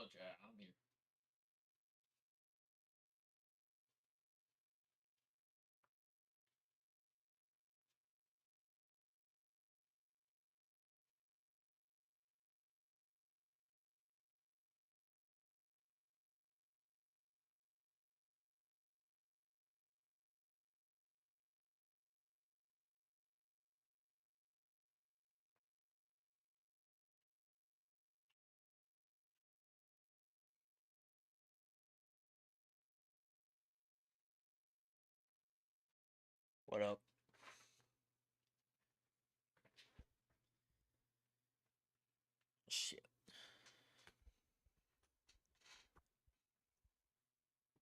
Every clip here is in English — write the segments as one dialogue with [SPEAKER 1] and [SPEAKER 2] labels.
[SPEAKER 1] Hello, chat. I'm here. What up? Shit.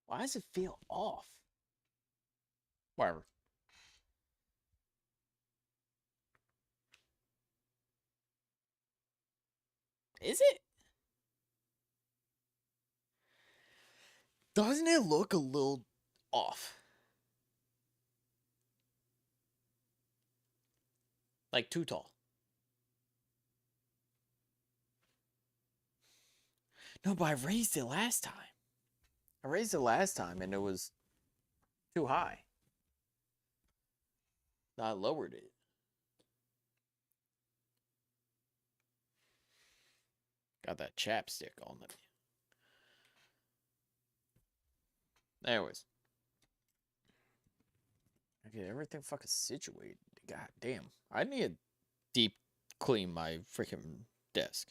[SPEAKER 1] Why does it feel off? Whatever. Is it? Doesn't it look a little off? Like too tall. No, but I raised it last time. I raised it last time and it was too high. I lowered it. Got that chapstick on it. Anyways. I get everything fucking situated. God damn. I need to deep clean my freaking desk.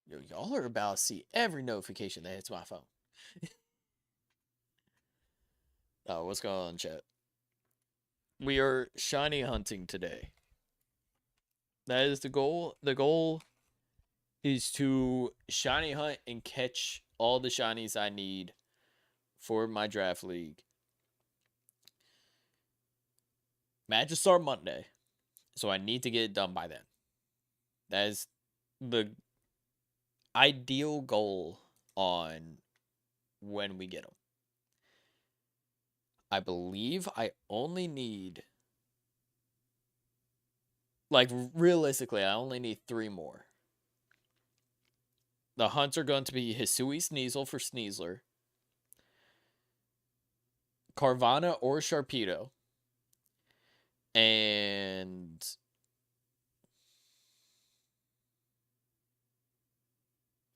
[SPEAKER 1] Yo, y'all are about to see every notification that hits my phone. Oh, what's going on, chat? We are shiny hunting today. That is the goal. The goal is to shiny hunt and catch all the shinies I need for my draft league. Matches start Monday, so I need to get it done by then. That is the ideal goal on when we get them. I believe I only need, like, realistically, I only need 3 more. The hunts are going to be Hisui Sneasel for Sneasler, Carvana or Sharpedo, and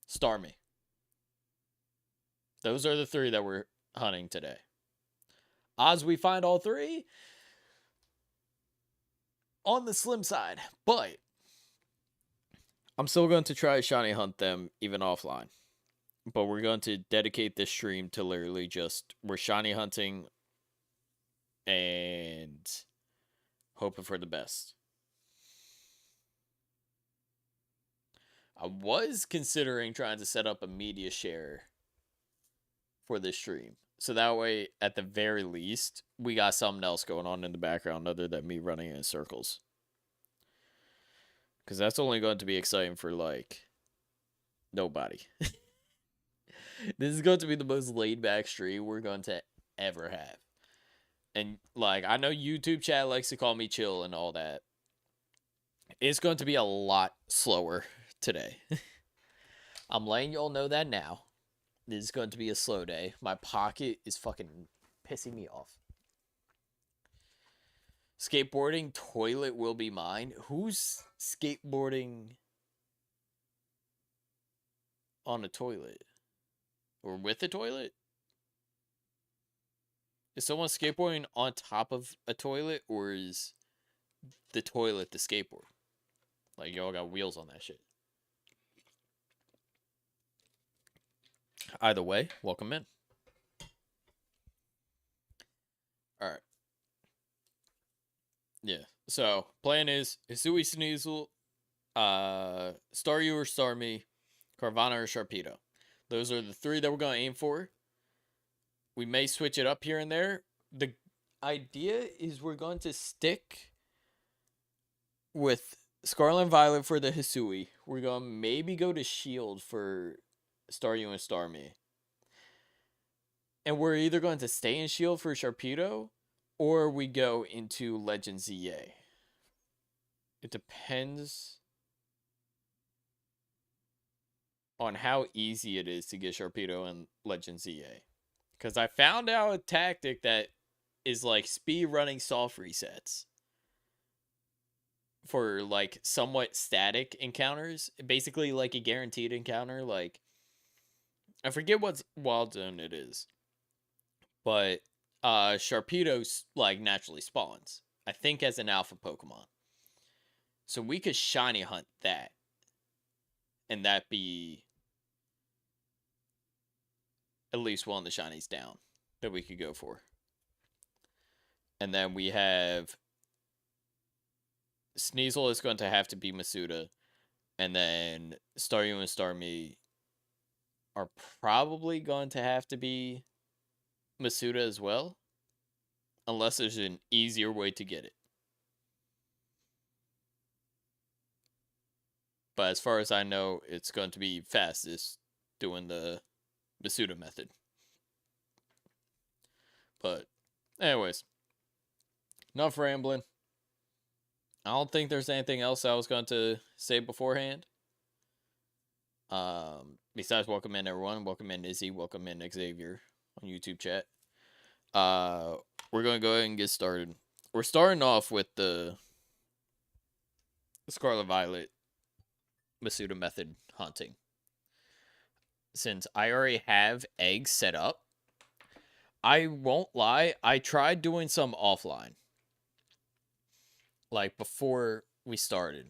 [SPEAKER 1] Starmie. Those are the 3 that we're hunting today. Odds we find all 3 on the slim side, but I'm still going to try to shiny hunt them even offline. But we're going to dedicate this stream to literally just we're shiny hunting and hoping for the best. I was considering trying to set up a media share for this stream. So that way, at the very least, we got something else going on in the background other than me running in circles. Because that's only going to be exciting for, like, nobody. This is going to be the most laid-back stream we're going to ever have. And, like, I know YouTube chat likes to call me chill and all that. It's going to be a lot slower today. I'm letting y'all know that now. This is going to be a slow day. My pocket is fucking pissing me off. Skateboarding toilet will be mine. Who's skateboarding on a toilet? Or with a toilet? Is someone skateboarding on top of a toilet, or is the toilet the skateboard? Like, y'all got wheels on that shit. Either way, welcome in. Alright. Yeah. So, plan is Hisui Sneasel, Staryu or Starmie, Carvana or Sharpedo. Those are the 3 that we're going to aim for. We may switch it up here and there. The idea is we're going to stick with Scarlet and Violet for the Hisui. We're gonna maybe go to Shield for Staryu and Starmie. And we're either going to stay in Shield for Sharpedo, or we go into Legend ZA. It depends on how easy it is to get Sharpedo in Legend ZA. Because I found out a tactic that is like speed running soft resets for like somewhat static encounters. Basically like a guaranteed encounter. Like, I forget what wild zone it is, but Sharpedo like naturally spawns, I think, as an alpha Pokemon. So we could shiny hunt that, and that be at least one of the shinies down that we could go for. And then we have Sneasel is going to have to be Masuda, and then Staryu and Starmie are probably going to have to be Masuda as well, unless there's an easier way to get it. But as far as I know, it's going to be fastest doing the Masuda method. But anyways, enough rambling. I don't think there's anything else I was going to say beforehand. Besides, welcome in everyone. Welcome in Izzy. Welcome in Xavier on YouTube chat. We're going to go ahead and get started. We're starting off with the Scarlet Violet Masuda method hunting. Since I already have eggs set up, I won't lie, I tried doing some offline. Like before we started.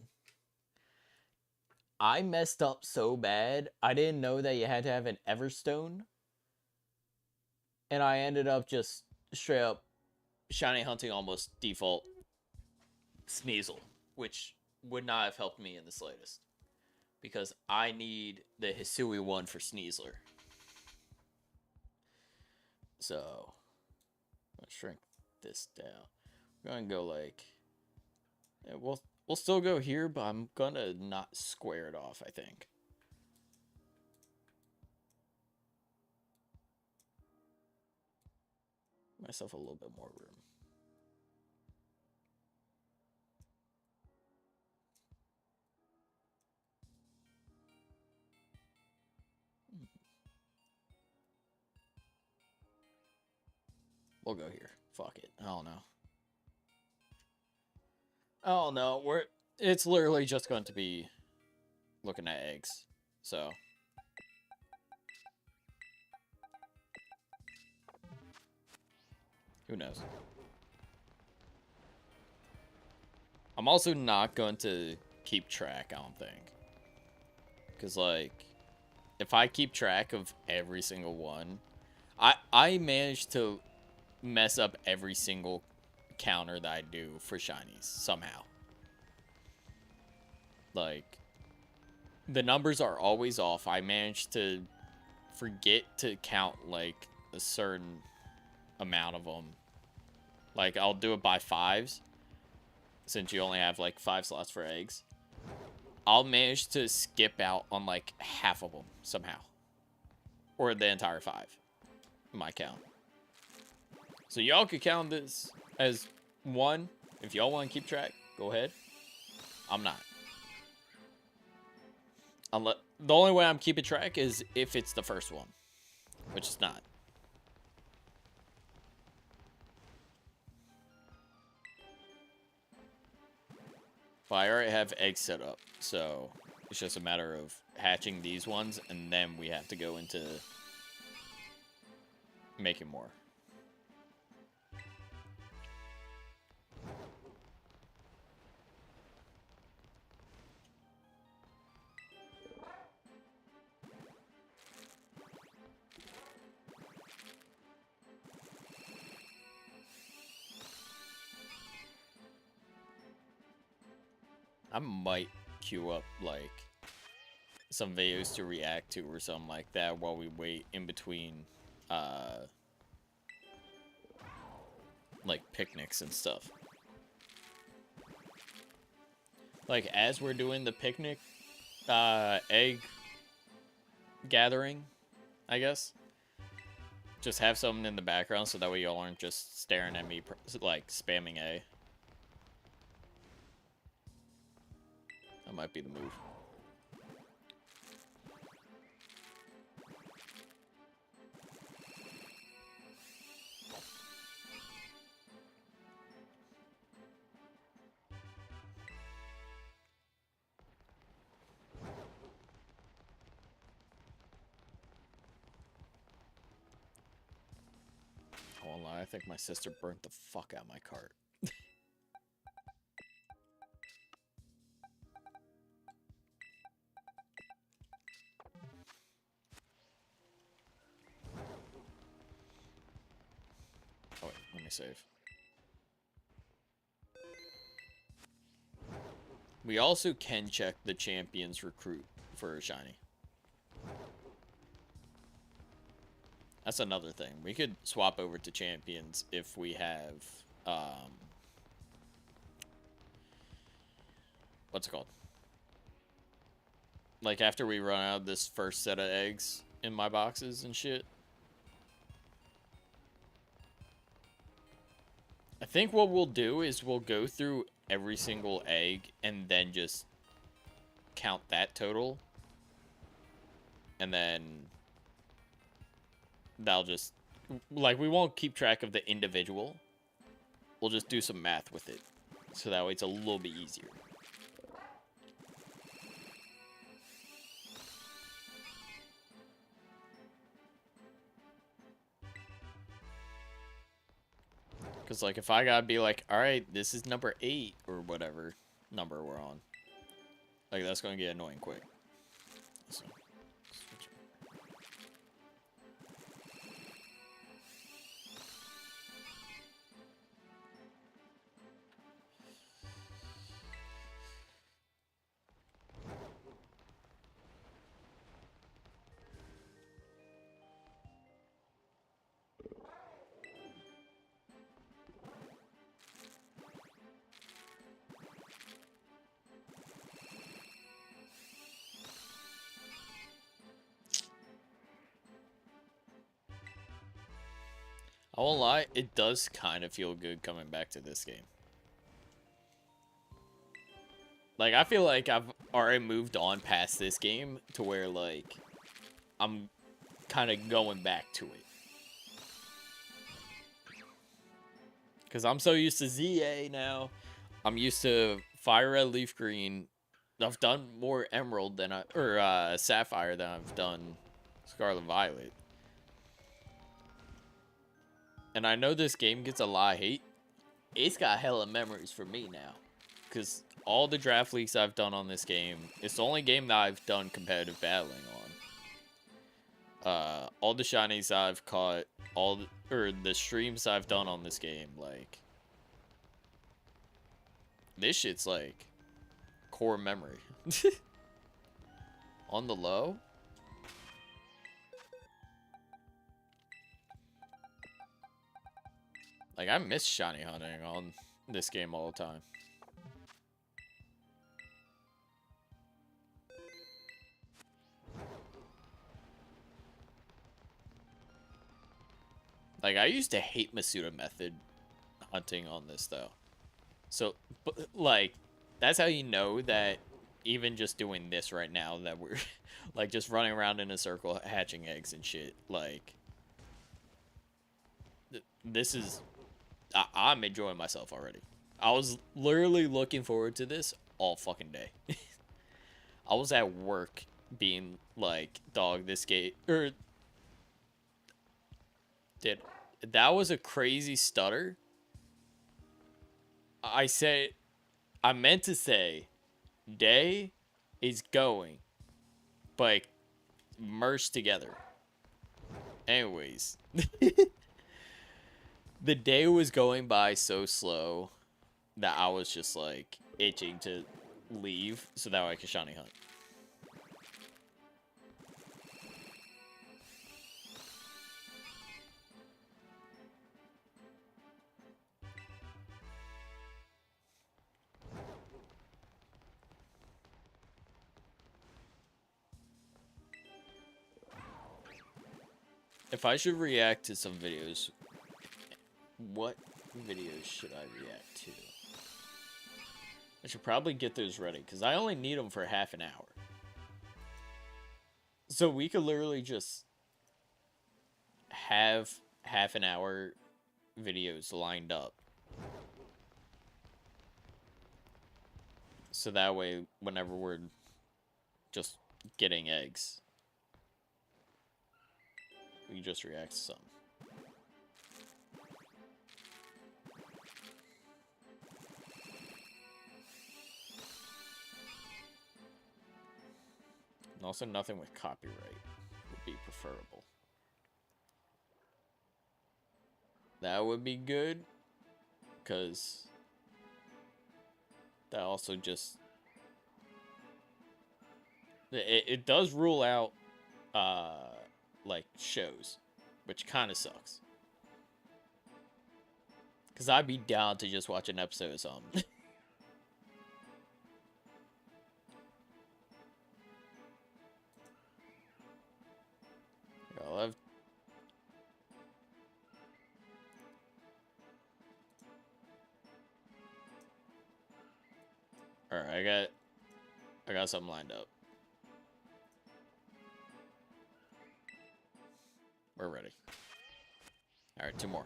[SPEAKER 1] I messed up so bad, I didn't know that you had to have an Everstone. And I ended up just straight up shiny hunting almost default Sneasel, which would not have helped me in the slightest. Because I need the Hisui one for Sneasler. So, let's shrink this down. We're gonna go like, yeah, we'll still go here, but I'm gonna not square it off, I think. Myself a little bit more room. We'll go here. Fuck it. I don't know. Oh no, it's literally just going to be looking at eggs. So who knows? I'm also not going to keep track, I don't think. Cause like, if I keep track of every single one, I managed to mess up every single counter that I do for shinies somehow. Like, the numbers are always off. I managed to forget to count like a certain amount of them. Like, I'll do it by fives, since you only have like 5 slots for eggs. I'll manage to skip out on like half of them somehow, or the entire 5 in my count. So y'all could count this as 1 if y'all want to keep track. Go ahead. I'm not. The only way I'm keeping track is if it's the first one, which is not. But I already have eggs set up, so it's just a matter of hatching these ones, and then we have to go into making more. I might queue up like some videos to react to or something like that while we wait in between like picnics and stuff. Like, as we're doing the picnic egg gathering, I guess, just have something in the background so that way y'all aren't just staring at me, like, spamming A. That might be the move. I won't lie, I think my sister burnt the fuck out my cart. Oh wait, let me save. We also can check the champions recruit for a shiny. That's another thing. We could swap over to champions if we have, what's it called? Like, after we run out of this first set of eggs in my boxes and shit. I think what we'll do is we'll go through every single egg and then just count that total. And then that'll just, like, we won't keep track of the individual. We'll just do some math with it. So that way it's a little bit easier. Because, like, if I gotta be like, alright, this is number 8 or whatever number we're on. Like, that's gonna get annoying quick. So. I won't lie, it does kind of feel good coming back to this game. Like, I feel like I've already moved on past this game to where, like, I'm kind of going back to it. Because I'm so used to ZA now. I'm used to Fire Red, Leaf Green. I've done more Emerald than Sapphire than I've done Scarlet Violet. And I know this game gets a lot of hate. It's got hella memories for me now. Because all the draft leagues I've done on this game, it's the only game that I've done competitive battling on. All the shinies I've caught, the streams I've done on this game, like, this shit's like core memory. On the low? Like, I miss shiny hunting on this game all the time. Like, I used to hate Masuda method hunting on this, though. So, but, like, that's how you know that even just doing this right now, that we're, like, just running around in a circle hatching eggs and shit, like, this is, I'm enjoying myself already. I was literally looking forward to this all fucking day. I was at work being like, dog, this game, did, that was a crazy stutter. I meant to say, day is going, but merged together. Anyways, the day was going by so slow that I was just like itching to leave so that way I could shiny hunt. If I should react to some videos, what videos should I react to? I should probably get those ready, because I only need them for half an hour. So we could literally just have half an hour videos lined up. So that way, whenever we're just getting eggs, we just react to some. And also nothing with copyright would be preferable. That would be good, because that also just... It does rule out, like, shows, which kind of sucks. Because I'd be down to just watch an episode of something. I'll have... Alright, I got something lined up. We're ready. Alright, 2 more.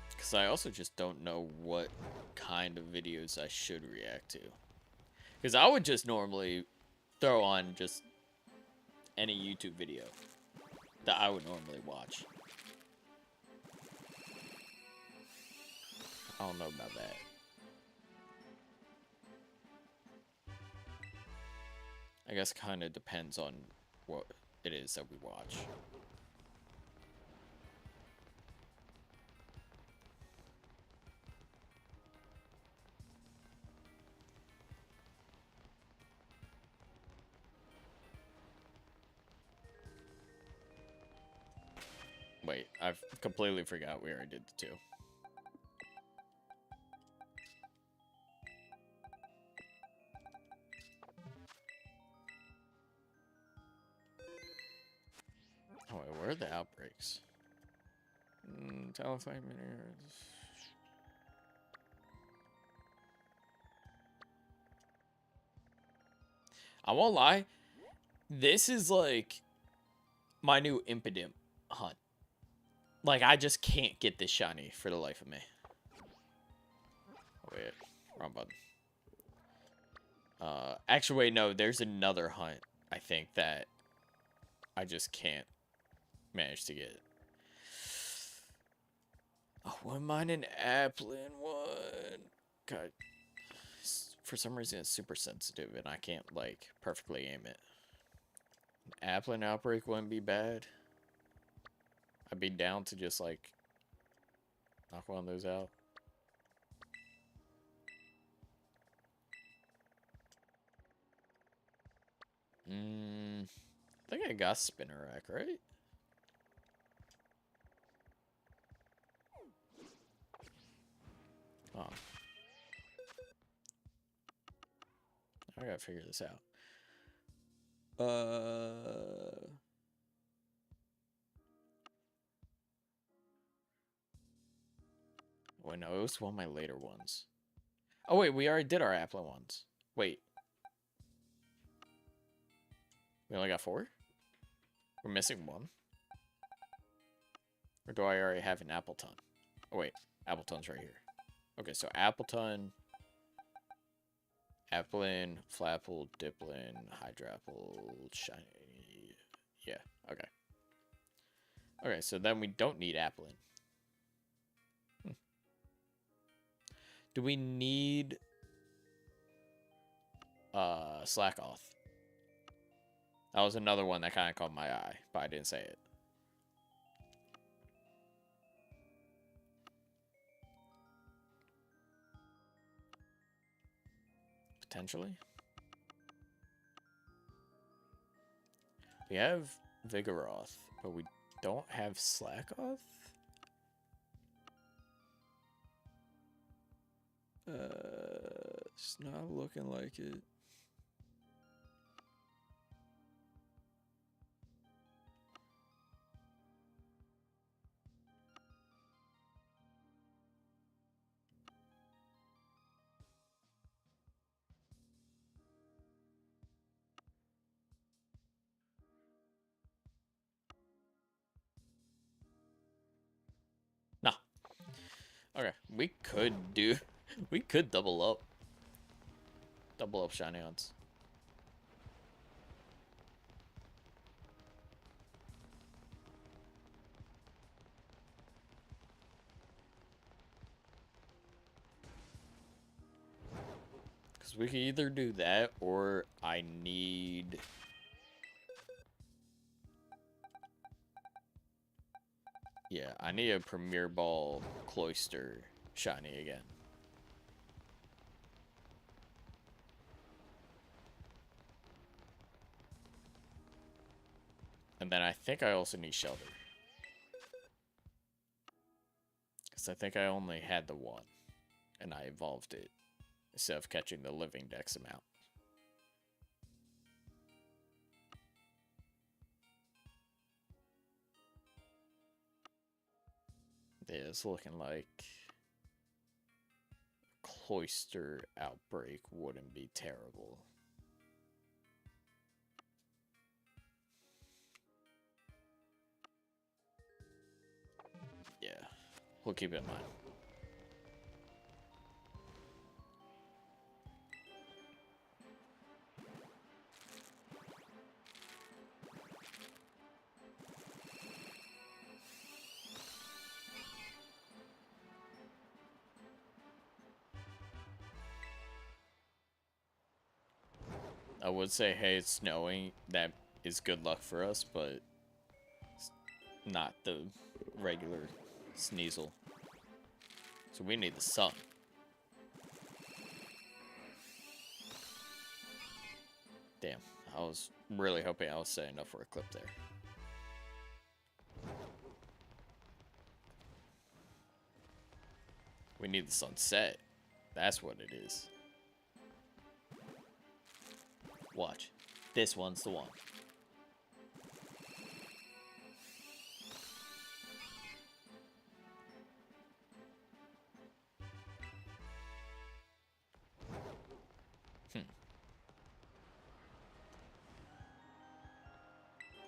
[SPEAKER 1] Because I also just don't know what kind of videos I should react to. Because I would just normally throw on just any YouTube video that I would normally watch. I don't know about that. I guess kind of depends on what it is that we watch. Wait, I've completely forgot we already did the 2. Oh, wait, where are the outbreaks? Telephone minutes. I won't lie. This is like my new Impidimp hunt. Like, I just can't get this shiny for the life of me. Oh, wait, wrong button. Actually, wait, no, there's another hunt, I think, that I just can't manage to get. Oh, wouldn't mind an Applin one. God, for some reason it's super sensitive and I can't, like, perfectly aim it. An Applin outbreak wouldn't be bad. I'd be down to just, like, knock one of those out. I think I got Spinnerack, right? Oh. I gotta figure this out. Wait, no, it was one of my later ones. Oh, wait, we already did our Applin ones. Wait. We only got 4? We're missing 1? Or do I already have an Appleton? Oh, wait. Appleton's right here. Okay, so Appleton, Applin, Flapple, Dipplin, Hydrapple, Shiny. Yeah, okay. Okay, so then we don't need Applin. Do we need Slackoth? That was another one that kind of caught my eye, but I didn't say it. Potentially. We have Vigoroth, but we don't have Slackoth? It's not looking like it. Nah. Okay, we could double up. Double up Shiny-Ons. Because we can either do that, or I need... Yeah, I need a Premier Ball Cloyster Shiny again. And then I think I also need Shelter. Because I think I only had the one. And I evolved it. Instead of catching the Living Dex amount. Yeah, it's looking like... Cloyster Outbreak wouldn't be terrible. Yeah, we'll keep it in mind. I would say, hey, it's snowing. That is good luck for us, but it's not the regular Sneasel. So we need the sun. Damn, I was really hoping I was setting up for a clip there. We need the sunset. That's what it is. Watch. This one's the one.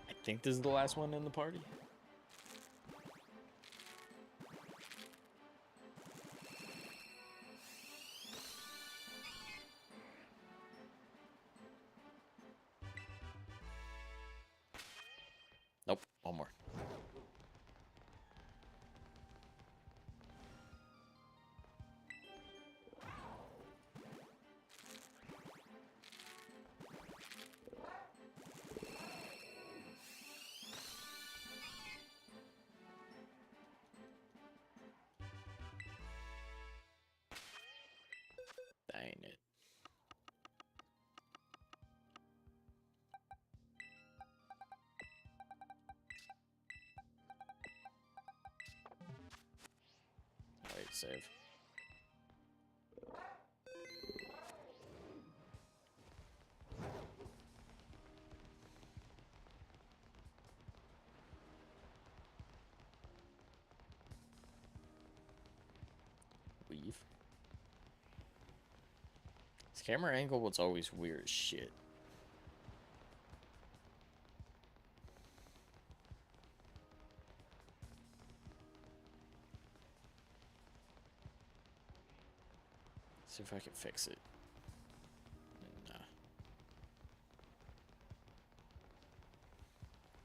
[SPEAKER 1] I think this is the last one in the party. Nope, one more. Dang it. Wait, save. Weave. This camera angle was always weird as shit. See if I can fix it. Nah.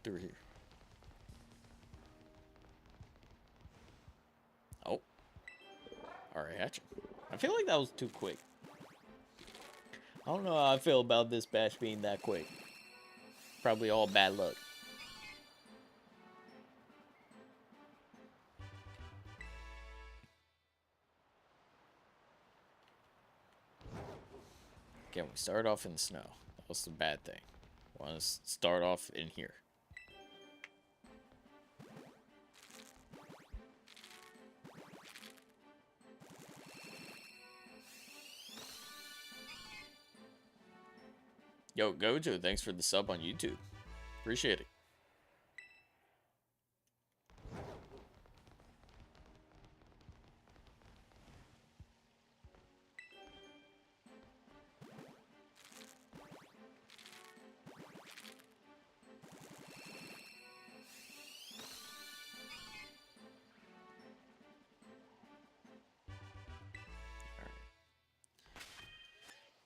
[SPEAKER 1] Through here. Oh. Alright, hatch. I feel like that was too quick. I don't know how I feel about this batch being that quick. Probably all bad luck. Again, we started off in the snow. That was the bad thing. Want to start off in here. Yo, Gojo, thanks for the sub on YouTube. Appreciate it.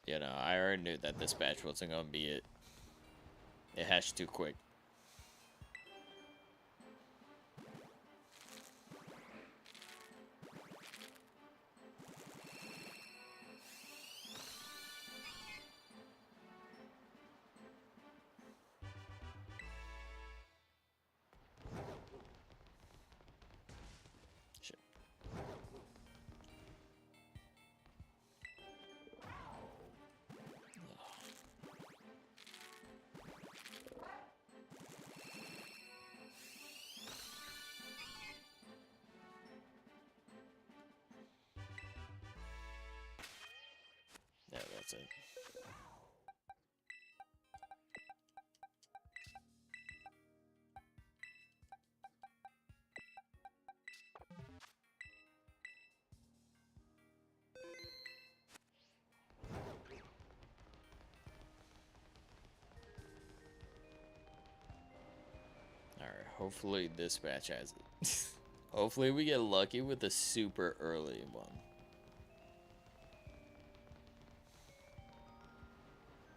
[SPEAKER 1] You know, I already knew that this batch wasn't gonna be it. It hashed too quick. Shit. Yeah, that's it. Alright, hopefully this batch has it. Hopefully we get lucky with a super early one.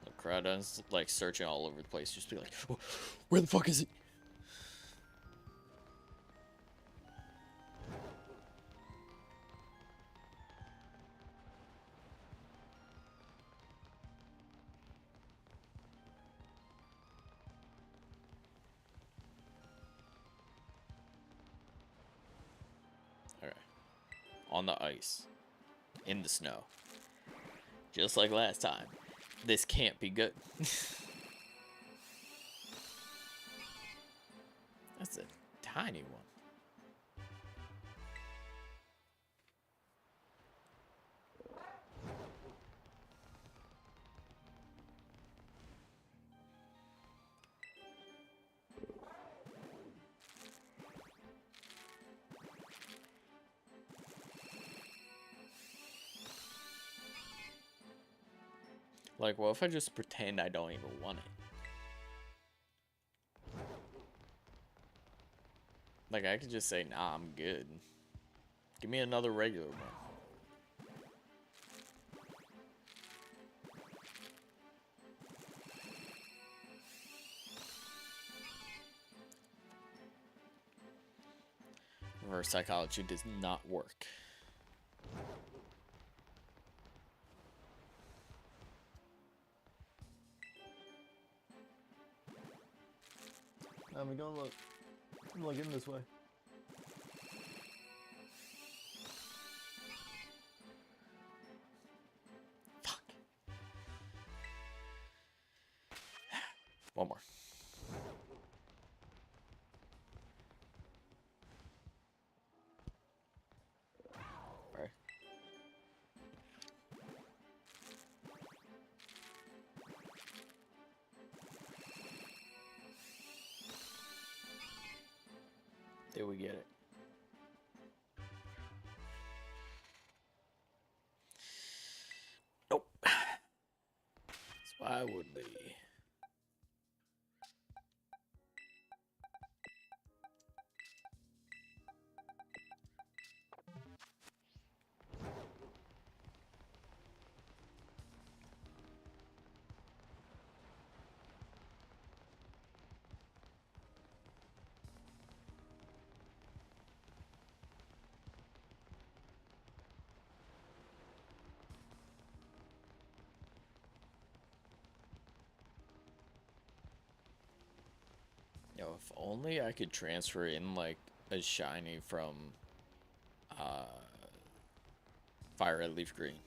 [SPEAKER 1] The crowd is like searching all over the place, just be like, oh, where the fuck is it? Alright. On the ice. In the snow. Just like last time. This can't be good. That's a tiny one. Like, well, if I just pretend I don't even want it? Like, I could just say, nah, I'm good. Give me another regular one. Reverse psychology does not work.
[SPEAKER 2] We don't look. I'm looking this way.
[SPEAKER 1] Fuck. One more. Alright. Did we get it? Nope. That's why I would be. Yo, if only I could transfer in like a shiny from Fire Red Leaf Green.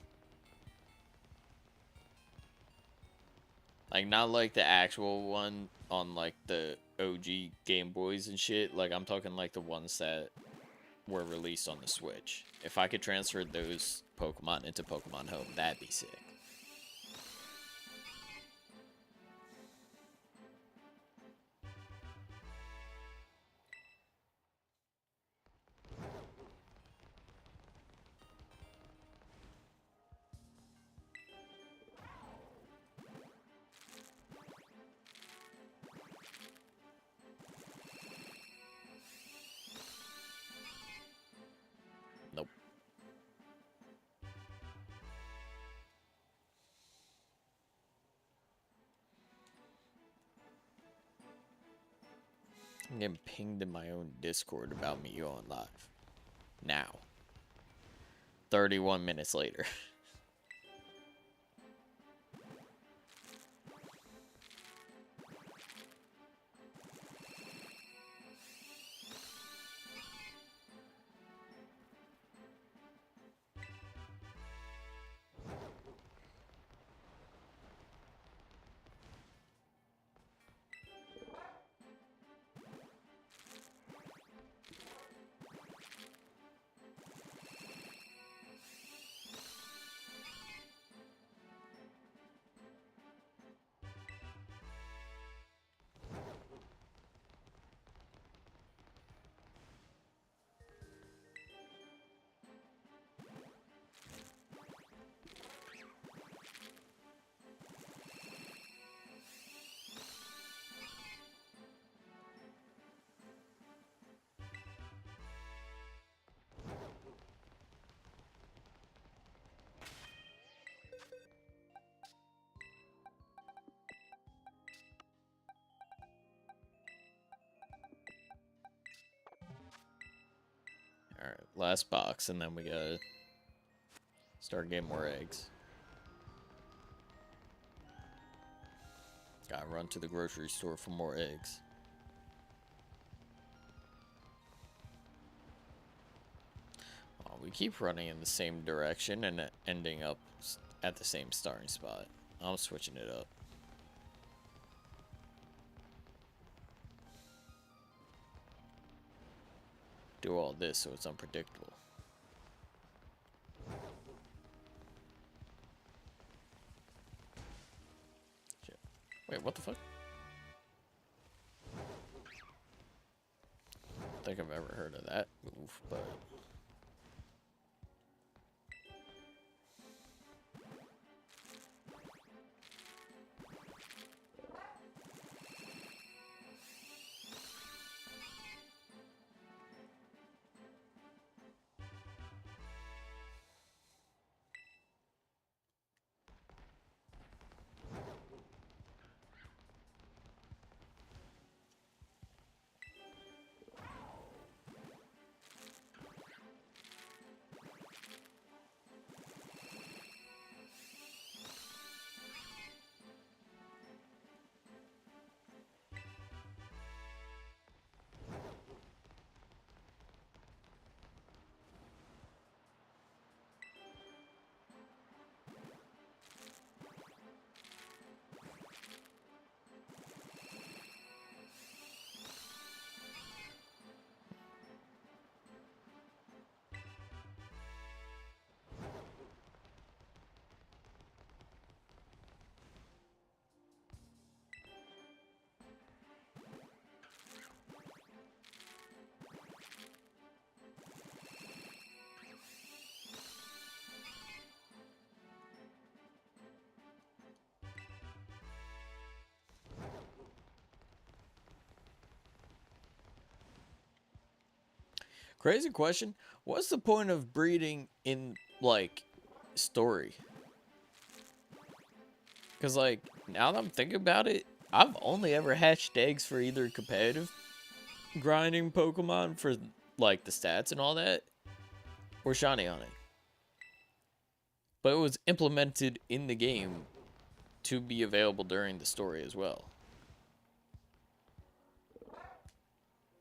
[SPEAKER 1] Like, not like the actual one on, like, the OG Game Boys and shit. Like, I'm talking, like, the ones that were released on the Switch. If I could transfer those Pokemon into Pokemon Home, that'd be sick. Nope. I'm getting pinged in my own Discord about me going live. Now. 31 minutes later. Alright, last box, and then we gotta start getting more eggs. Gotta run to the grocery store for more eggs. Oh, we keep running in the same direction and ending up at the same starting spot. I'm switching it up. Do all this so it's unpredictable. Shit. Wait, what the fuck? I don't think I've ever heard of that move, but... Crazy question. What's the point of breeding in, like, story? Because, like, now that I'm thinking about it, I've only ever hatched eggs for either competitive grinding Pokemon for, like, the stats and all that, or shiny hunting. But it was implemented in the game to be available during the story as well.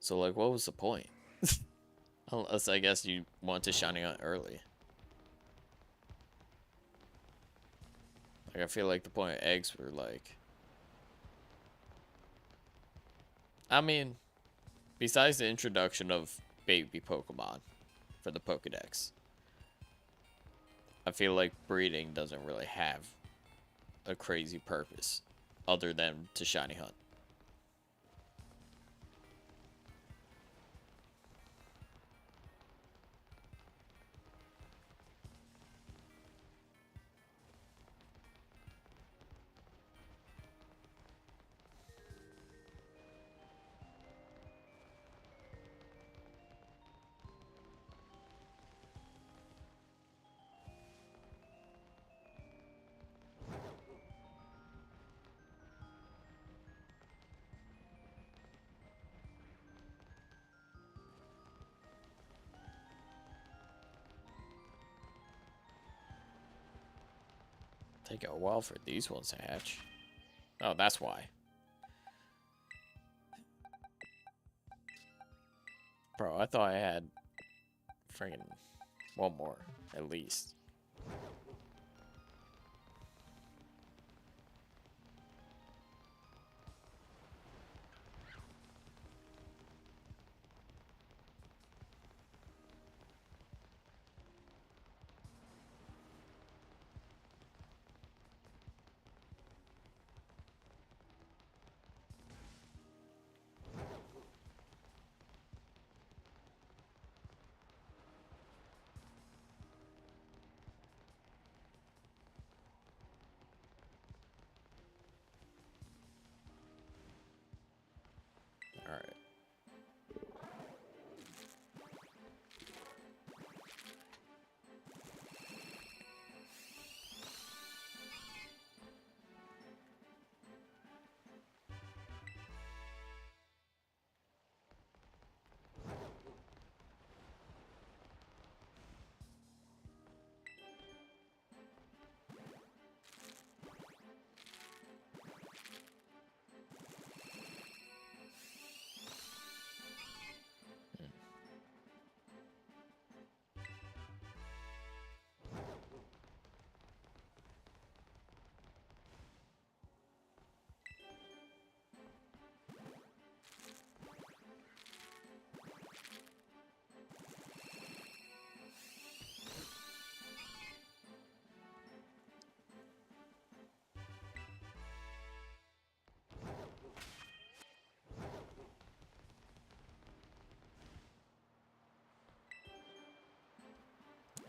[SPEAKER 1] So, like, what was the point? Unless, I guess, you want to shiny hunt early. Like, I feel like the point of eggs were, like, I mean, besides the introduction of baby Pokemon for the Pokedex, I feel like breeding doesn't really have a crazy purpose other than to shiny hunt. Take a while for these ones to hatch. Oh, that's why. Bro, I thought I had friggin' one more, at least. Alright.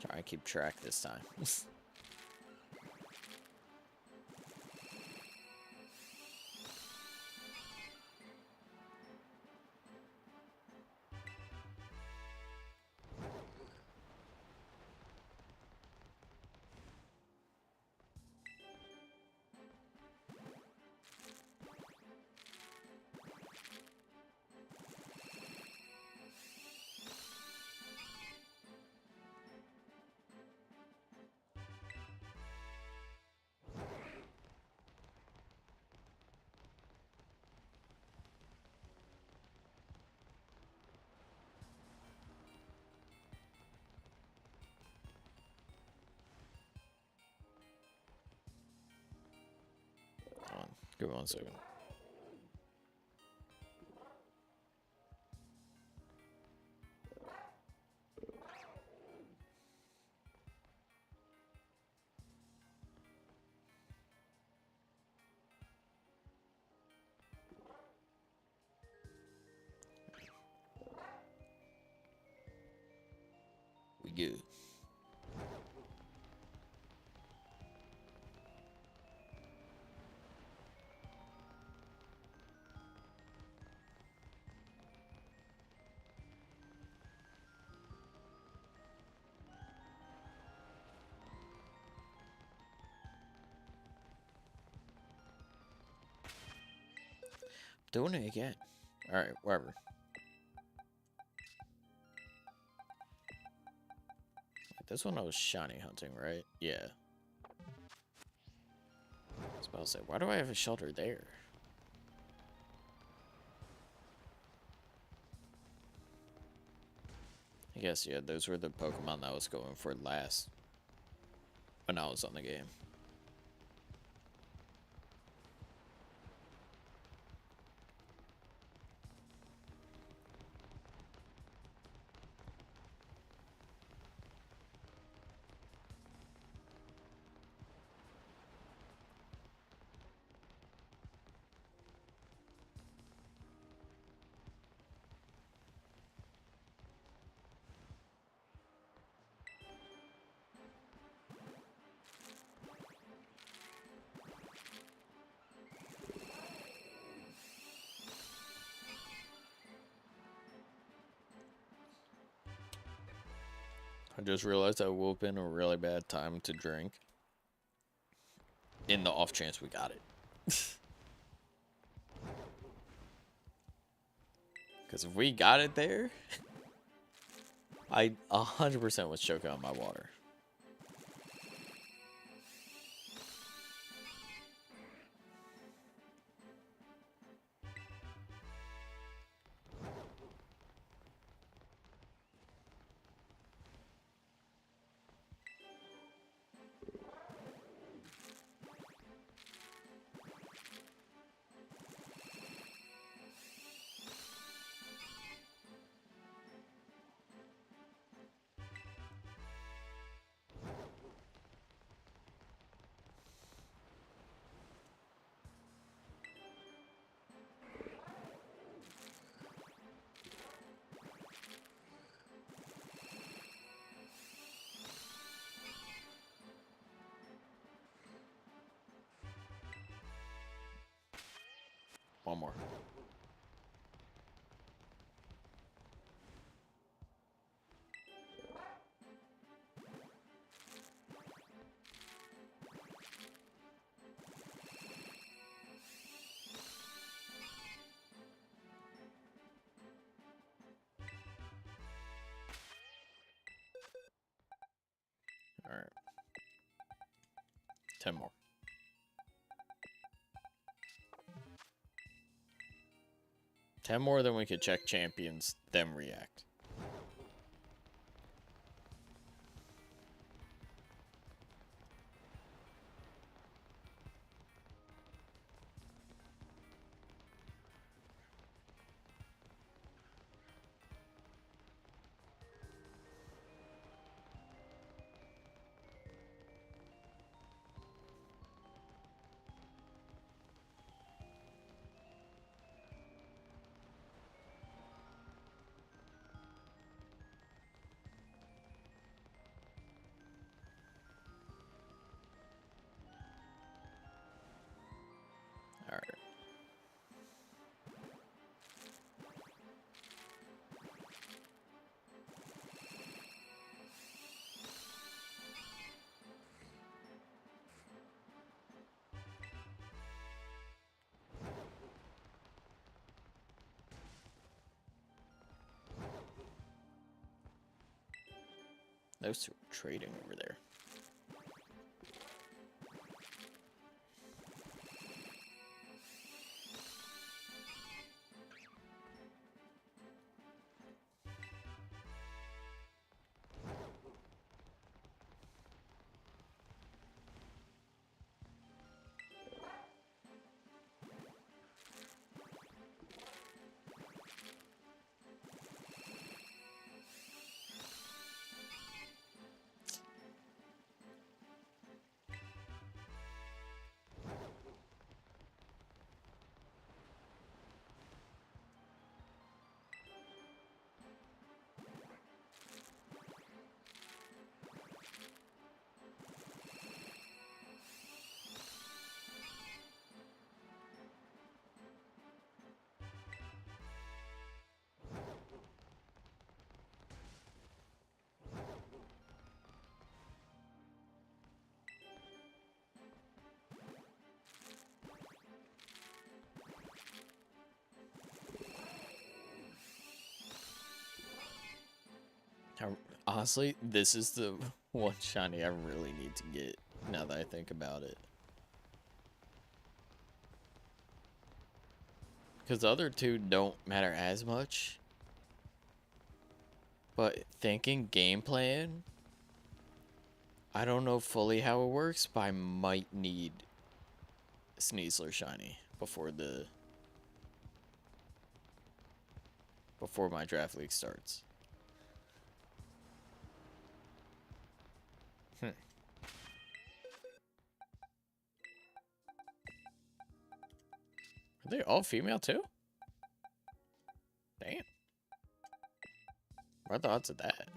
[SPEAKER 1] Try to keep track this time. Hold on. Give me 1 second. We good. Doing it again. Alright, whatever. This one I was shiny hunting, right? Yeah. I was about to say, why do I have a shelter there? I guess, yeah, those were the Pokemon that I was going for last when I was on the game. I just realized I woke in a really bad time to drink. In the off chance we got it. Because if we got it there, I 100% was choking on my water. One more. All right. 10 more. Ten more, then we could check champions, then react. All right. Those two are trading over there. Honestly, this is the one shiny I really need to get, now that I think about it. Because the other two don't matter as much. But thinking game plan, I don't know fully how it works, but I might need Sneasler shiny before my draft league starts. Are they all female too? Damn. What are the odds of that?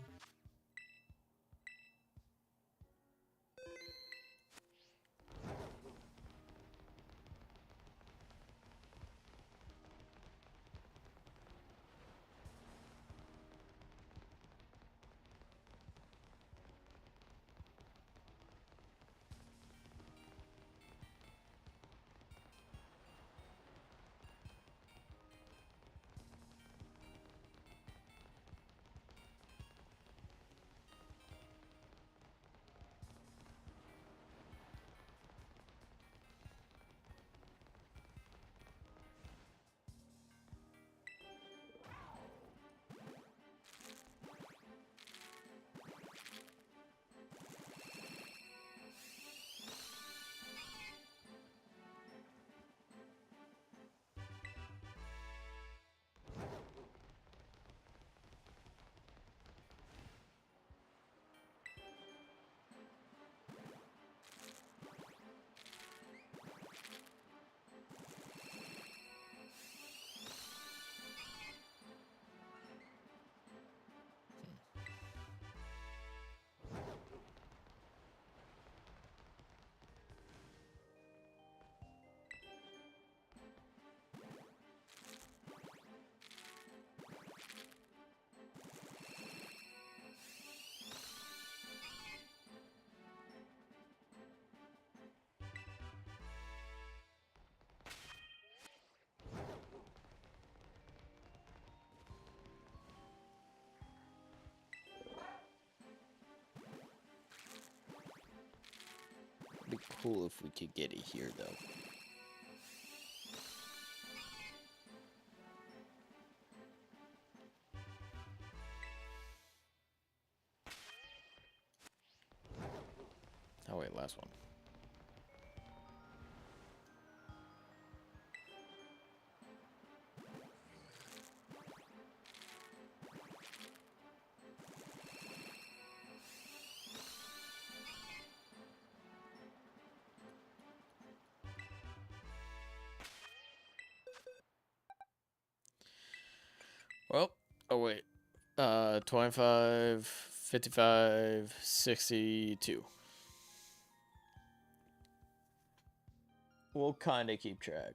[SPEAKER 1] cool if we could get it here, though. Oh, wait, last one. Well, oh wait. 25, 55, 62. We'll kind of keep track.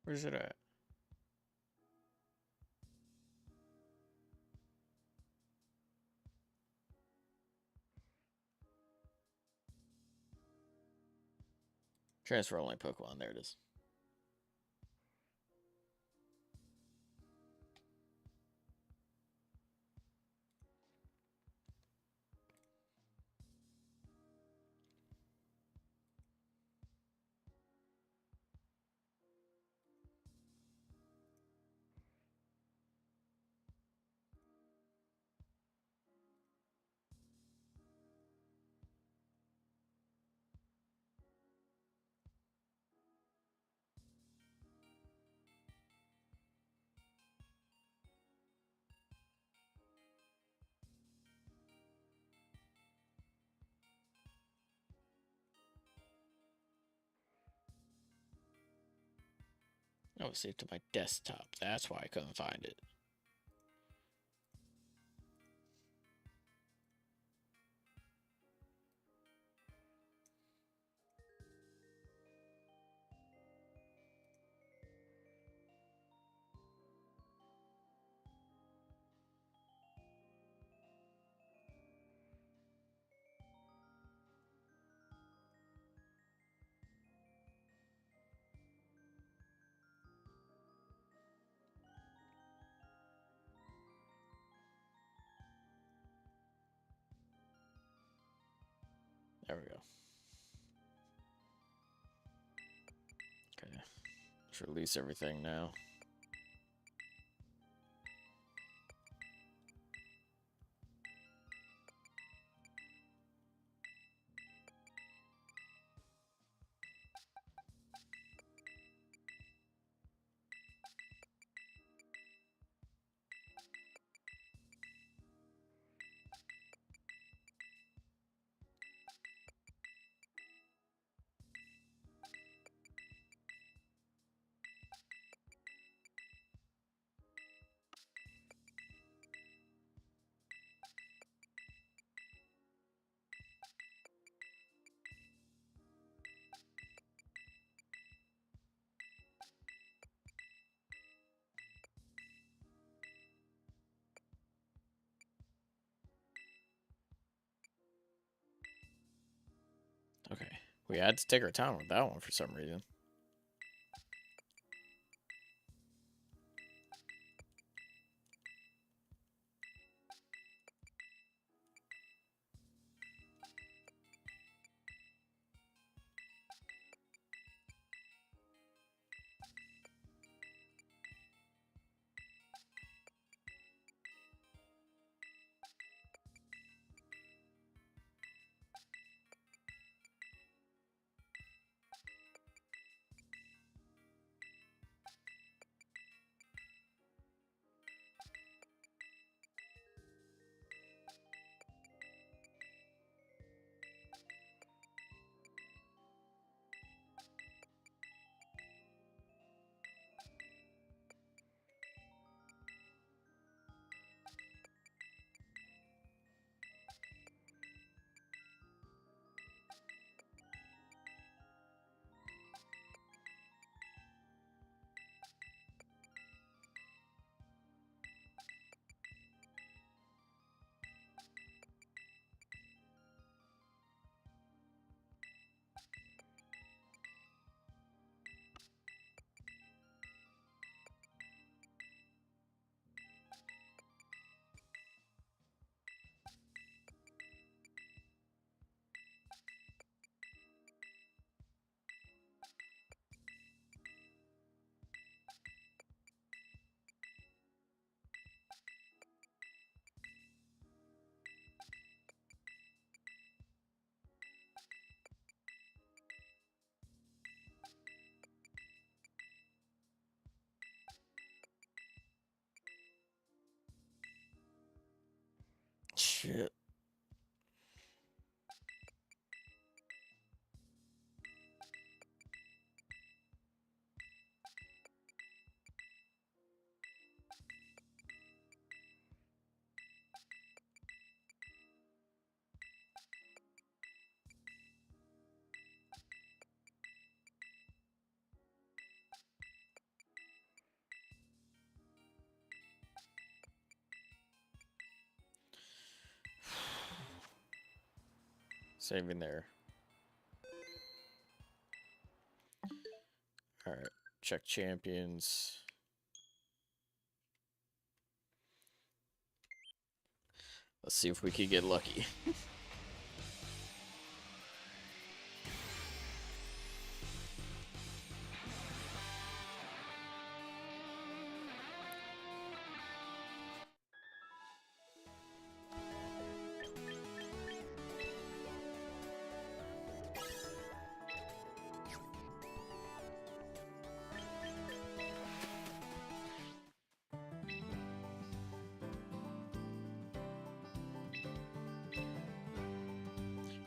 [SPEAKER 1] Where's it at? Transfer only Pokemon. There it is. I was saved to my desktop. That's why I couldn't find it. There we go. Okay. Let's release everything now. Okay. We had to take our time with that one for some reason. shit. Saving there. Alright, check champions. Let's see if we can get lucky.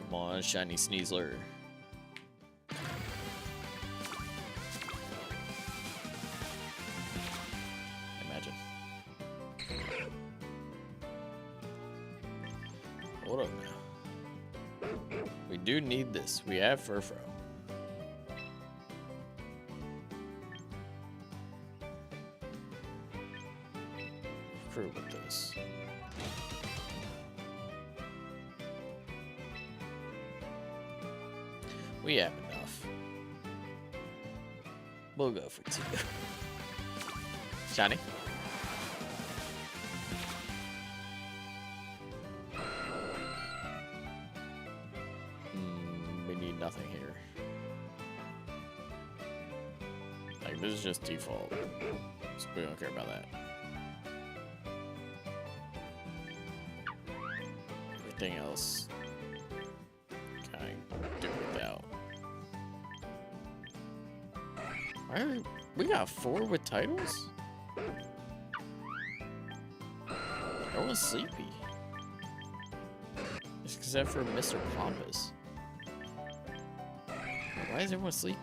[SPEAKER 1] Come on, shiny Sneasler. Imagine. Hold up now. We do need this. We have Furfrou. Crew with this. We have enough. We'll go for 2. Shiny. We need nothing here. Like, this is just default. So we don't care about that. Everything else, kind of do without. Alright, we got 4 with titles? Everyone's sleepy. Except for Mr. Pompous. Why is everyone sleepy?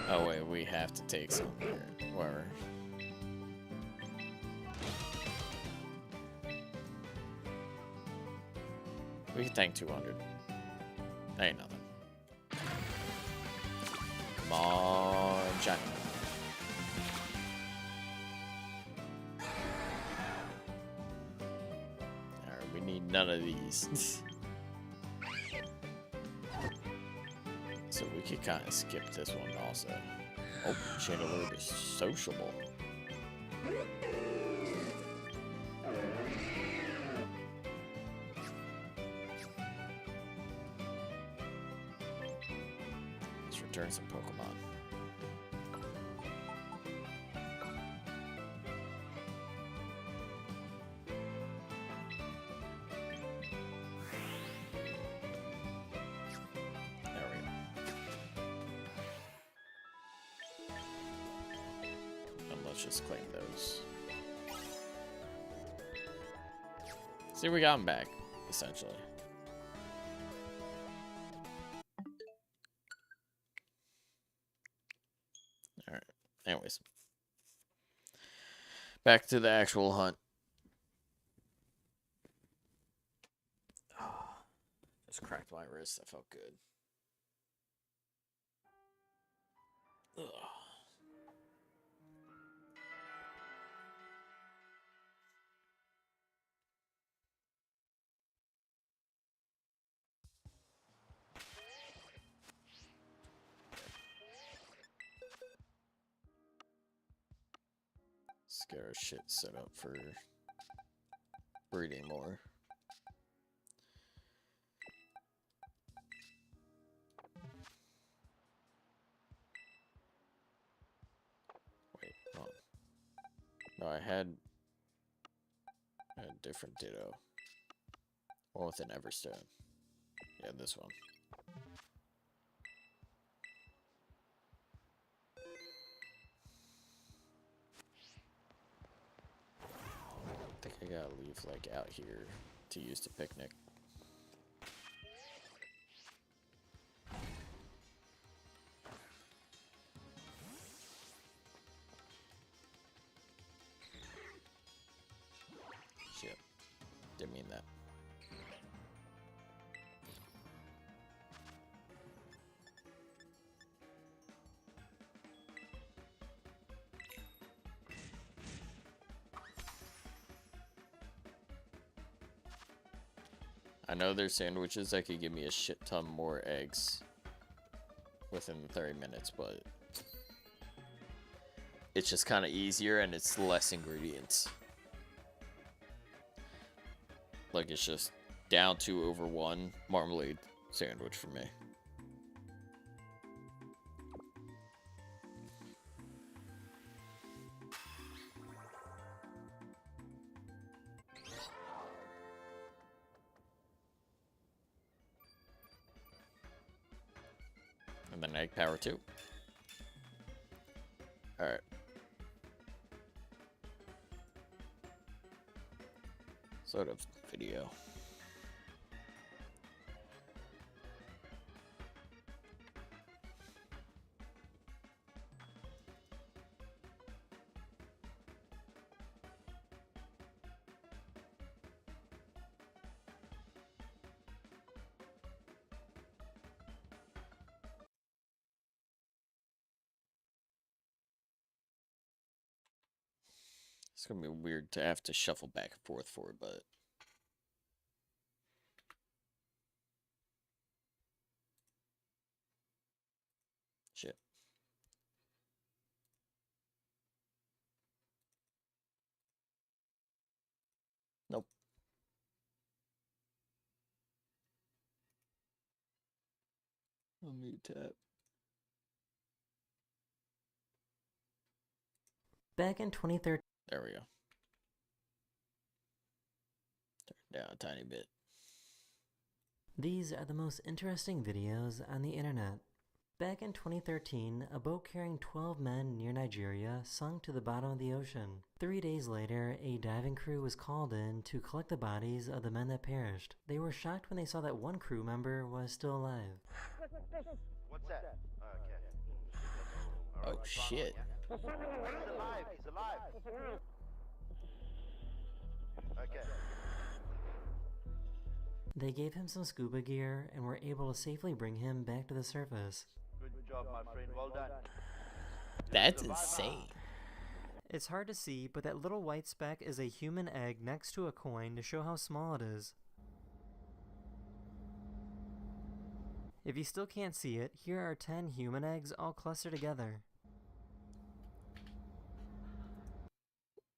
[SPEAKER 1] Oh wait, we have to take some here. Whatever. We can tank 200. That ain't nothing. Come on, Johnny. Alright, we need none of these. So we could kind of skip this one also. Oh, Chandelure is sociable. Let's return some Pokemon. There we go. And let's just claim those. See, we got them back, essentially. Alright, anyways. Back to the actual hunt. Just cracked my wrist, that felt good. Ugh. Scare shit set up for breeding more. Wait, no. No, I had a different Ditto. One with an Everstone. Yeah, this one. gotta leave, like, out here to use the picnic. Shit. Didn't mean that. I know there's sandwiches that could give me a shit ton more eggs within 30 minutes, but it's just kind of easier and it's less ingredients. Like, it's just down 2 over 1 marmalade sandwich for me. And then egg power too. Alright. Sort of video. It's gonna be weird to have to shuffle back and forth for it, but shit. Nope.
[SPEAKER 2] Unmute tab.
[SPEAKER 3] Back in 2013,
[SPEAKER 1] There we go. Turn down a tiny bit.
[SPEAKER 3] these are the most interesting videos on the internet. Back in 2013, a boat carrying 12 men near Nigeria sunk to the bottom of the ocean. 3 days later, a diving crew was called in to collect the bodies of the men that perished. They were shocked when they saw that one crew member was still alive.
[SPEAKER 4] What's that? Okay.
[SPEAKER 1] Oh shit.
[SPEAKER 4] He's alive. He's alive. Okay.
[SPEAKER 3] They gave him some scuba gear and were able to safely bring him back to the surface.
[SPEAKER 4] Good job, my friend. Well done.
[SPEAKER 1] That's insane.
[SPEAKER 3] It's hard to see, but that little white speck is a human egg next to a coin to show how small it is. If you still can't see it, here are 10 human eggs all clustered together.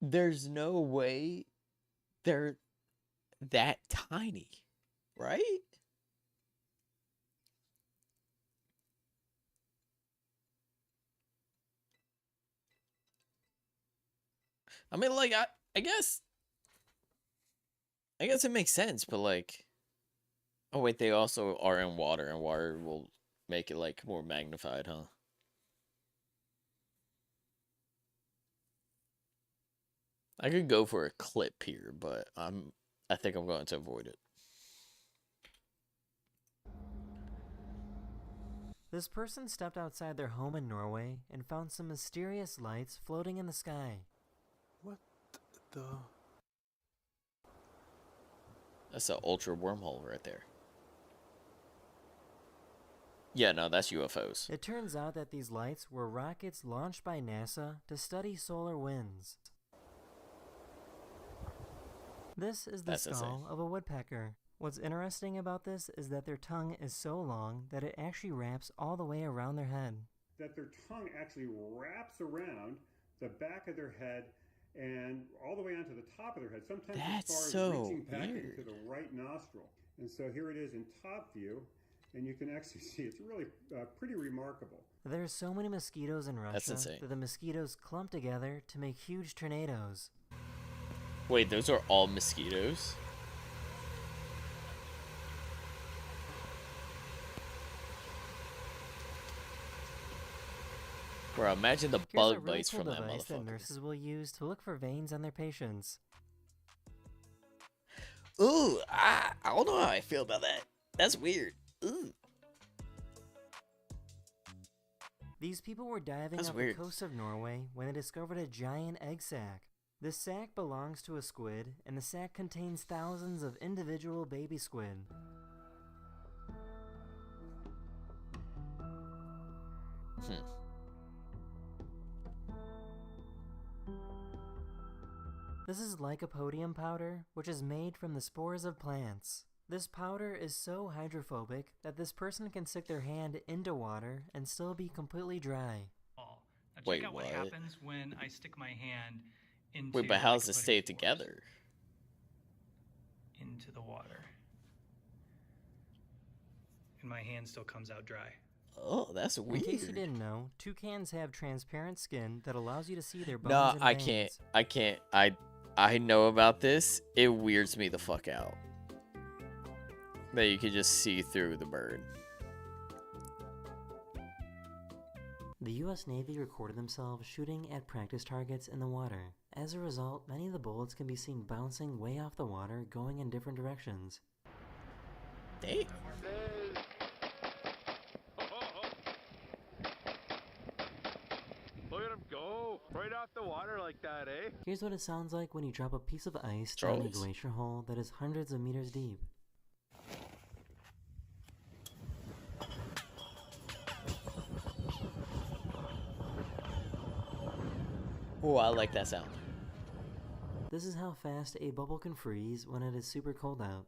[SPEAKER 1] There's no way they're that tiny, right? I mean, like, I guess it makes sense, but like, oh wait, they also are in water, and water will make it like more magnified, huh? I could go for a clip here, but I think I'm going to avoid it.
[SPEAKER 3] This person stepped outside their home in Norway and found some mysterious lights floating in the sky.
[SPEAKER 2] What the?
[SPEAKER 1] That's an ultra wormhole right there. Yeah, no, that's UFOs.
[SPEAKER 3] It turns out that these lights were rockets launched by NASA to study solar winds. This is the
[SPEAKER 1] That's
[SPEAKER 3] skull
[SPEAKER 1] insane.
[SPEAKER 3] of a woodpecker. What's interesting about this is that their tongue is so long that it actually wraps all the way around their head.
[SPEAKER 5] That their tongue actually wraps around the back of their head and all the way onto the top of their head, sometimes
[SPEAKER 1] That's
[SPEAKER 5] as far
[SPEAKER 1] so
[SPEAKER 5] as reaching back
[SPEAKER 1] weird.
[SPEAKER 5] into the right nostril. And so here it is in top view, and you can actually see it's really pretty remarkable.
[SPEAKER 3] There's so many mosquitoes in Russia
[SPEAKER 1] insane.
[SPEAKER 3] that the mosquitoes clump together to make huge tornadoes.
[SPEAKER 1] Wait, those are all mosquitoes? Bro, imagine the
[SPEAKER 3] Here's a
[SPEAKER 1] bug
[SPEAKER 3] really
[SPEAKER 1] bites
[SPEAKER 3] cool
[SPEAKER 1] from that
[SPEAKER 3] device that
[SPEAKER 1] motherfucker.
[SPEAKER 3] nurses will use to look for veins on their patients.
[SPEAKER 1] Ooh, I don't know how I feel about that. That's weird. Ooh.
[SPEAKER 3] These people were diving
[SPEAKER 1] That's
[SPEAKER 3] off
[SPEAKER 1] weird.
[SPEAKER 3] the coast of Norway when they discovered a giant egg sac. This sac belongs to a squid, and the sac contains thousands of individual baby squid. This is lycopodium powder, which is made from the spores of plants. This powder is so hydrophobic that this person can stick their hand into water and still be completely dry.
[SPEAKER 6] Now check
[SPEAKER 1] Wait,
[SPEAKER 6] out what
[SPEAKER 1] what?
[SPEAKER 6] happens when I stick my hand into
[SPEAKER 1] Wait, but how does
[SPEAKER 6] lycopodium
[SPEAKER 1] it stay
[SPEAKER 6] spores
[SPEAKER 1] together?
[SPEAKER 6] into the water. And my hand still comes out dry.
[SPEAKER 1] Oh, that's
[SPEAKER 3] In
[SPEAKER 1] weird.
[SPEAKER 3] case you didn't know, toucans have transparent skin that allows you to see their bones
[SPEAKER 1] No,
[SPEAKER 3] and
[SPEAKER 1] I
[SPEAKER 3] veins.
[SPEAKER 1] can't. I know about this. It weirds me the fuck out. That you can just see through the bird.
[SPEAKER 3] The US Navy recorded themselves shooting at practice targets in the water. As a result, many of the bullets can be seen bouncing way off the water, going in different directions.
[SPEAKER 1] Damn.
[SPEAKER 2] Look at him go! Right off the water like that, eh?
[SPEAKER 3] Here's what it sounds like when you drop a piece of ice down a
[SPEAKER 1] Charlie's.
[SPEAKER 3] glacier hole that is hundreds of meters deep.
[SPEAKER 1] Oh, I like that sound.
[SPEAKER 3] This is how fast a bubble can freeze when it is super cold out.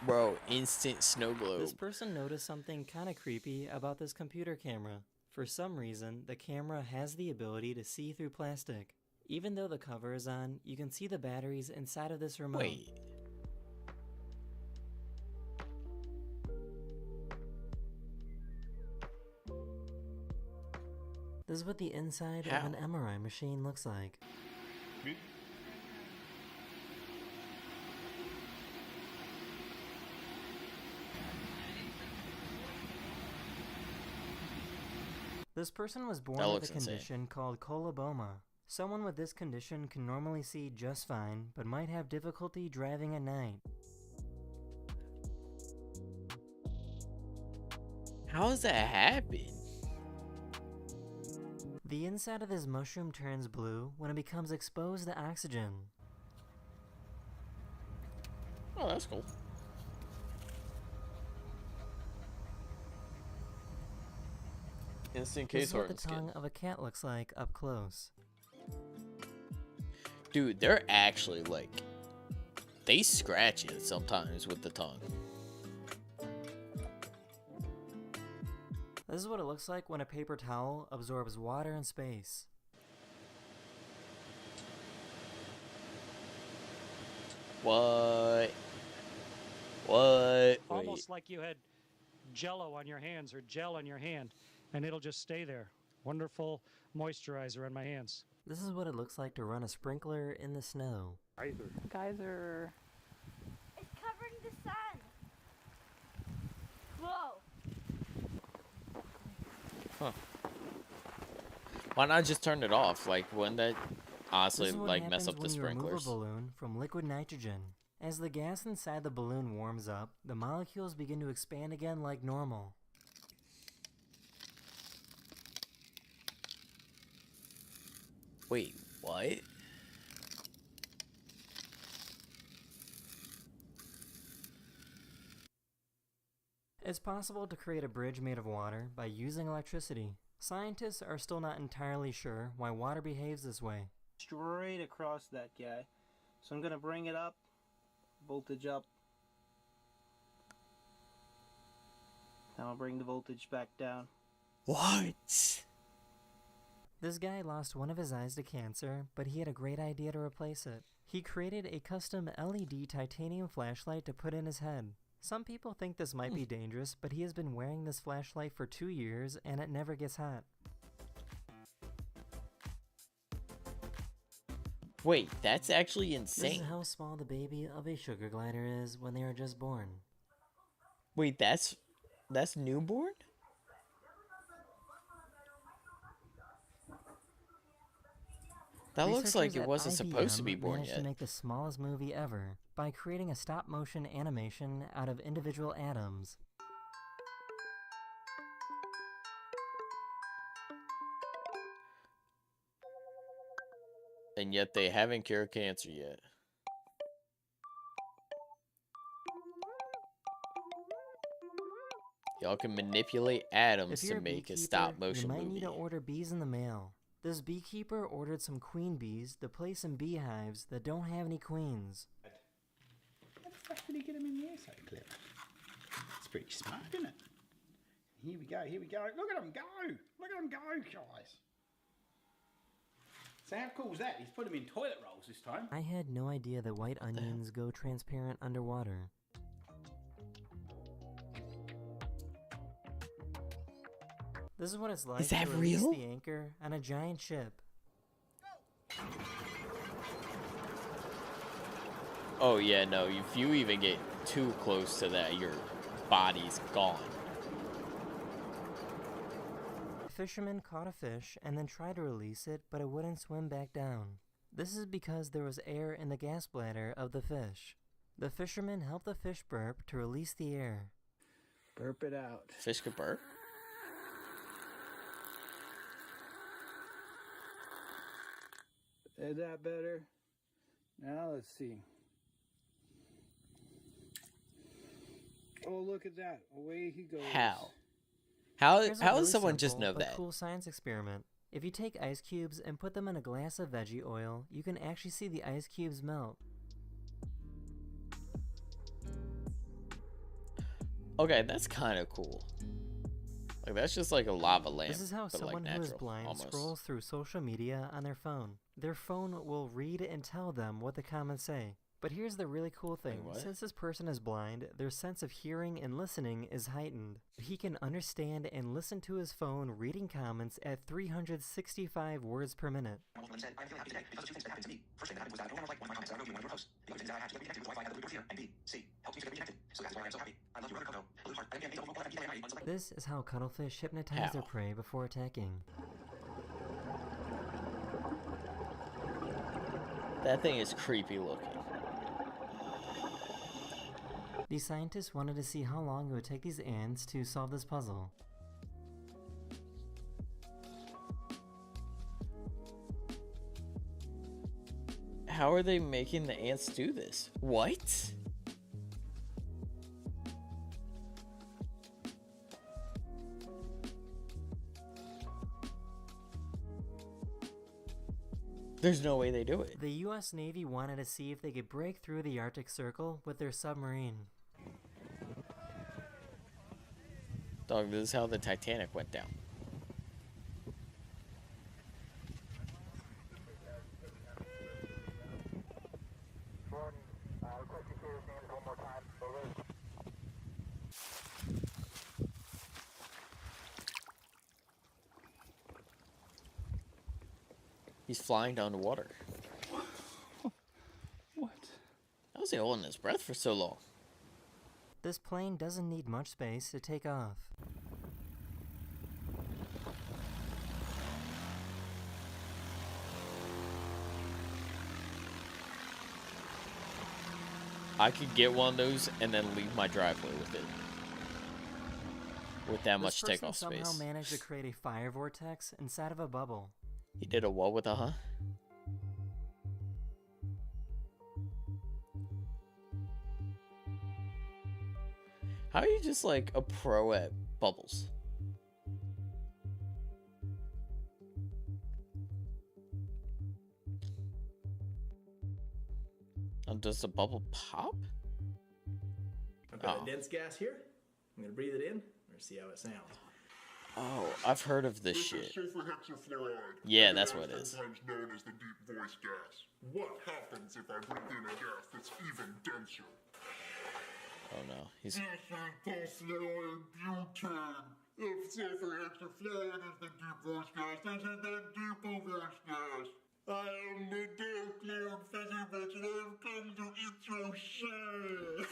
[SPEAKER 1] Bro, instant snow globe.
[SPEAKER 3] This person noticed something kinda creepy about this computer camera. For some reason, the camera has the ability to see through plastic. Even though the cover is on, you can see the batteries inside of this remote.
[SPEAKER 1] Wait.
[SPEAKER 3] This is what the inside
[SPEAKER 1] How?
[SPEAKER 3] of an MRI machine looks like. This person was born
[SPEAKER 1] That
[SPEAKER 3] with
[SPEAKER 1] looks
[SPEAKER 3] a
[SPEAKER 1] insane.
[SPEAKER 3] condition called coloboma. Someone with this condition can normally see just fine, but might have difficulty driving at night.
[SPEAKER 1] How does that happen?
[SPEAKER 3] The inside of this mushroom turns blue when it becomes exposed to oxygen.
[SPEAKER 1] Oh, that's cool. Instant
[SPEAKER 3] This
[SPEAKER 1] case
[SPEAKER 3] is what the
[SPEAKER 1] hardened skin.
[SPEAKER 3] tongue of a cat looks like up close.
[SPEAKER 1] Dude, they're actually like, they scratch it sometimes with the tongue.
[SPEAKER 3] This is what it looks like when a paper towel absorbs water and space.
[SPEAKER 1] What? What?
[SPEAKER 7] Almost
[SPEAKER 1] Wait.
[SPEAKER 7] like you had jello on your hands or gel on your hand, and it'll just stay there. Wonderful moisturizer on my hands.
[SPEAKER 3] This is what it looks like to run a sprinkler in the snow.
[SPEAKER 8] Geyser.
[SPEAKER 9] It's covering the sun. Whoa.
[SPEAKER 1] Huh. Why not just turn it off? Like, wouldn't that honestly
[SPEAKER 3] This is what
[SPEAKER 1] like mess
[SPEAKER 3] happens
[SPEAKER 1] up the
[SPEAKER 3] when you remove
[SPEAKER 1] sprinklers?
[SPEAKER 3] a balloon from liquid nitrogen. As the gas inside the balloon warms up, the molecules begin to expand again like normal.
[SPEAKER 1] Wait, what?
[SPEAKER 3] It's possible to create a bridge made of water by using electricity. Scientists are still not entirely sure why water behaves this way.
[SPEAKER 10] Straight across that guy. So I'm gonna bring it up, voltage up. Now I'll bring the voltage back down.
[SPEAKER 1] What?
[SPEAKER 3] This guy lost one of his eyes to cancer, but he had a great idea to replace it. He created a custom LED titanium flashlight to put in his head. Some people think this might be dangerous, but he has been wearing this flashlight for 2 years and it never gets hot.
[SPEAKER 1] Wait, that's actually
[SPEAKER 3] This is
[SPEAKER 1] insane.
[SPEAKER 3] how small the baby of a sugar glider is when they are just born.
[SPEAKER 1] Wait, that's newborn? That looks like
[SPEAKER 3] Researchers
[SPEAKER 1] it
[SPEAKER 3] at
[SPEAKER 1] wasn't supposed to be
[SPEAKER 3] IBM
[SPEAKER 1] born
[SPEAKER 3] managed
[SPEAKER 1] yet.
[SPEAKER 3] to make the smallest movie ever by creating a stop-motion animation out of individual atoms.
[SPEAKER 1] And yet they haven't cured cancer yet. Y'all can manipulate atoms
[SPEAKER 3] If you're
[SPEAKER 1] to
[SPEAKER 3] a
[SPEAKER 1] make a
[SPEAKER 3] beekeeper,
[SPEAKER 1] stop-motion
[SPEAKER 3] you might
[SPEAKER 1] movie.
[SPEAKER 3] need to order bees in the mail. This beekeeper ordered some queen bees to place in beehives that don't have any queens.
[SPEAKER 11] How the fuck did he get him in the air so clever? It's pretty smart, isn't it? Here we go, here we go. Look at him go! Look at him go, guys! So how cool is that? He's put him in toilet rolls this time.
[SPEAKER 3] I had no idea that white onions go transparent underwater. This is what it's like
[SPEAKER 1] that
[SPEAKER 3] to release
[SPEAKER 1] real?
[SPEAKER 3] the anchor on a giant ship.
[SPEAKER 1] Oh yeah, no, if you even get too close to that, your body's gone.
[SPEAKER 3] A fisherman caught a fish and then tried to release it, but it wouldn't swim back down. This is because there was air in the gas bladder of the fish. The fisherman helped the fish burp to release the air.
[SPEAKER 11] Burp it out.
[SPEAKER 1] Fish could burp?
[SPEAKER 11] Is that better? Now let's see. Oh, look at that. Away he goes.
[SPEAKER 1] How?
[SPEAKER 3] Here's a
[SPEAKER 1] How
[SPEAKER 3] really
[SPEAKER 1] does someone just
[SPEAKER 3] simple
[SPEAKER 1] know
[SPEAKER 3] but
[SPEAKER 1] that?
[SPEAKER 3] cool science experiment. If you take ice cubes and put them in a glass of veggie oil, you can actually see the ice cubes melt.
[SPEAKER 1] Okay, that's kind of cool. Like, that's just like a lava lamp.
[SPEAKER 3] This is how
[SPEAKER 1] but
[SPEAKER 3] someone
[SPEAKER 1] like
[SPEAKER 3] who is
[SPEAKER 1] natural,
[SPEAKER 3] blind
[SPEAKER 1] almost.
[SPEAKER 3] scrolls through social media on their phone. Their phone will read and tell them what the comments say. But here's the really cool thing.
[SPEAKER 1] Wait, what?
[SPEAKER 3] Since this person is blind, their sense of hearing and listening is heightened. He can understand and listen to his phone reading comments at 365 words per minute.
[SPEAKER 12] Said, I'm feeling happy today because of two things that happened to me. First thing that happened was that I no longer like one of my comments that I wrote you in one of your posts. Because things that I have to get reconnected with Wi-Fi out the blue door here. And B, C, helps me to get reconnected. So that's why I'm so happy. I love you, brother Coco. Blue heart. I am getting double FMP.
[SPEAKER 3] This is how cuttlefish hypnotize their prey before attacking.
[SPEAKER 1] That thing is creepy looking.
[SPEAKER 3] These scientists wanted to see how long it would take these ants to solve this puzzle.
[SPEAKER 1] How are they making the ants do this? What? There's no way they do it.
[SPEAKER 3] The US Navy wanted to see if they could break through the Arctic Circle with their submarine.
[SPEAKER 1] Dog, this is how the Titanic went down. He's flying down the water.
[SPEAKER 11] What?
[SPEAKER 1] How was he holding his breath for so long?
[SPEAKER 3] This plane doesn't need much space to take off.
[SPEAKER 1] I could get one of those and then leave my driveway with it. With that much takeoff
[SPEAKER 3] This person
[SPEAKER 1] space.
[SPEAKER 3] somehow managed to create a fire vortex inside of a bubble.
[SPEAKER 1] He did a what with a huh? How are you just like a pro at bubbles? Does the bubble pop?
[SPEAKER 13] I've got a dense gas here. I'm gonna breathe it in. We're gonna see how it sounds.
[SPEAKER 1] Oh, I've heard of this shit. Yeah, that's what it is.
[SPEAKER 14] Sometimes known as the deep voice gas. What happens if I breathe in a gas that's even denser?
[SPEAKER 1] Oh no, he's.
[SPEAKER 14] If sulfur hexafluoride is the deep voice gas, this is the deeper voice gas. I am the dark cloud physics and I've come to eat your shit.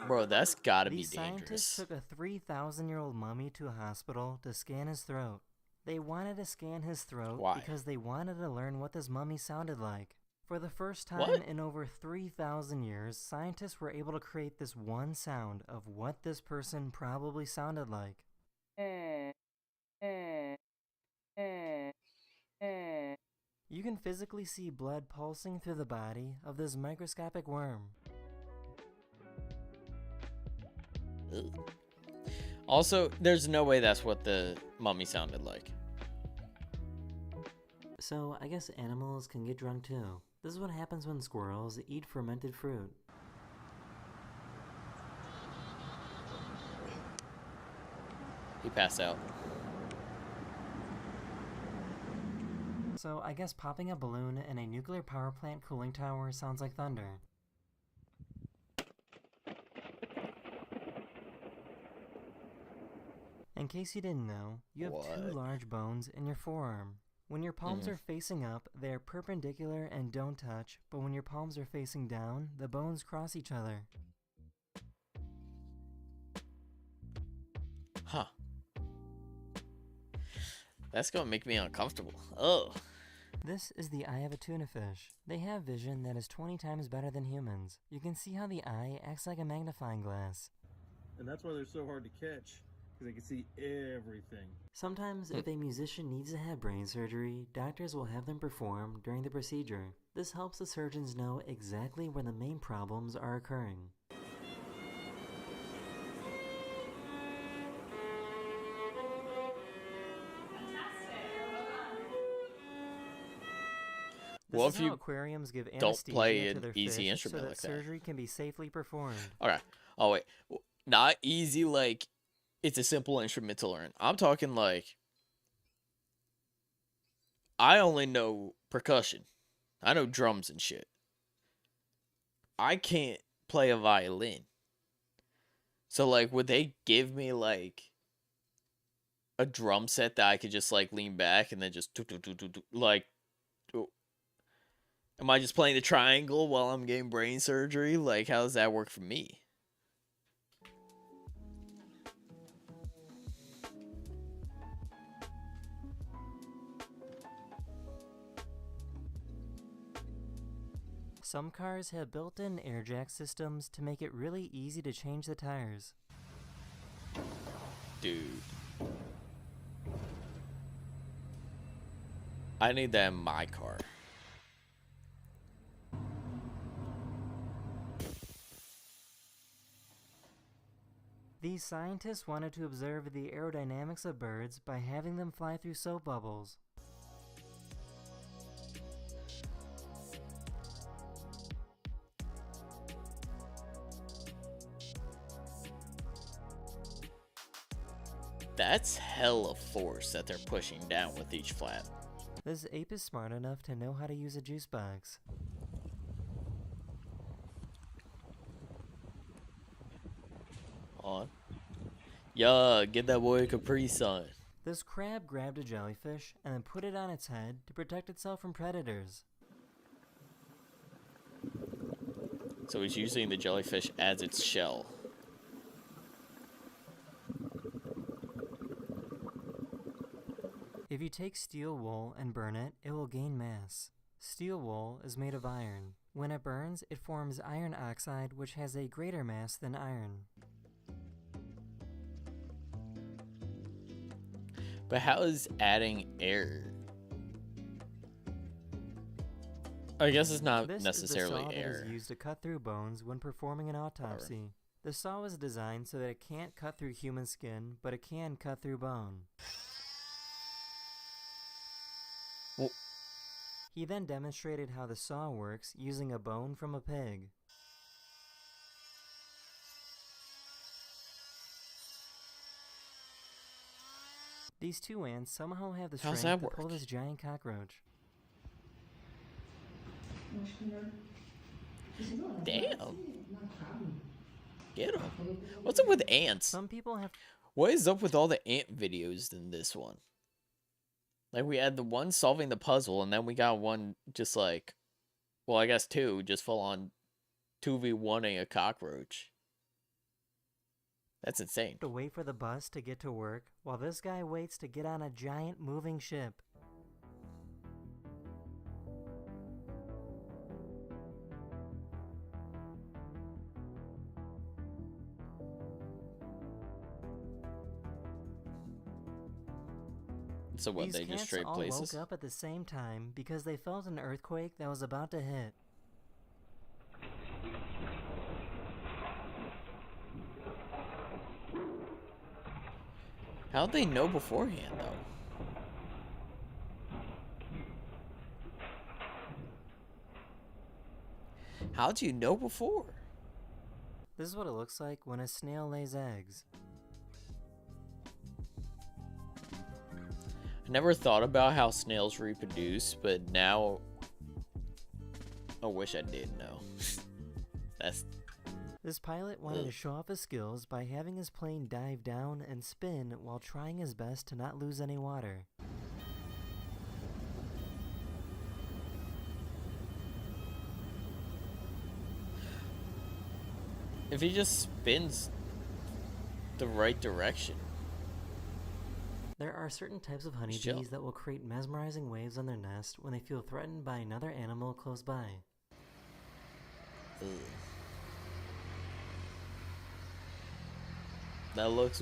[SPEAKER 1] Bro, that's gotta be
[SPEAKER 3] These scientists
[SPEAKER 1] dangerous.
[SPEAKER 3] took a 3,000-year-old mummy to a hospital to scan his throat. They wanted to scan his throat
[SPEAKER 1] Why?
[SPEAKER 3] because they wanted to learn what this mummy sounded like. For the first time
[SPEAKER 1] What?
[SPEAKER 3] in over 3,000 years, scientists were able to create this one sound of what this person probably sounded like. You can physically see blood pulsing through the body of this microscopic worm.
[SPEAKER 1] Ugh. Also, there's no way that's what the mummy sounded like.
[SPEAKER 3] So, I guess animals can get drunk too. This is what happens when squirrels eat fermented fruit.
[SPEAKER 1] He passed out.
[SPEAKER 3] So, I guess popping a balloon in a nuclear power plant cooling tower sounds like thunder. In case you didn't know, you have two
[SPEAKER 1] What?
[SPEAKER 3] large bones in your forearm. When your palms are facing up, they are perpendicular and don't touch, but when your palms are facing down, the bones cross each other.
[SPEAKER 1] Huh. That's gonna make me uncomfortable. Oh.
[SPEAKER 3] This is the eye of a tuna fish. They have vision that is 20 times better than humans. You can see how the eye acts like a magnifying glass.
[SPEAKER 15] And that's why they're so hard to catch, because they can see everything.
[SPEAKER 3] Sometimes, if a musician needs to have brain surgery, doctors will have them perform during the procedure. This helps the surgeons know exactly where the main problems are occurring. This
[SPEAKER 1] Well,
[SPEAKER 3] is
[SPEAKER 1] if
[SPEAKER 3] how
[SPEAKER 1] you
[SPEAKER 3] aquariums give
[SPEAKER 1] don't
[SPEAKER 3] anesthesia
[SPEAKER 1] play
[SPEAKER 3] to
[SPEAKER 1] an
[SPEAKER 3] their
[SPEAKER 1] easy
[SPEAKER 3] fish
[SPEAKER 1] instrument
[SPEAKER 3] so that
[SPEAKER 1] like that.
[SPEAKER 3] surgery can be safely performed.
[SPEAKER 1] Okay. Oh wait. Not easy like it's a simple instrument to learn. I'm talking like I only know percussion. I know drums and shit. I can't play a violin. So like would they give me like a drum set that I could just like lean back and then just like am I just playing the triangle while I'm getting brain surgery? Like how does that work for me?
[SPEAKER 3] Some cars have built-in air jack systems to make it really easy to change the tires.
[SPEAKER 1] Dude. I need that in my car.
[SPEAKER 3] These scientists wanted to observe the aerodynamics of birds by having them fly through soap bubbles.
[SPEAKER 1] That's hella force that they're pushing down with each flap.
[SPEAKER 3] This ape is smart enough to know how to use a juice box.
[SPEAKER 1] On. Yeah, get that boy a Capri Sun.
[SPEAKER 3] This crab grabbed a jellyfish and then put it on its head to protect itself from predators.
[SPEAKER 1] So he's using the jellyfish as its shell.
[SPEAKER 3] If you take steel wool and burn it, it will gain mass. Steel wool is made of iron. When it burns, it forms iron oxide, which has a greater mass than iron.
[SPEAKER 1] But how is adding air? I guess it's not necessarily
[SPEAKER 3] This is the saw
[SPEAKER 1] air.
[SPEAKER 3] that is used to cut through bones when performing an autopsy. The saw was designed so that it can't cut through human skin, but it can cut through bone.
[SPEAKER 1] Well,
[SPEAKER 3] he then demonstrated how the saw works using a bone from a pig. These two ants somehow have the
[SPEAKER 1] How's
[SPEAKER 3] strength
[SPEAKER 1] that
[SPEAKER 3] to pull
[SPEAKER 1] work?
[SPEAKER 3] this giant cockroach.
[SPEAKER 1] Damn. Get him. What's up with ants?
[SPEAKER 3] Some people have...
[SPEAKER 1] What is up with all the ant videos in this one? Like, we had the one solving the puzzle, and then we got one just like... Well, I guess two, just full on 2v1ing a cockroach. That's insane.
[SPEAKER 3] To wait for the bus to get to work, while this guy waits to get on a giant moving ship.
[SPEAKER 1] So what,
[SPEAKER 3] These
[SPEAKER 1] they just
[SPEAKER 3] cats
[SPEAKER 1] trade
[SPEAKER 3] all
[SPEAKER 1] places?
[SPEAKER 3] woke up at the same time because they felt an earthquake that was about to hit.
[SPEAKER 1] How'd they know beforehand, though? How'd you know before?
[SPEAKER 3] This is what it looks like when a snail lays eggs.
[SPEAKER 1] I never thought about how snails reproduce, but now I wish I did know.
[SPEAKER 3] This pilot wanted to show off his skills by having his plane dive down and spin while trying his best to not lose any water.
[SPEAKER 1] If he just spins the right direction.
[SPEAKER 3] There are certain types of
[SPEAKER 1] Chill.
[SPEAKER 3] honeybees that will create mesmerizing waves on their nest when they feel threatened by another animal close by.
[SPEAKER 1] Ugh. That looks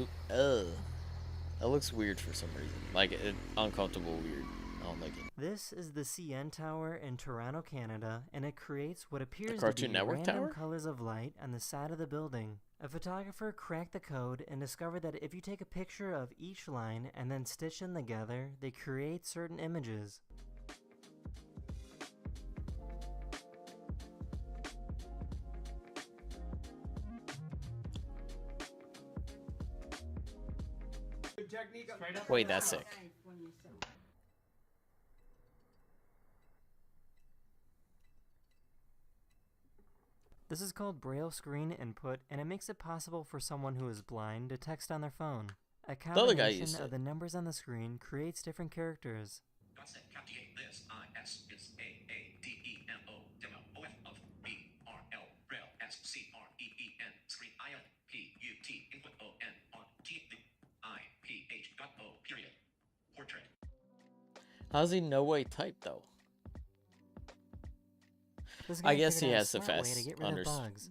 [SPEAKER 1] weird for some reason. Like uncomfortable weird. I don't like it.
[SPEAKER 3] This is the CN Tower in Toronto, Canada, and it creates what appears to
[SPEAKER 1] Cartoon
[SPEAKER 3] be
[SPEAKER 1] Network
[SPEAKER 3] random
[SPEAKER 1] tower?
[SPEAKER 3] colors of light on the side of the building. A photographer cracked the code and discovered that if you take a picture of each line and then stitch them together, they create certain images.
[SPEAKER 1] Wait, that's sick.
[SPEAKER 3] This is called Braille Screen Input, and it makes it possible for someone who is blind to text on their phone. A
[SPEAKER 1] other guy
[SPEAKER 3] combination
[SPEAKER 1] used
[SPEAKER 3] of
[SPEAKER 1] it.
[SPEAKER 3] the numbers on the screen creates different characters.
[SPEAKER 1] How does he know what he typed though?
[SPEAKER 3] This
[SPEAKER 1] I
[SPEAKER 3] guy
[SPEAKER 1] guess he
[SPEAKER 3] figured out a
[SPEAKER 1] has the
[SPEAKER 3] smart way to
[SPEAKER 1] fast
[SPEAKER 3] get rid of bugs.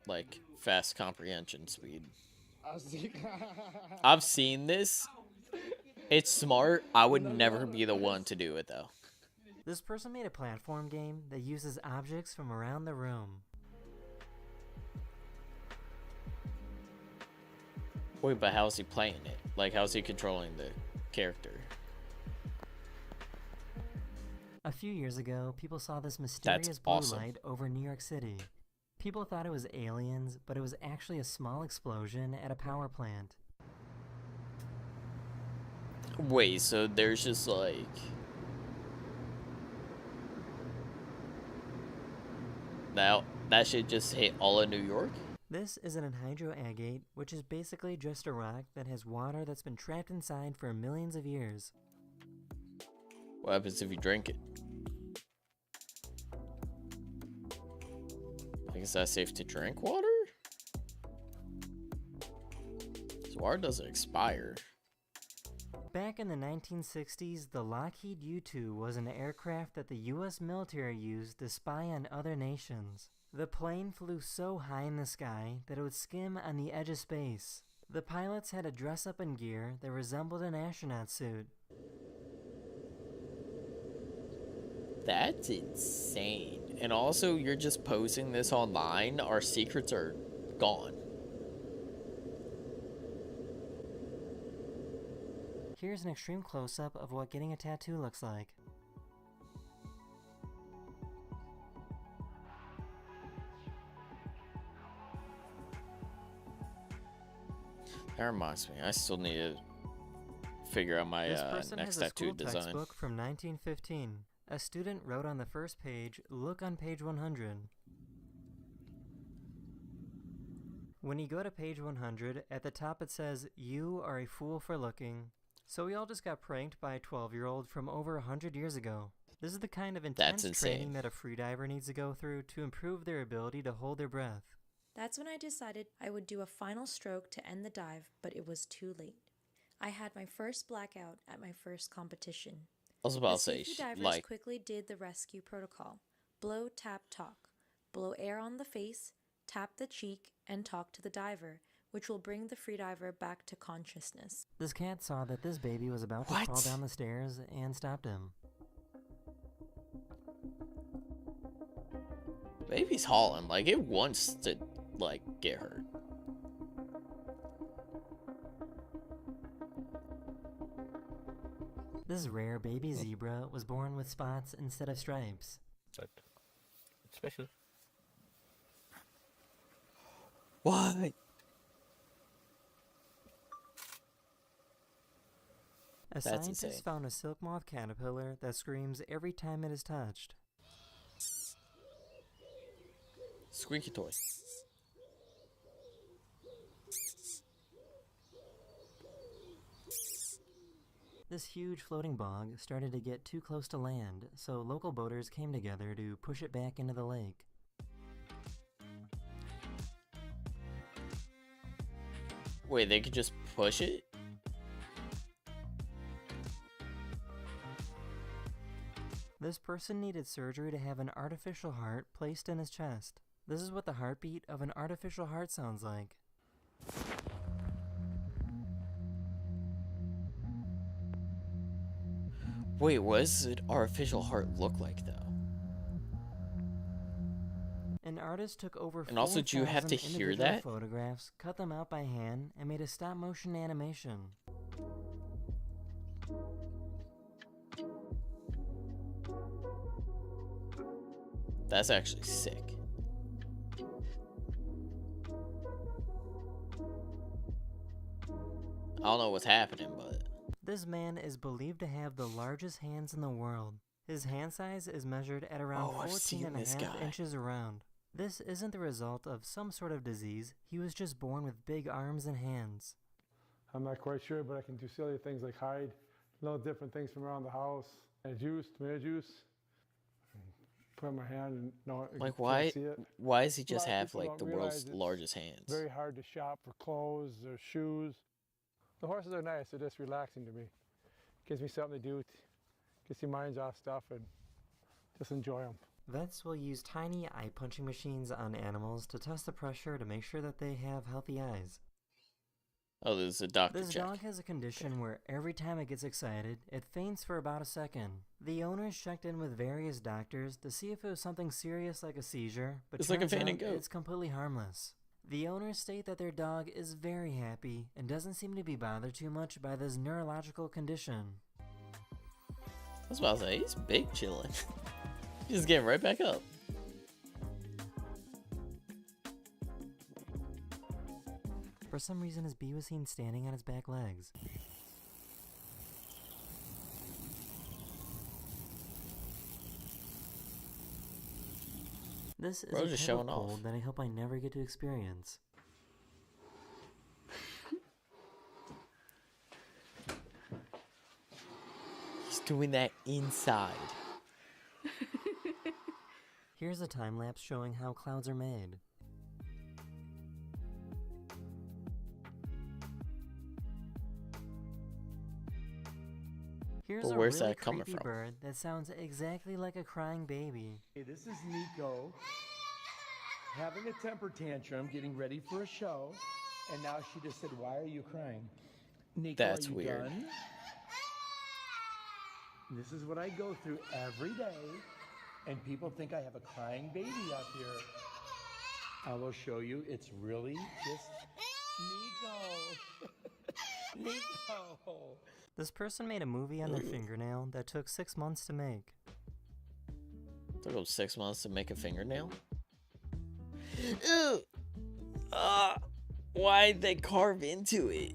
[SPEAKER 1] like fast comprehension speed. I've seen this. It's smart. I would never be the one to do it though.
[SPEAKER 3] This person made a platform game that uses objects from around the room.
[SPEAKER 1] Wait, but how's he playing it? Like, how's he controlling the character?
[SPEAKER 3] A few years ago, people saw this mysterious blue
[SPEAKER 1] awesome.
[SPEAKER 3] light over New York City. People thought it was aliens, but it was actually a small explosion at a power plant.
[SPEAKER 1] Wait, so there's just like... That shit just hit all of New York?
[SPEAKER 3] This is an anhydroagate, which is basically just a rock that has water that's been trapped inside for millions of years.
[SPEAKER 1] What happens if you drink it? Like, is that safe to drink water? This water doesn't expire.
[SPEAKER 3] Back in the 1960s, the Lockheed U-2 was an aircraft that the US military used to spy on other nations. The plane flew so high in the sky that it would skim on the edge of space. The pilots had to dress up in gear that resembled an astronaut suit.
[SPEAKER 1] That's insane. And also, you're just posting this online. Our secrets are gone.
[SPEAKER 3] Here's an extreme close-up of what getting a tattoo looks like.
[SPEAKER 1] That reminds me, I still need to figure out my
[SPEAKER 3] This person
[SPEAKER 1] next
[SPEAKER 3] has a
[SPEAKER 1] tattoo
[SPEAKER 3] school
[SPEAKER 1] design.
[SPEAKER 3] textbook from 1915. A student wrote on the first page, "Look on page 100." When you go to page 100, at the top it says, "You are a fool for looking." So we all just got pranked by a 12-year-old from over 100 years ago. This is the kind of intense
[SPEAKER 1] insane.
[SPEAKER 3] training that a freediver needs to go through to improve their ability to hold their breath.
[SPEAKER 16] That's when I decided I would do a final stroke to end the dive, but it was too late. I had my first blackout at my first competition.
[SPEAKER 1] I was about to
[SPEAKER 16] The
[SPEAKER 1] say,
[SPEAKER 16] safety divers
[SPEAKER 1] like,
[SPEAKER 16] quickly did the rescue protocol. Blow, tap, talk. Blow air on the face, tap the cheek, and talk to the diver, which will bring the freediver back to consciousness.
[SPEAKER 3] This cat saw that this baby was about to
[SPEAKER 1] What?
[SPEAKER 3] crawl down the stairs and stopped him.
[SPEAKER 1] baby's hauling. Like, it wants to, like, get hurt.
[SPEAKER 3] This rare baby zebra was born with spots instead of stripes.
[SPEAKER 11] But it's special.
[SPEAKER 1] Why?
[SPEAKER 3] A scientist found a silk moth caterpillar that screams every time it is touched.
[SPEAKER 1] Squeaky toy.
[SPEAKER 3] This huge floating bog started to get too close to land, so local boaters came together to push it back into the lake.
[SPEAKER 1] Wait, they could just push it?
[SPEAKER 3] This person needed surgery to have an artificial heart placed in his chest. This is what the heartbeat of an artificial heart sounds like.
[SPEAKER 1] Wait, what does an artificial heart look like, though?
[SPEAKER 3] An artist took over
[SPEAKER 1] And also, do you have to
[SPEAKER 3] 4,000
[SPEAKER 1] hear
[SPEAKER 3] individual
[SPEAKER 1] that?
[SPEAKER 3] photographs, cut them out by hand, and made a stop-motion animation.
[SPEAKER 1] That's actually sick. I don't know what's happening, but...
[SPEAKER 3] This man is believed to have the largest hands in the world. His hand size is measured at around
[SPEAKER 1] Oh, I've
[SPEAKER 3] 14
[SPEAKER 1] seen
[SPEAKER 3] and a
[SPEAKER 1] this
[SPEAKER 3] half
[SPEAKER 1] guy.
[SPEAKER 3] inches around. This isn't the result of some sort of disease. He was just born with big arms and hands.
[SPEAKER 17] I'm not quite sure, but I can do silly things like hide little different things from around the house. And juice, tomato juice. Put in my hand and no,
[SPEAKER 1] Like,
[SPEAKER 17] can't
[SPEAKER 1] why?
[SPEAKER 17] see it.
[SPEAKER 1] Why does he
[SPEAKER 17] A
[SPEAKER 1] just
[SPEAKER 17] lot of
[SPEAKER 1] have
[SPEAKER 17] people
[SPEAKER 1] like
[SPEAKER 17] don't
[SPEAKER 1] the
[SPEAKER 17] realize
[SPEAKER 1] world's
[SPEAKER 17] it's
[SPEAKER 1] largest hands?
[SPEAKER 17] Very hard to shop for clothes or shoes. The horses are nice. They're just relaxing to me. Gives me something to do. Gets your minds off stuff and just enjoy them.
[SPEAKER 3] Vets will use tiny eye-punching machines on animals to test the pressure to make sure that they have healthy eyes.
[SPEAKER 1] Oh, there's a doctor
[SPEAKER 3] This
[SPEAKER 1] check.
[SPEAKER 3] dog has a condition where every time it gets excited, it faints for about a second. The owners checked in with various doctors to see if it was something serious like a seizure, but
[SPEAKER 1] It's like a
[SPEAKER 3] turns
[SPEAKER 1] fainting
[SPEAKER 3] out
[SPEAKER 1] goat.
[SPEAKER 3] it's completely harmless. The owners state that their dog is very happy and doesn't seem to be bothered too much by this neurological condition.
[SPEAKER 1] I was about to say, he's big chilling. He's just getting right back up.
[SPEAKER 3] For some reason, his bee was seen standing on his back legs. This is
[SPEAKER 1] Bro,
[SPEAKER 3] a
[SPEAKER 1] just
[SPEAKER 3] type of
[SPEAKER 1] showing off.
[SPEAKER 3] cold that I hope I never get to experience.
[SPEAKER 1] He's doing that inside.
[SPEAKER 3] Here's a time lapse showing how clouds are made. Here's
[SPEAKER 1] But
[SPEAKER 3] a
[SPEAKER 1] where's
[SPEAKER 3] really
[SPEAKER 1] that coming
[SPEAKER 3] creepy
[SPEAKER 1] from?
[SPEAKER 3] bird that sounds exactly like a crying baby.
[SPEAKER 18] Hey, this is Nico having a temper tantrum, getting ready for a show, and now she just said, "Why are you crying?" Nico,
[SPEAKER 1] That's
[SPEAKER 18] are you
[SPEAKER 1] weird.
[SPEAKER 18] done? This is what I go through every day, and people think I have a crying baby up here. I will show you. It's really just Nico. Nico.
[SPEAKER 3] This person made a movie on their fingernail that took 6 months to make.
[SPEAKER 1] Took him 6 months to make a fingernail? Ew! Why'd they carve into it?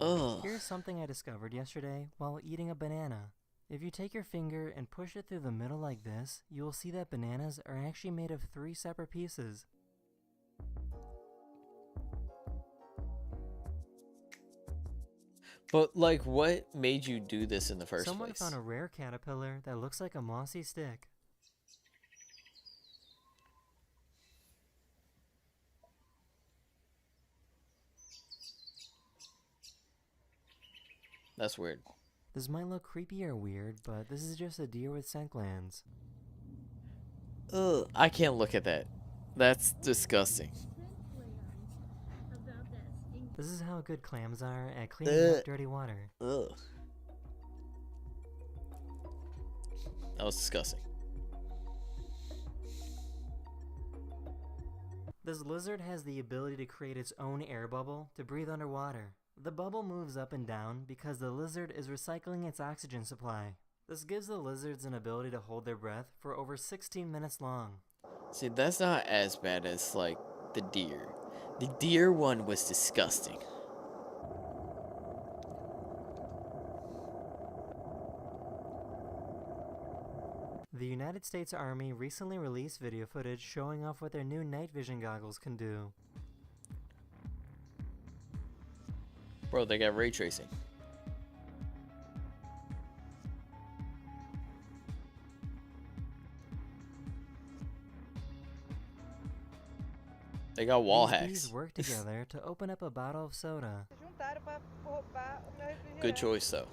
[SPEAKER 1] Ugh.
[SPEAKER 3] Here's something I discovered yesterday while eating a banana. If you take your finger and push it through the middle like this, you will see that bananas are actually made of 3 separate pieces.
[SPEAKER 1] But, like, what made you do this in the first
[SPEAKER 3] Someone
[SPEAKER 1] place?
[SPEAKER 3] found a rare caterpillar that looks like a mossy stick.
[SPEAKER 1] That's weird.
[SPEAKER 3] This might look creepy or weird, but this is just a deer with scent glands.
[SPEAKER 1] Ugh, I can't look at that. That's disgusting.
[SPEAKER 3] This is how good clams are at cleaning up dirty water.
[SPEAKER 1] Ugh. That was disgusting.
[SPEAKER 3] This lizard has the ability to create its own air bubble to breathe underwater. The bubble moves up and down because the lizard is recycling its oxygen supply. This gives the lizards an ability to hold their breath for over 16 minutes long.
[SPEAKER 1] See, that's not as bad as, like, the deer. The deer one was disgusting.
[SPEAKER 3] The United States Army recently released video footage showing off what their new night vision goggles can do.
[SPEAKER 1] Bro, they got ray tracing. They got wall hacks.
[SPEAKER 3] These work together to open up a bottle of soda.
[SPEAKER 1] Good choice, though.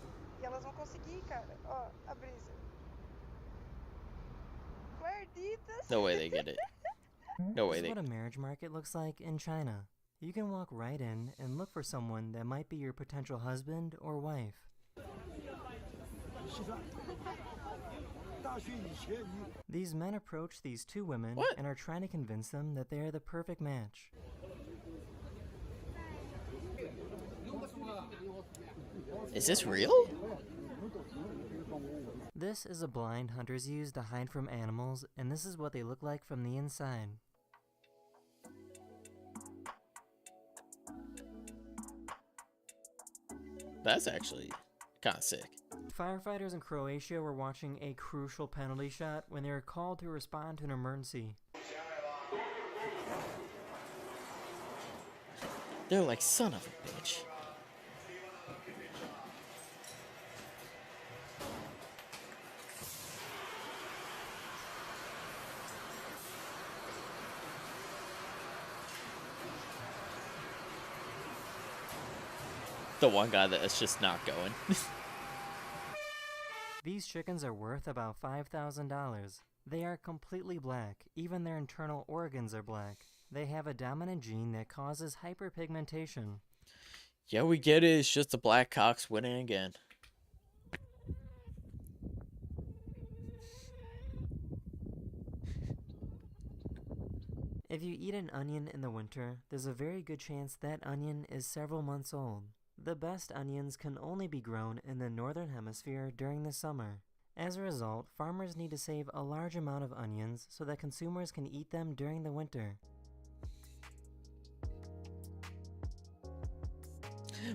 [SPEAKER 1] No way they get it. No way
[SPEAKER 3] This
[SPEAKER 1] they.
[SPEAKER 3] is what a marriage market looks like in China. You can walk right in and look for someone that might be your potential husband or wife. These men approach these two women and are trying to convince them that they are the perfect match.
[SPEAKER 1] Is this real?
[SPEAKER 3] This is a blind hunters use to hide from animals, and this is what they look like from the inside.
[SPEAKER 1] That's actually kind of sick.
[SPEAKER 3] Firefighters in Croatia were watching a crucial penalty shot when they were called to respond to an emergency.
[SPEAKER 1] They're like, son of a bitch. The one guy that's just not going.
[SPEAKER 3] These chickens are worth about $5,000. They are completely black. Even their internal organs are black. They have a dominant gene that causes hyperpigmentation.
[SPEAKER 1] Yeah, we get it. It's just the black cocks winning again.
[SPEAKER 3] If you eat an onion in the winter, there's a very good chance that onion is several months old. The best onions can only be grown in the northern hemisphere during the summer. As a result, farmers need to save a large amount of onions so that consumers can eat them during the winter.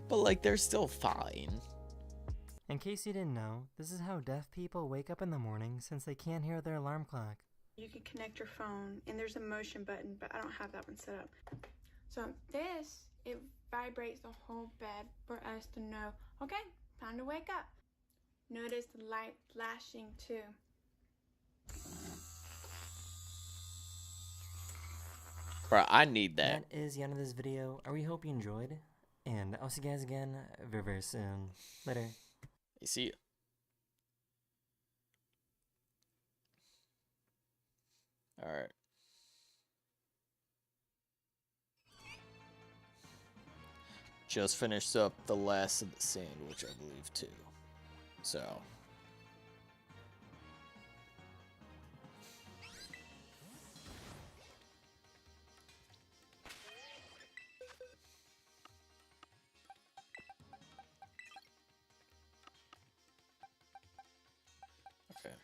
[SPEAKER 1] But like, they're still fine.
[SPEAKER 3] In case you didn't know, this is how deaf people wake up in the morning since they can't hear their alarm clock.
[SPEAKER 19] You can connect your phone, and there's a motion button, but I don't have that one set up. So this, it vibrates the whole bed for us to know, okay, time to wake up. Notice the light flashing too.
[SPEAKER 1] Bro, I need that.
[SPEAKER 3] That is the end of this video. We hope you enjoyed, and I'll see you guys again very, very soon. Later.
[SPEAKER 1] See ya. Alright. Just finished up the last of the sandwich, I believe, too. So. Okay.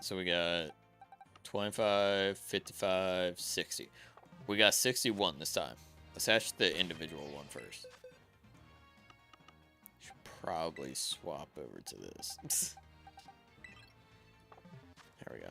[SPEAKER 1] So we got 25, 55, 60. We got 61 this time. Let's hatch the individual one first. Should probably swap over to this. There we go.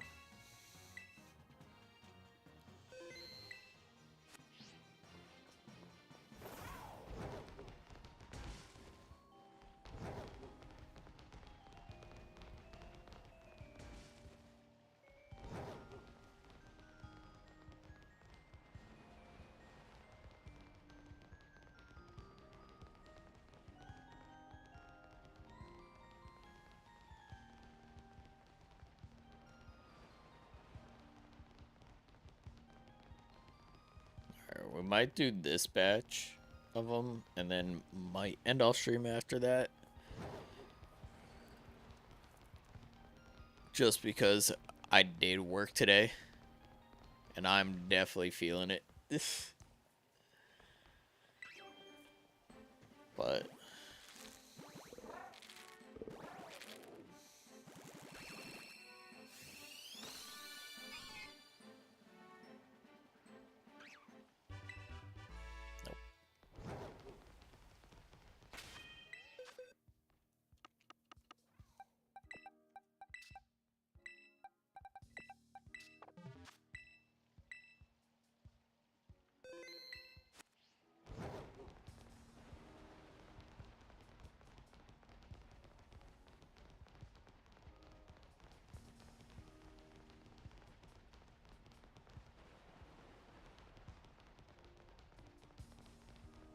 [SPEAKER 1] We might do this batch of them, and then might end off stream after that. Just because I did work today, and I'm definitely feeling it. But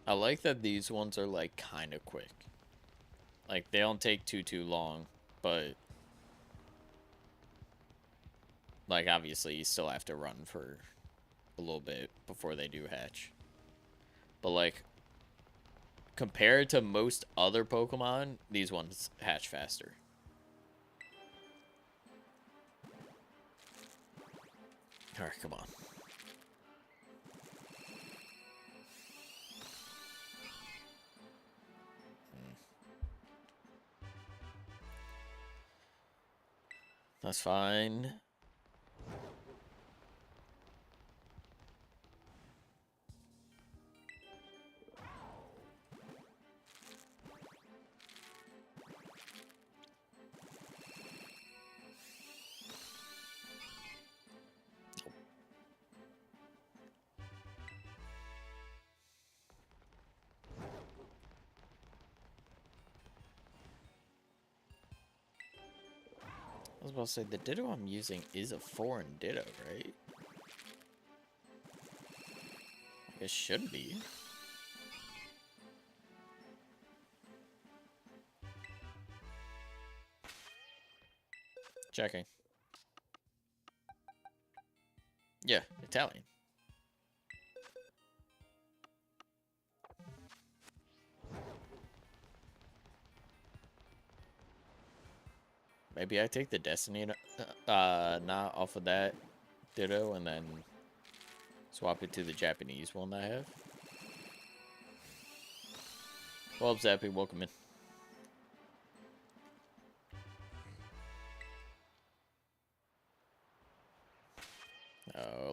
[SPEAKER 1] I like that these ones are like kind of quick. Like they don't take too long, but like obviously you still have to run for a little bit before they do hatch. But like compared to most other Pokemon, these ones hatch faster. All right, come on. That's fine. I was about to say, the Ditto I'm using is a foreign Ditto, right? It should be. Checking. Yeah, Italian. Maybe I take the Destiny not off of that Ditto and then swap it to the Japanese one I have. Well, Zappy, welcome in.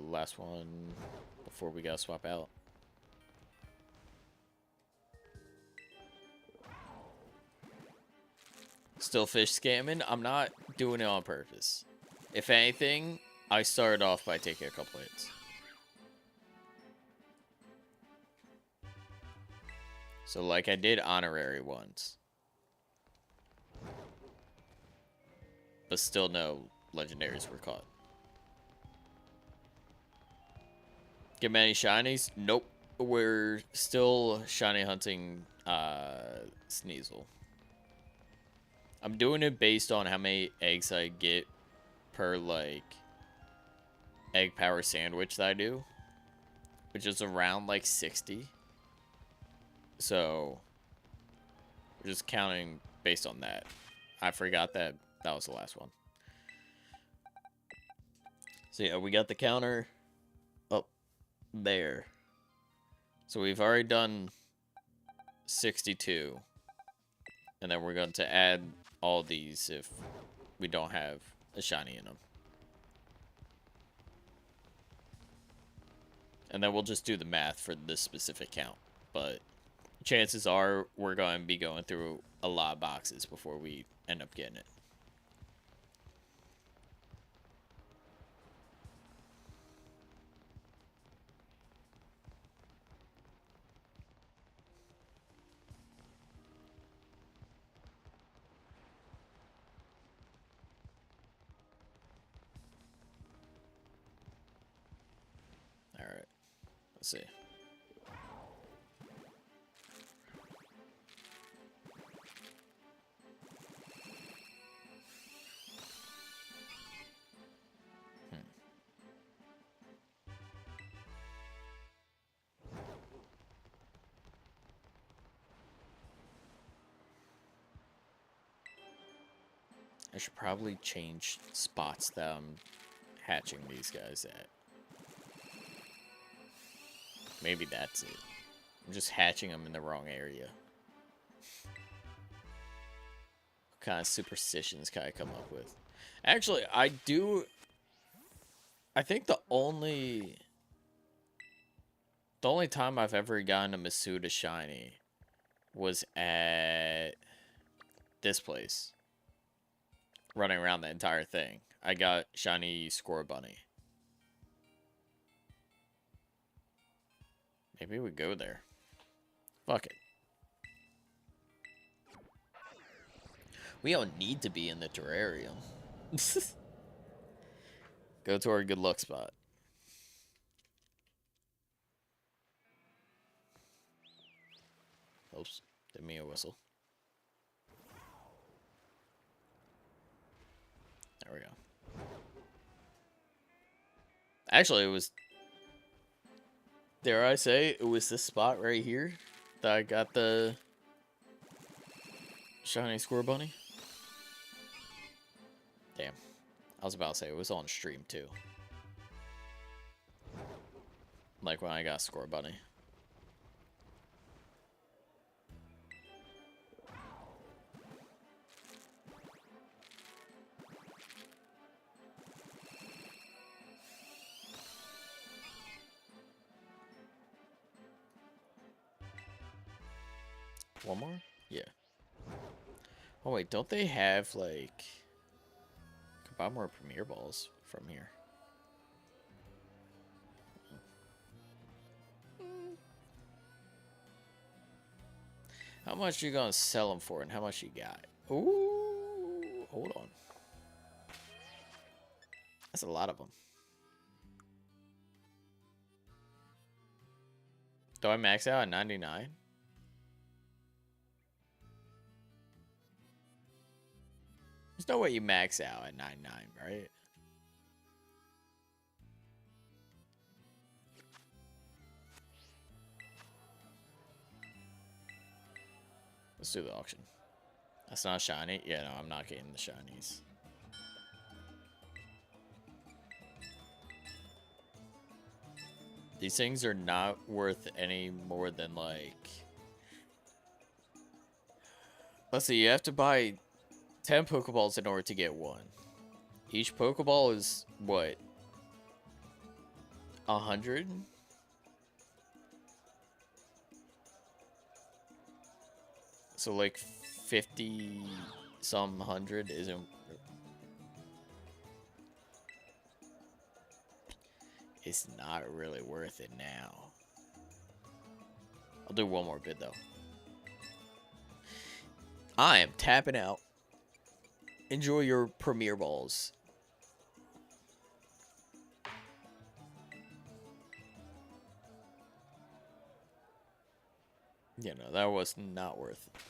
[SPEAKER 1] Last one before we gotta swap out. Still fish scamming? I'm not doing it on purpose. If anything, I started off by taking a couple hits. So like I did honorary ones. But still no legendaries were caught. Get many shinies? Nope. We're still shiny hunting Sneasel. I'm doing it based on how many eggs I get per, like, egg power sandwich that I do. Which is around, like, 60. So, we're just counting based on that. I forgot that that was the last one. So, yeah, we got the counter up there. So, we've already done 62. And then we're going to add all these if we don't have a shiny in them. And then we'll just do the math for this specific count. But chances are we're going to be going through a lot of boxes before we end up getting it. Alright, let's see. I should probably change spots that I'm hatching these guys at. Maybe that's it. I'm just hatching them in the wrong area. What kind of superstitions can I come up with? Actually, I think the only time I've ever gotten a Masuda shiny was at this place. Running around the entire thing. I got shiny Scorbunny. Maybe we go there. Fuck it. We don't need to be in the terrarium. Go to our good luck spot. Oops. Give me a whistle. There we go. Actually, it was... Dare I say, it was this spot right here that I got the shiny Scorbunny. Damn. I was about to say, it was on stream too. Like when I got Scorbunny. One more? Yeah. Oh wait, don't they have like... Could buy more Premier Balls from here. How much you gonna sell them for and how much you got? Ooh, hold on. That's a lot of them. Do I max out at 99? There's no way you max out at 99, right? Let's do the auction. That's not shiny. Yeah, no, I'm not getting the shinies. These things are not worth any more than like... Let's see, you have to buy 10 Pokeballs in order to get one. Each Pokeball is, what? 100? So like 50 some hundred isn't... It's not really worth it now. I'll do one more bid though. I am tapping out. Enjoy your Premier Balls. Yeah, no, that was not worth it.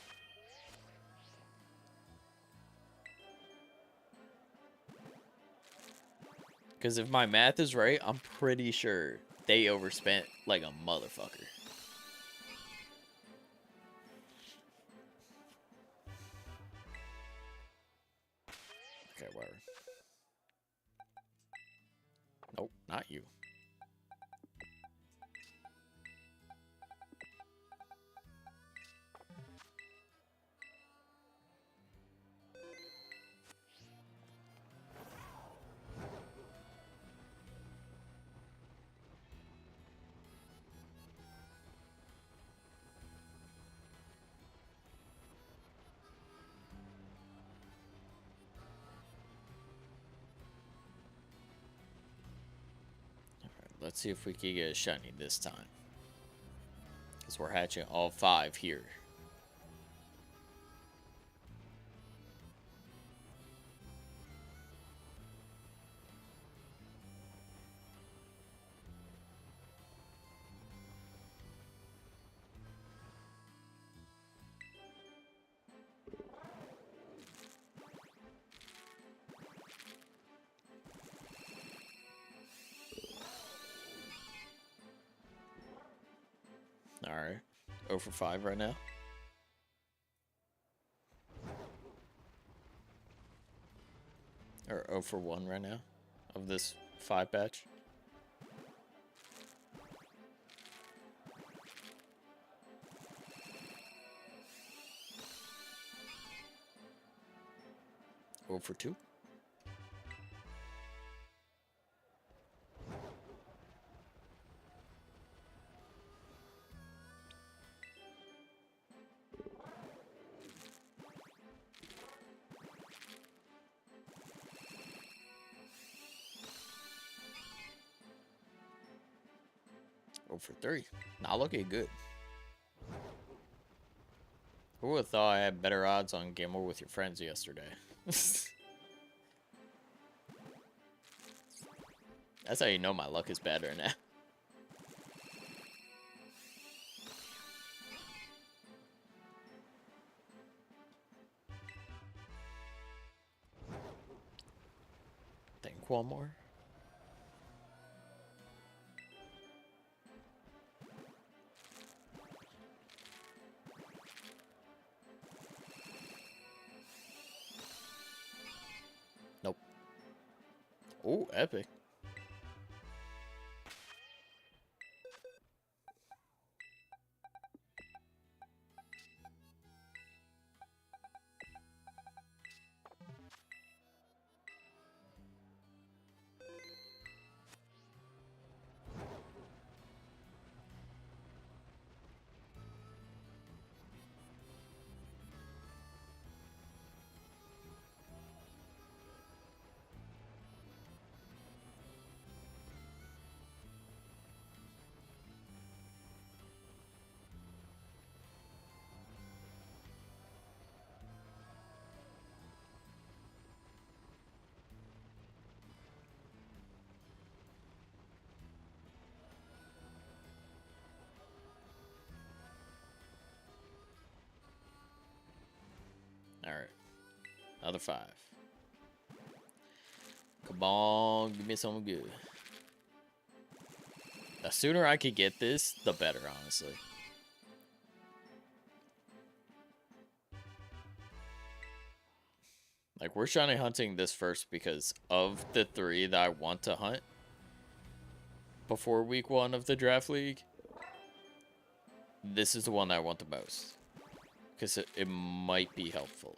[SPEAKER 1] Because if my math is right, I'm pretty sure they overspent like a motherfucker. Okay, whatever. Nope, not you. Let's see if we can get a shiny this time. Because we're hatching all 5 here. Alright. 0 for 5 right now. Or 0 for 1 right now of this 5 batch. Go for 2. Go for 3. Not looking good. Who would have thought I had better odds on Gamble with your friends yesterday? That's how you know my luck is bad right now. Think one more. Nope. Oh, epic. Alright. Another 5. Come on, give me something good. The sooner I could get this, the better, honestly. Like, we're shiny hunting this first because of the 3 that I want to hunt before week 1 of the draft league. This is the one I want the most. Because it might be helpful.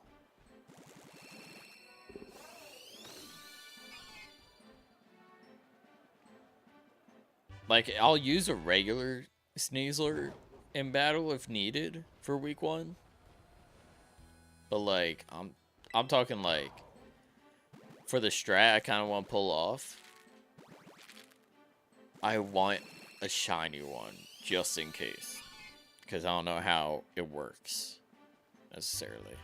[SPEAKER 1] Like, I'll use a regular Sneasler in battle if needed for week 1. But, like, I'm talking, like, for the strat I kind of want to pull off, I want a shiny one, just in case. Because I don't know how it works. Necessarily.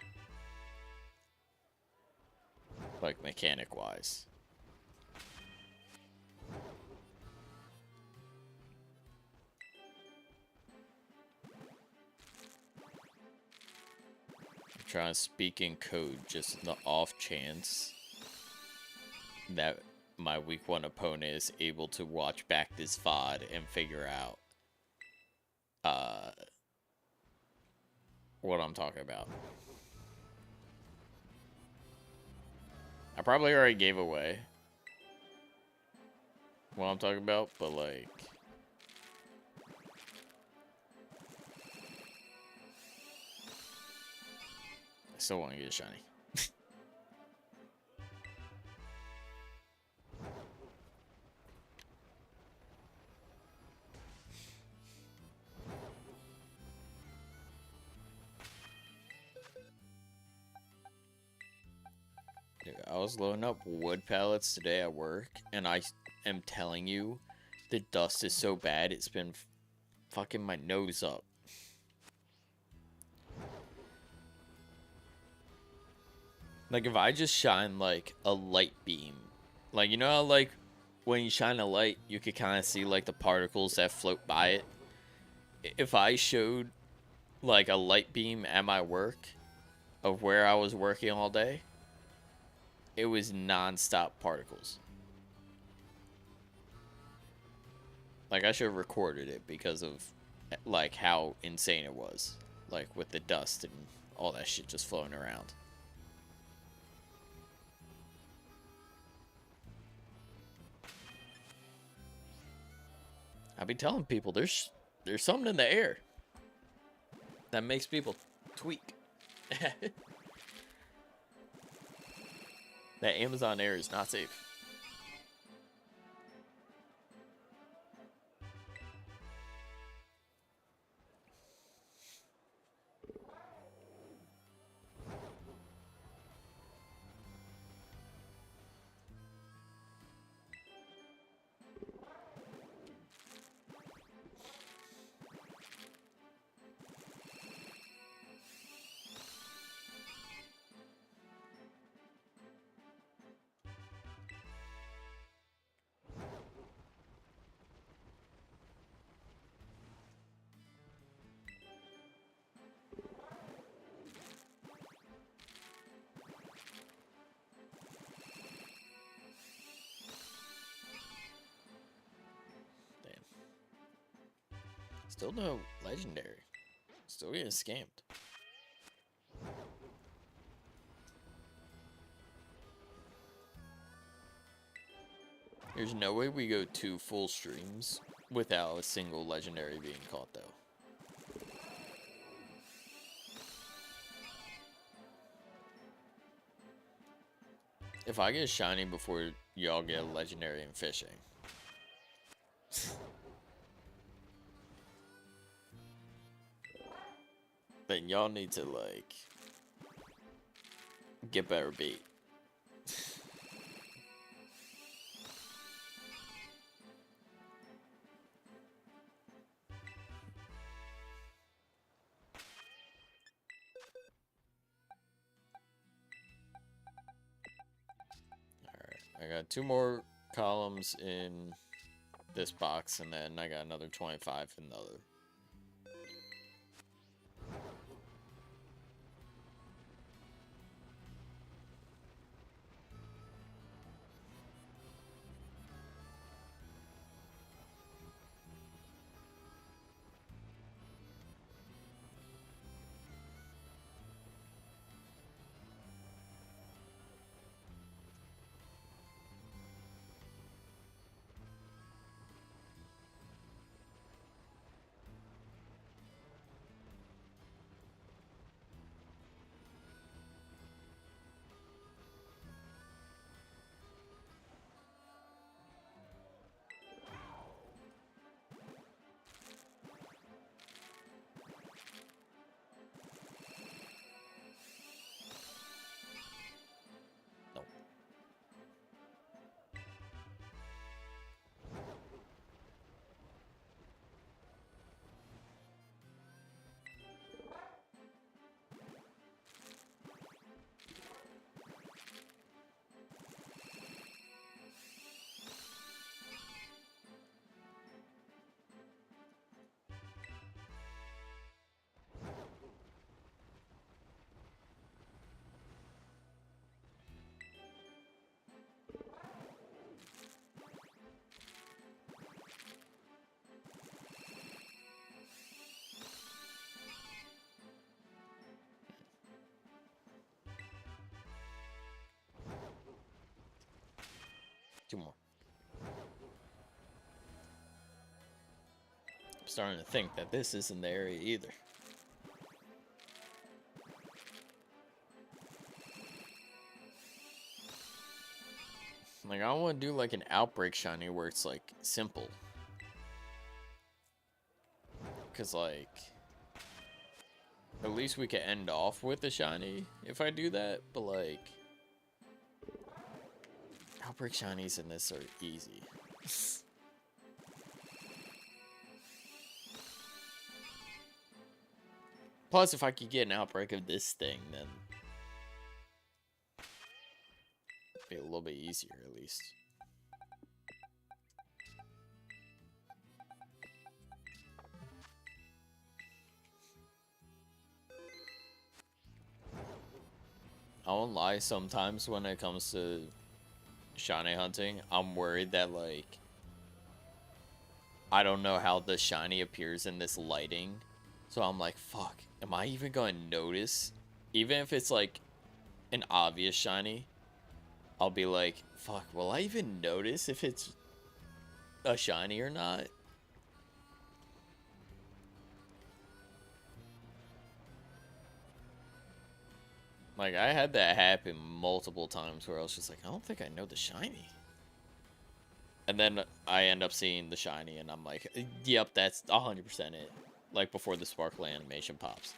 [SPEAKER 1] Like, mechanic-wise. I'm trying to speak in code just in the off chance that my week 1 opponent is able to watch back this VOD and figure out what I'm talking about. I probably already gave away what I'm talking about, but like, I still want to get a shiny. Dude, I was loading up wood pallets today at work, and I am telling you, the dust is so bad, it's been fucking my nose up. Like, if I just shine, like, a light beam, like, you know how, like, when you shine a light, you could kind of see, like, the particles that float by it? If I showed, like, a light beam at my work of where I was working all day, it was non-stop particles. Like, I should have recorded it because of, like, how insane it was. Like, with the dust and all that shit just floating around. I be telling people there's something in the air that makes people tweak. That Amazon air is not safe. Still no legendary. Still getting scammed. There's no way we go 2 full streams without a single legendary being caught, though. If I get a shiny before y'all get a legendary in fishing. Then y'all need to, like, get better bait. Alright, I got 2 more columns in this box, and then I got another 25 in the other. Two more. I'm starting to think that this isn't the area either. Like, I want to do like an outbreak shiny where it's like simple. Cause like, at least we can end off with a shiny if I do that, but like, outbreak shinies in this are easy. Plus, if I could get an outbreak of this thing, then it'd be a little bit easier at least. I won't lie, sometimes when it comes to shiny hunting, I'm worried that, like, I don't know how the shiny appears in this lighting. So I'm like, fuck, am I even going to notice? Even if it's, like, an obvious shiny, I'll be like, fuck, will I even notice if it's a shiny or not? Like, I had that happen multiple times where I was just like, I don't think I know the shiny. And then I end up seeing the shiny, and I'm like, yep, that's 100% it. Like, before the sparkly animation pops.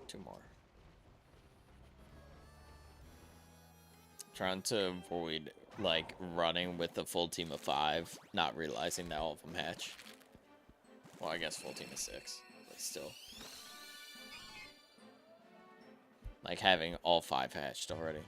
[SPEAKER 1] Two more. Trying to avoid, like, running with a full team of 5, not realizing that all of them hatch. Well, I guess full team of 6, but still. Like, having all 5 hatched already.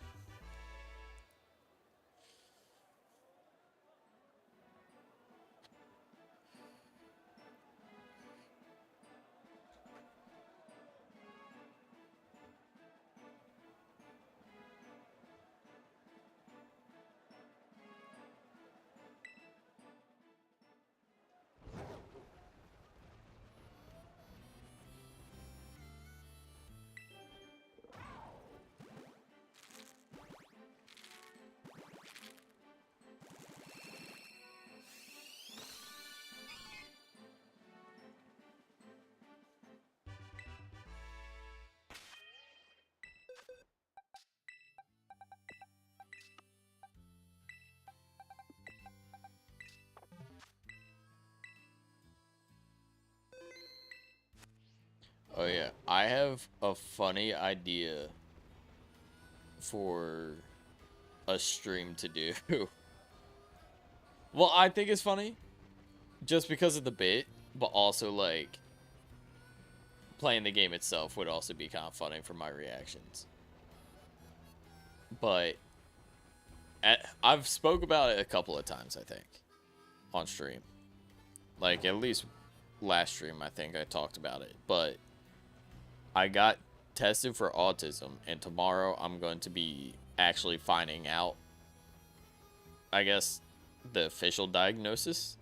[SPEAKER 1] Oh yeah, I have a funny idea for a stream to do. Well, I think it's funny just because of the bit, but also, like, playing the game itself would also be kind of funny for my reactions. But I've spoke about it a couple of times, I think, on stream. Like, at least last stream, I think I talked about it. But I got tested for autism, and tomorrow I'm going to be actually finding out, I guess, the official diagnosis.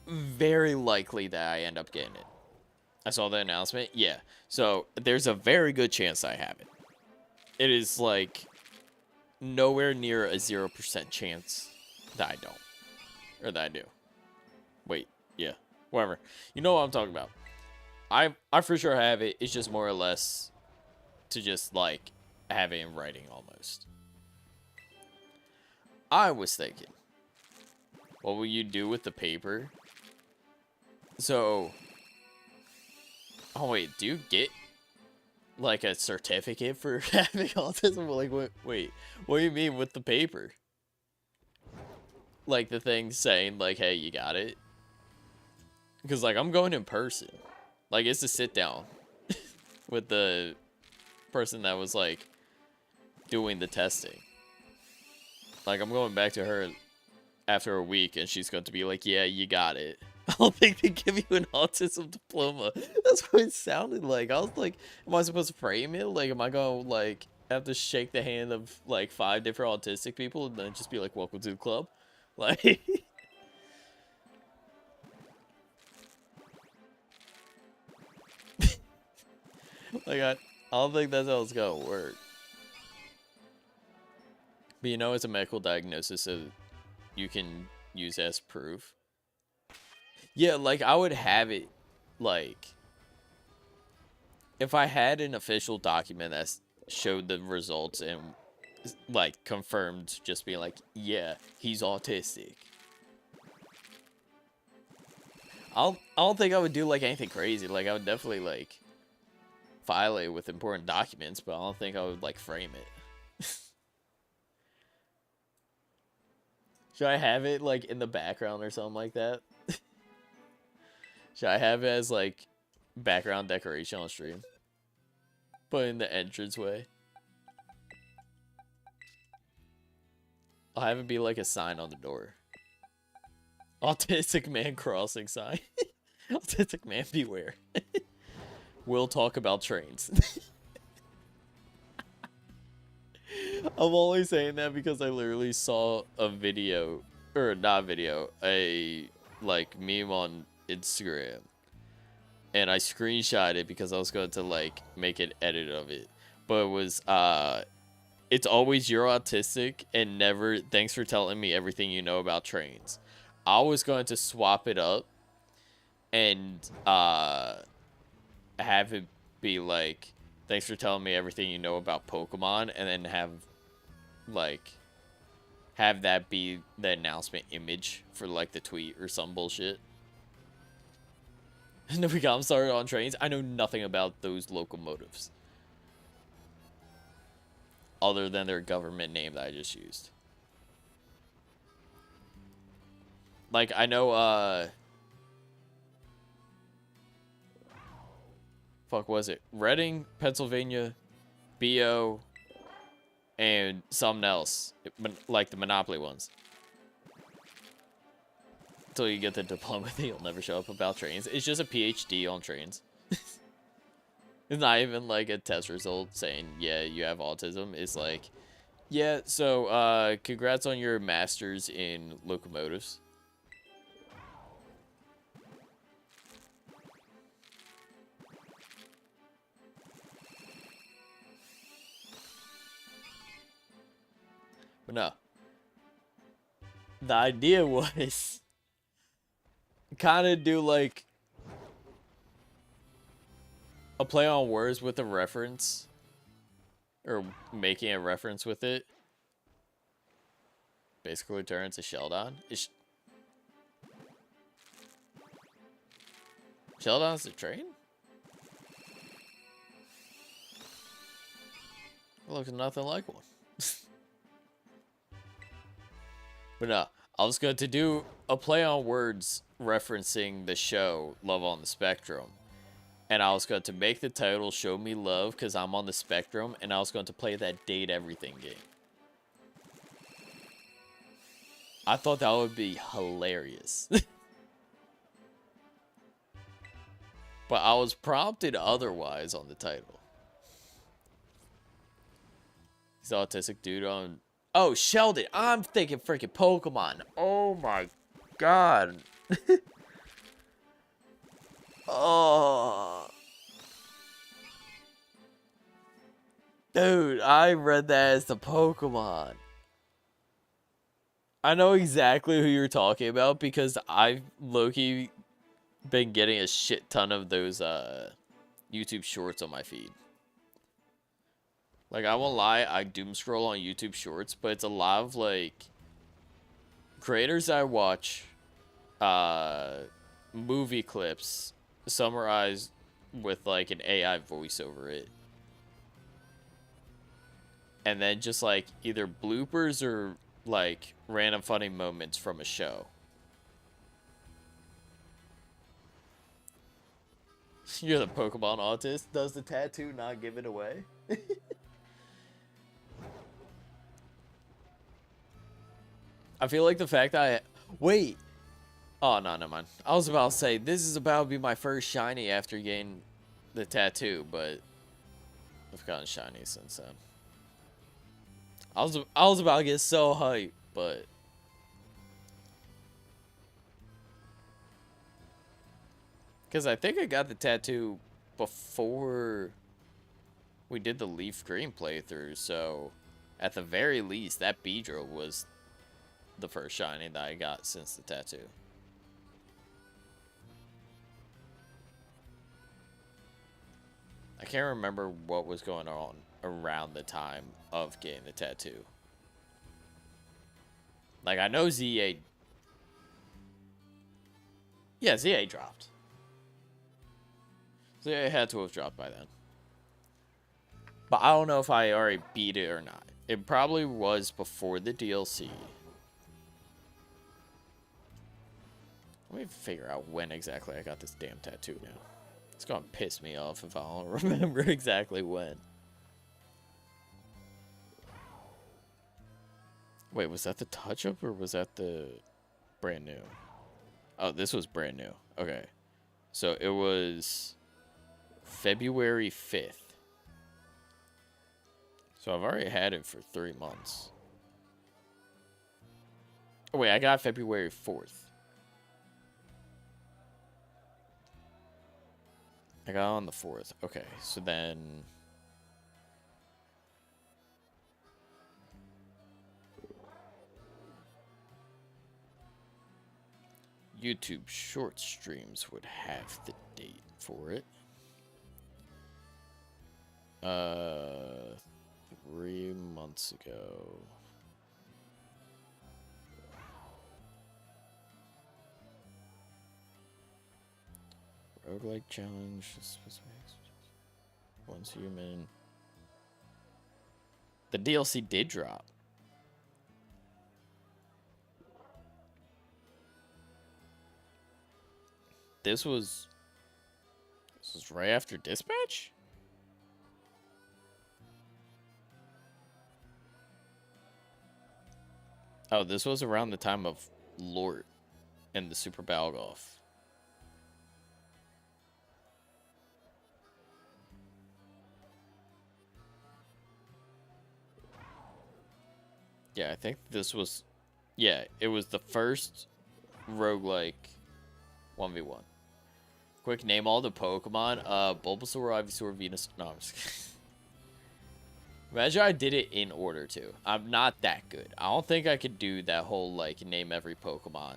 [SPEAKER 1] Very likely that I end up getting it. I saw the announcement. Yeah. So there's a very good chance I have it. It is like nowhere near a 0% chance that I don't. Or that I do. Wait. Yeah. Whatever. You know what I'm talking about. I for sure have it. It's just more or less to just, like, have it in writing almost. I was thinking, what will you do with the paper? So, oh wait, do you get, like, a certificate for having autism? Like, wait, what do you mean with the paper? Like, the thing saying, like, hey, you got it? Because, like, I'm going in person. Like, it's a sit down with the person that was, like, doing the testing. Like, I'm going back to her after a week, and she's going to be like, yeah, you got it. I don't think they give you an autism diploma. That's what it sounded like. I was like, am I supposed to frame it? Like, am I going to, like, have to shake the hand of, like, 5 different autistic people and then just be like, welcome to the club? Like... Like, I don't think that's how it's gonna work. But you know, it's a medical diagnosis, so you can use as proof. Yeah, like, I would have it, like, if I had an official document that showed the results and, like, confirmed, just being like, yeah, he's autistic. I don't think I would do, like, anything crazy. Like, I would definitely, like, file it with important documents, but I don't think I would, like, frame it. Should I have it like in the background or something like that? Should I have it as like background decoration on stream? Put in the entranceway. I'll have it be like a sign on the door. Autistic man crossing sign. Autistic man beware. We'll talk about trains. I'm only saying that because I literally saw a video, or not video, a like meme on Instagram, and I screenshot it because I was going to like make an edit of it, but it was it's always you're autistic and never thanks for telling me everything you know about trains. I was going to swap it up and have it be like thanks for telling me everything you know about Pokemon, and then have that be the announcement image for like the tweet or some bullshit. And then we got them started on trains. I know nothing about those locomotives other than their government name that I just used. Like I know fuck was it? Reading, Pennsylvania, BO, and something else. Like the Monopoly ones. Until you get the diploma, you'll never show up about trains. It's just a PhD on trains. It's not even like a test result saying, yeah, you have autism. It's like, yeah, so congrats on your master's in locomotives. But no. The idea was kind of do like a play on words with a reference, or making a reference with it. Basically turn into Sheldon. Sheldon's a train? It looks nothing like one. But no, I was going to do a play on words referencing the show Love on the Spectrum. And I was going to make the title Show Me Love because I'm on the spectrum, and I was going to play that Date Everything game. I thought that would be hilarious. But I was prompted otherwise on the title. He's an autistic dude on... Oh, Sheldon. I'm thinking freaking Pokemon. Oh my god. Oh. Dude, I read that as the Pokemon. I know exactly who you're talking about because I've low-key been getting a shit ton of those YouTube shorts on my feed. Like, I won't lie, I doom scroll on YouTube shorts, but it's a lot of, like, creators I watch, movie clips summarized with, like, an AI voice over it. And then just, like, either bloopers or, like, random funny moments from a show. You're the Pokemon autist. Does the tattoo not give it away? I feel like the fact that wait. Oh, no, never mind. I was about to say, this is about to be my first shiny after getting the tattoo, but I've gotten shiny since then. I was about to get so hyped, but because I think I got the tattoo before we did the Leaf Green playthrough, so at the very least, that Beedrill was the first shiny that I got since the tattoo. I can't remember what was going on around the time of getting the tattoo. Like, I know ZA... Yeah, ZA dropped. ZA had to have dropped by then. But I don't know if I already beat it or not. It probably was before the DLC. Let me figure out when exactly I got this damn tattoo now. It's gonna piss me off if I don't remember exactly when. Wait, was that the touch-up or was that the brand new? Oh, this was brand new. Okay. So it was February 5th. So I've already had it for 3 months. Oh, wait, I got February 4th. I got on the 4th. Okay, so then... YouTube short streams would have the date for it. 3 months ago. Roguelike challenge. Once human. The DLC did drop. This was right after Dispatch? Oh, this was around the time of Lort and the Super Balgolf. Yeah, I think this was... Yeah, it was the first roguelike 1v1. Quick, name all the Pokemon. Bulbasaur, Ivysaur, Venus... No, I'm just kidding. Imagine I did it in order, too. I'm not that good. I don't think I could do that whole, like, name every Pokemon,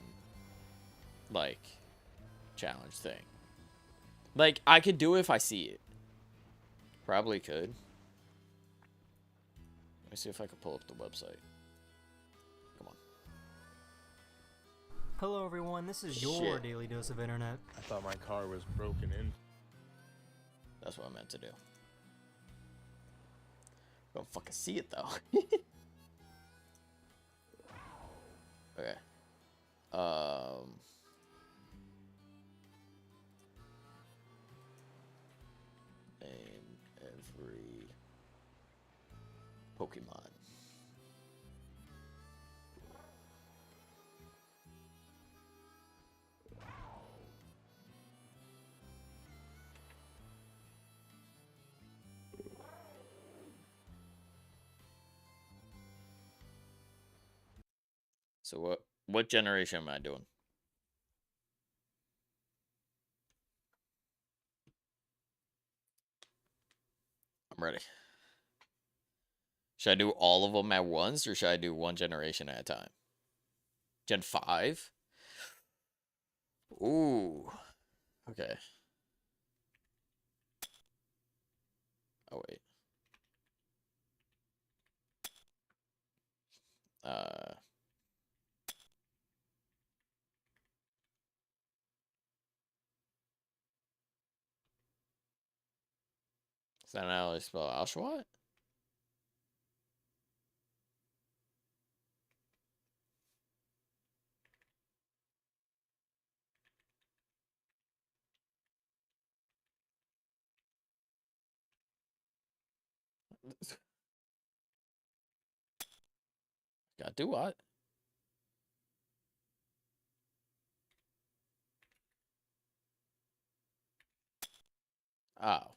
[SPEAKER 1] like, challenge thing. Like, I could do it if I see it. Probably could. Let me see if I can pull up the website. Come on.
[SPEAKER 3] Hello everyone, this is your Daily Dose of Internet.
[SPEAKER 15] I thought my car was broken in.
[SPEAKER 1] That's what I meant to do. Don't fucking see it though. Okay. Name every Pokemon. So what generation am I doing? I'm ready. Should I do all of them at once or should I do one generation at a time? Gen 5? Ooh. Okay. Oh wait. Is that how I spell Oshawott? Gotta do what? Oh.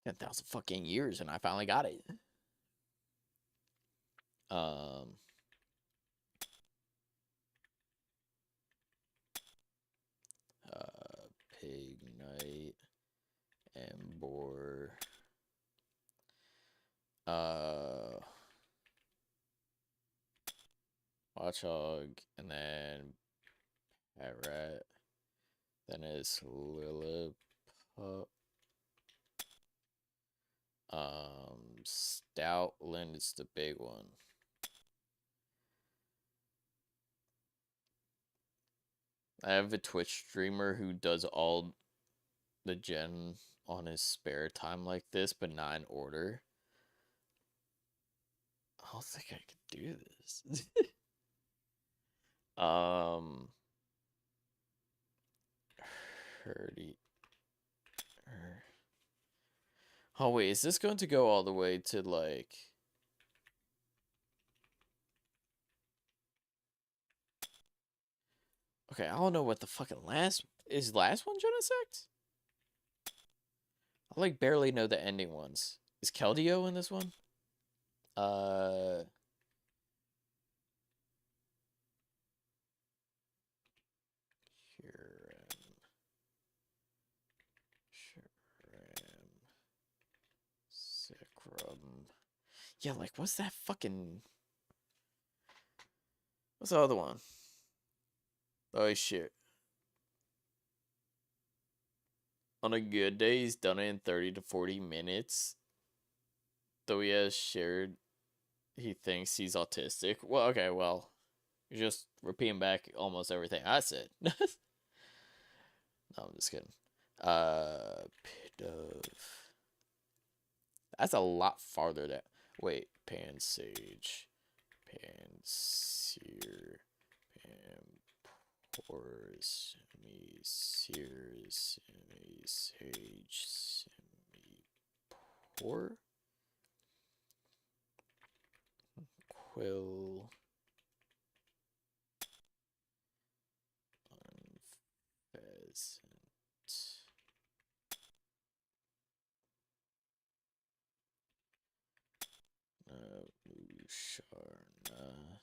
[SPEAKER 1] Ten 10,000 fucking years and I finally got it. Pignite, Emboar, Watchog, and then Parrot, then is Lillipup, Stoutland is the big one. I have a Twitch streamer who does all the gen on his spare time like this, but not in order. I don't think I could do this. Hurdy. Oh wait, is this going to go all the way to like? Okay, I don't know what the fucking last one Genesect? I like barely know the ending ones. Is Keldeo in this one? Sacrum. Yeah, like what's that fucking? What's the other one? Oh shit. On a good day, he's done it in 30 to 40 minutes. Though he has shared he thinks he's autistic. Well, okay, well, you're just repeating back almost everything I said. No, I'm just kidding. Pit of... That's a lot farther down. Wait, Pansage. Panseer. Pampor. Semi-seer. Semi-sage. Semi-pour. Quill. Pheasant. Musharna.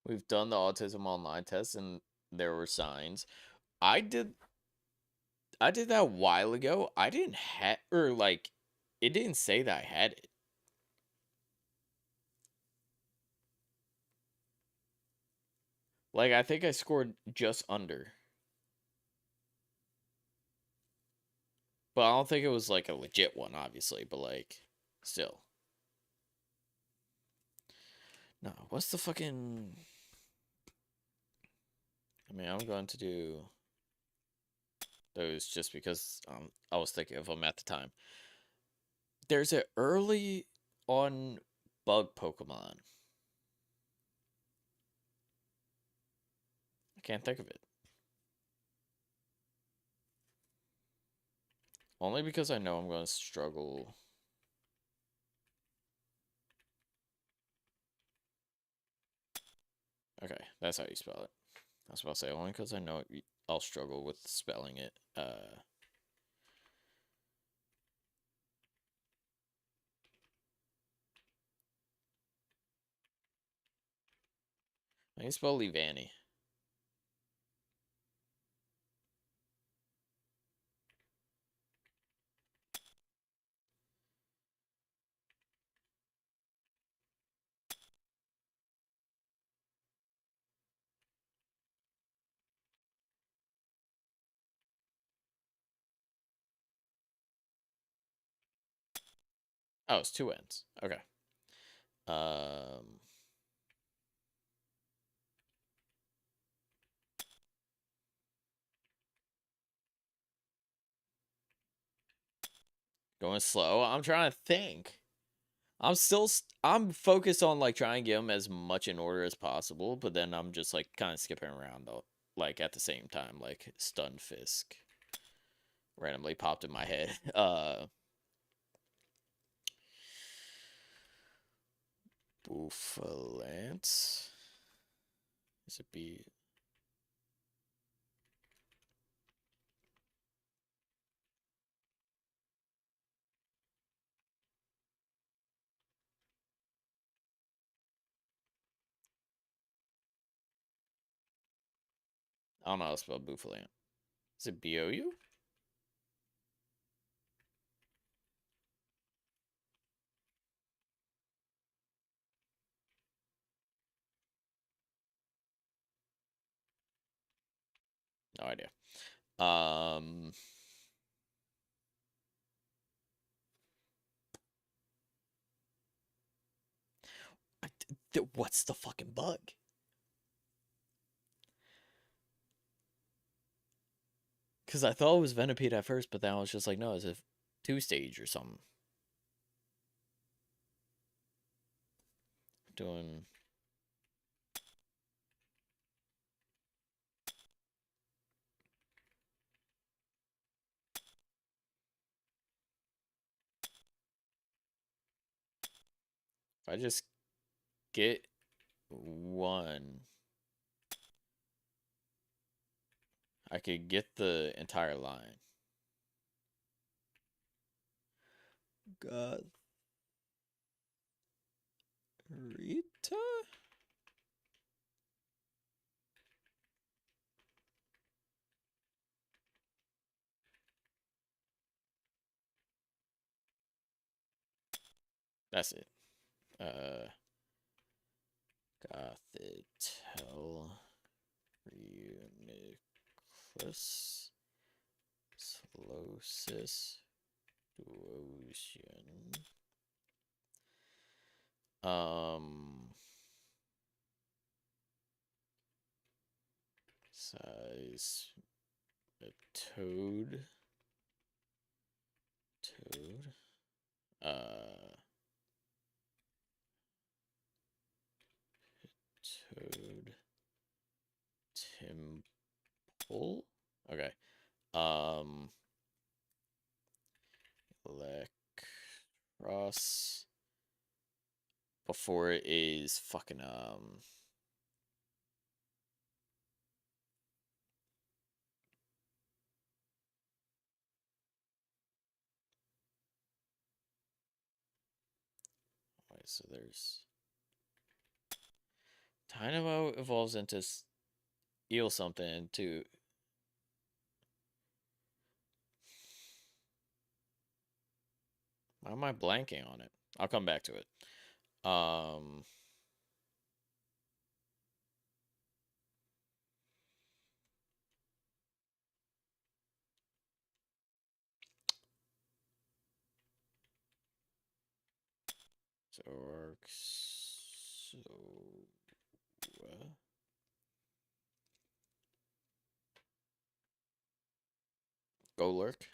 [SPEAKER 1] We've done the autism online test and there were signs. I did that a while ago. I didn't have, or like, it didn't say that I had it. Like, I think I scored just under. But I don't think it was like a legit one, obviously, but like, still. No, what's the fucking... I mean, I'm going to do those just because I was thinking of them at the time. There's an early on bug Pokemon. I can't think of it. Only because I know I'm going to struggle. Okay, that's how you spell it. I was about to say, only because I know I'll struggle with spelling it. I can spell Levani. Oh, it's two N's. Okay. Going slow. I'm trying to think. I'm focused on like trying to get them as much in order as possible, but then I'm just like kind of skipping around though. Like at the same time, like Stunfisk randomly popped in my head. Bouffalant. Is it B? I don't know how to spell Bouffalant. Is it B-O-U? No idea. What's the fucking bug? Because I thought it was Venipede at first, but then I was just like, no, it's a 2-stage or something. Doing... If I just get one, I could get the entire line. God. Rita? That's it. Gothitelle Reuniclus Slosis Duosian. Size a toad. Toad Temple. Okay. Electros. Before it is fucking Wait, so there's Dynamo evolves into eel something to why am I blanking on it? I'll come back to it. Golurk.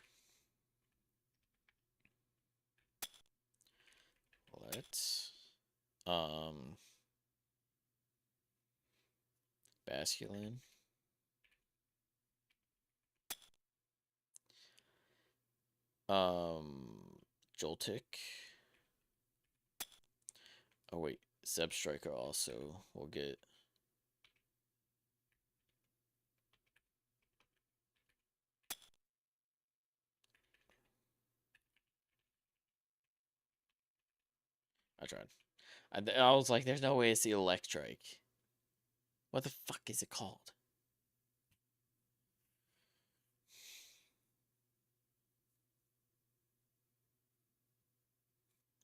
[SPEAKER 1] Let's Basculin. Joltik. Oh wait, Zebstrika also will get I tried. I was like, there's no way it's the Electrike. What the fuck is it called?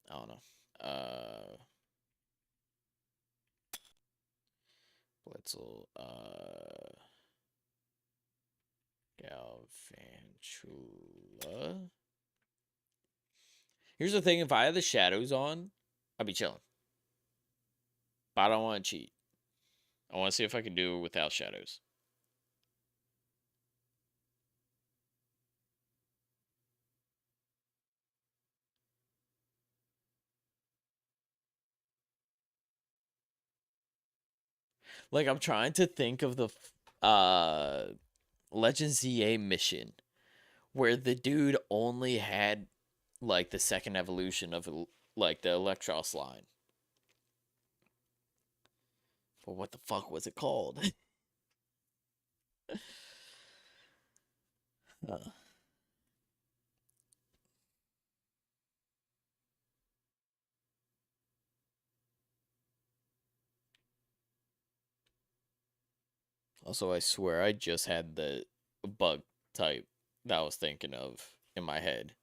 [SPEAKER 1] I don't know. Blitzel, Galvantula. Here's the thing, if I had the shadows on, I'd be chilling. But I don't want to cheat. I want to see if I can do it without shadows. Like, I'm trying to think of the Legends ZA mission where the dude only had like the second evolution of like the Electros line. But what the fuck was it called? Also, I swear I just had the bug type that I was thinking of in my head.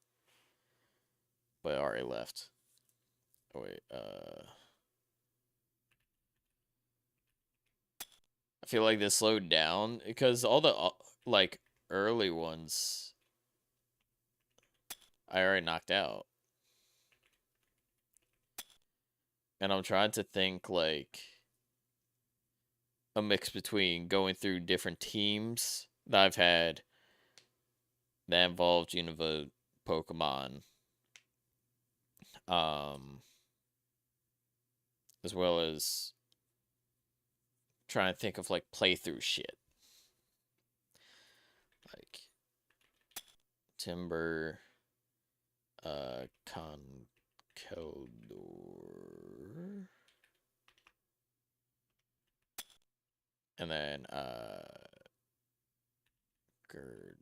[SPEAKER 1] But I already left. Oh, wait, I feel like this slowed down because all the like early ones I already knocked out. And I'm trying to think like a mix between going through different teams that I've had that involved Unova Pokemon. As well as trying to think of like playthrough shit. Like Timber, Conkeldurr, and then Girder.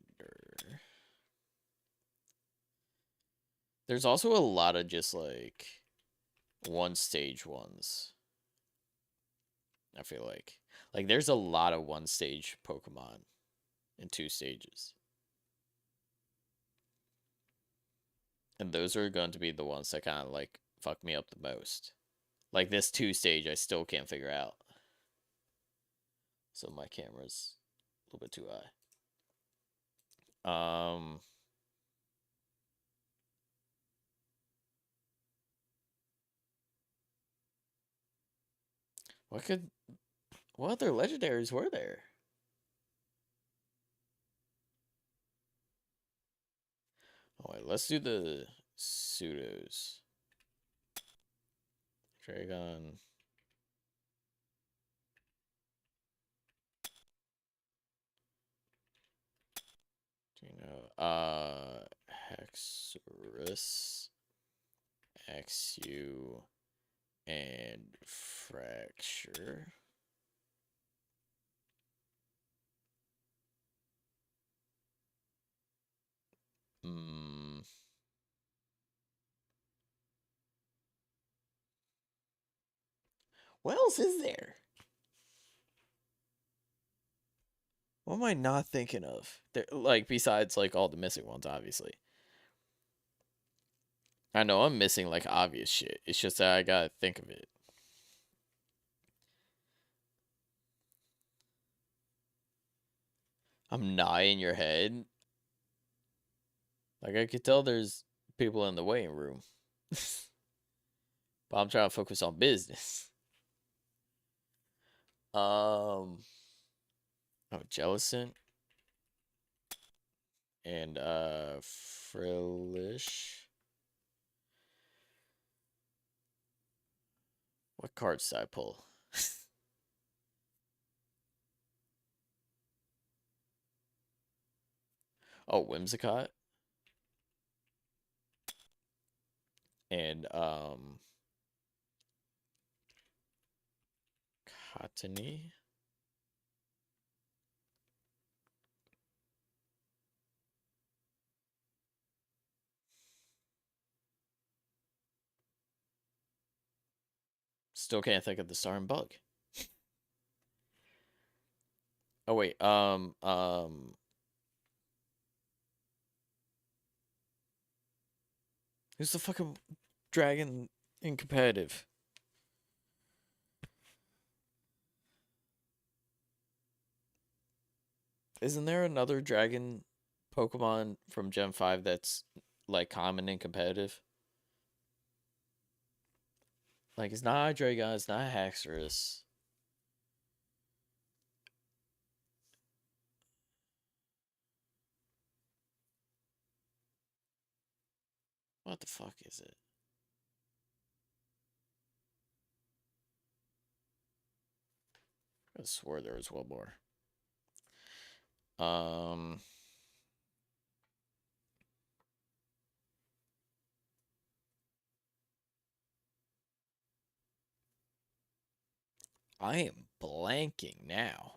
[SPEAKER 1] There's also a lot of just like one stage ones. I feel like there's a lot of one stage Pokemon in 2 stages. And those are going to be the ones that kind of like fuck me up the most. Like this 2 stage I still can't figure out. So my camera's a little bit too high. What other legendaries were there? Oh wait, let's do the pseudos. Dragon. Do you know? Hexorus, XU, and Fracture. What else is there? What am I not thinking of? There, like, besides, like, all the missing ones, obviously. I know I'm missing, like, obvious shit. It's just that I gotta think of it. I'm nodding your head. Like, I could tell there's people in the waiting room. But I'm trying to focus on business. Oh, Jellicent. And, Frillish. What cards did I pull? Oh, Whimsicott. And, Cottony. Still can't think of the Star and Bug. Oh wait, who's the fucking dragon in competitive? Isn't there another dragon Pokemon from Gen 5 that's like common in competitive? Like, it's not a Hydreigon, it's not a Haxorus. What the fuck is it? I swore there was one more. I am blanking now.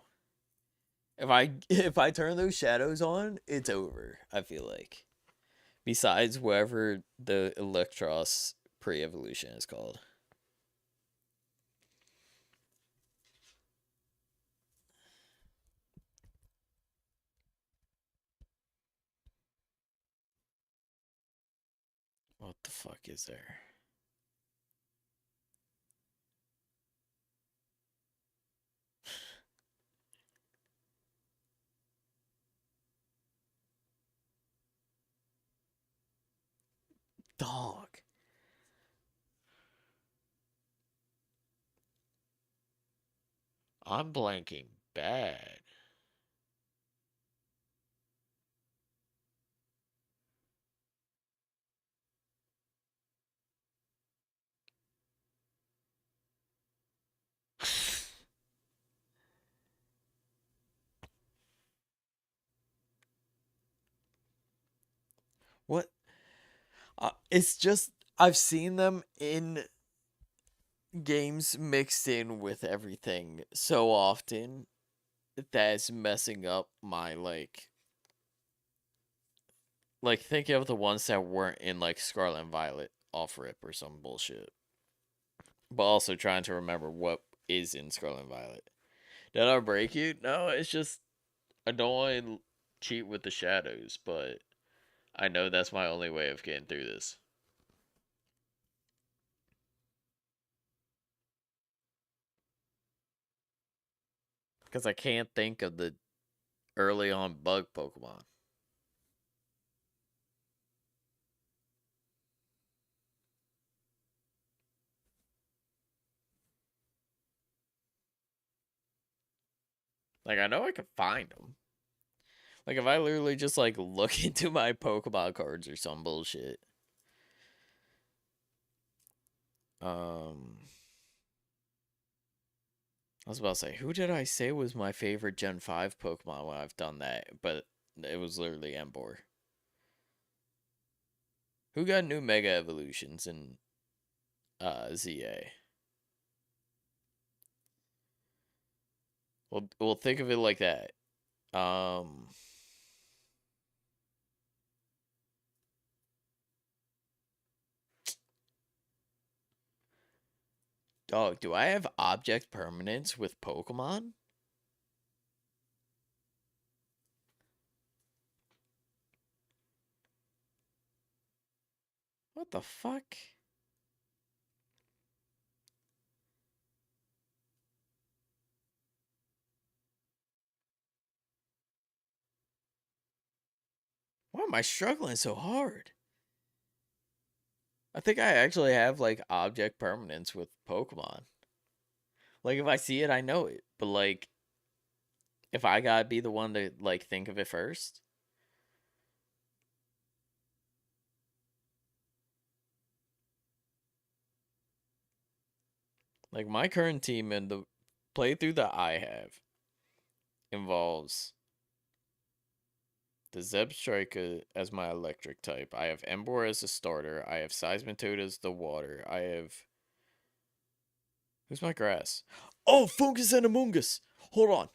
[SPEAKER 1] If I turn those shadows on, it's over, I feel like. Besides whatever the Electros pre-evolution is called. What the fuck is there? Dog. I'm blanking bad. What? It's just I've seen them in games mixed in with everything so often that's messing up my like thinking of the ones that weren't in like Scarlet and Violet off rip or some bullshit. But also trying to remember what is in Scarlet and Violet. Did I break you? No, it's just I don't want to cheat with the shadows, but I know that's my only way of getting through this. Because I can't think of the early on bug Pokemon. Like, I know I can find them. Like, if I literally just, like, look into my Pokemon cards or some bullshit. I was about to say, who did I say was my favorite Gen 5 Pokemon when I've done that? But it was literally Emboar. Who got new Mega Evolutions in ZA? We'll think of it like that. Dog, do I have object permanence with Pokemon? What the fuck? Why am I struggling so hard? I think I actually have, like, object permanence with Pokemon. Like, if I see it, I know it. But, like, if I gotta be the one to, like, think of it first. Like, my current team and the playthrough that I have involves the Zebstrika as my electric type. I have Emboar as a starter. I have Seismitoad as the water. I have... Who's my grass? Oh, Fungus and Amoongus! Hold on.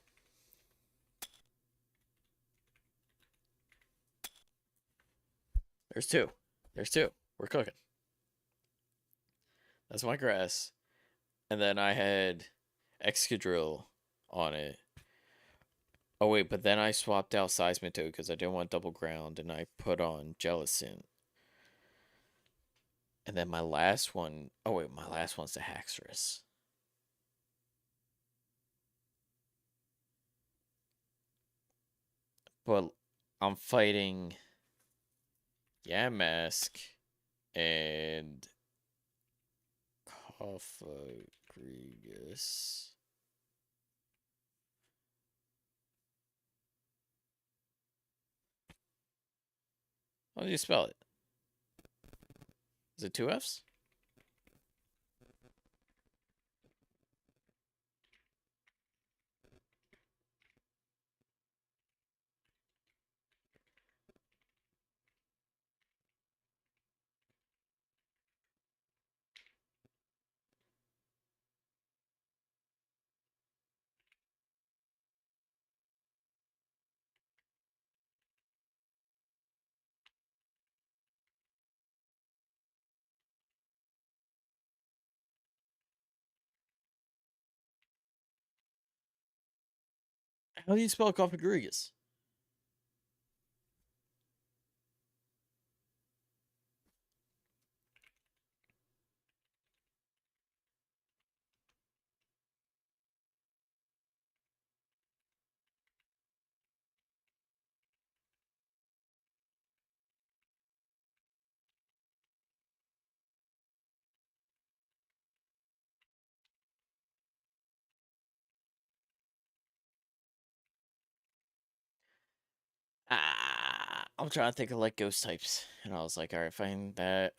[SPEAKER 1] There's two. There's two. We're cooking. That's my grass. And then I had Excadrill on it. Oh, wait, but then I swapped out Seismitoad because I didn't want double ground, and I put on Jellicent. And then my last one... Oh, wait, my last one's the Haxorus. But I'm fighting Yamask and Cofagrigus. How do you spell it? Is it two Fs? How do you spell Cofagrigus? I'm trying to think of like ghost types, and I was like, all right, find that.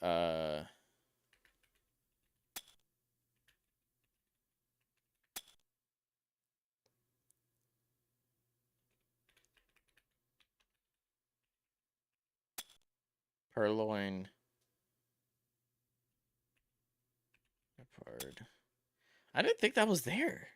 [SPEAKER 1] Purloin. Leopard. I didn't think that was there.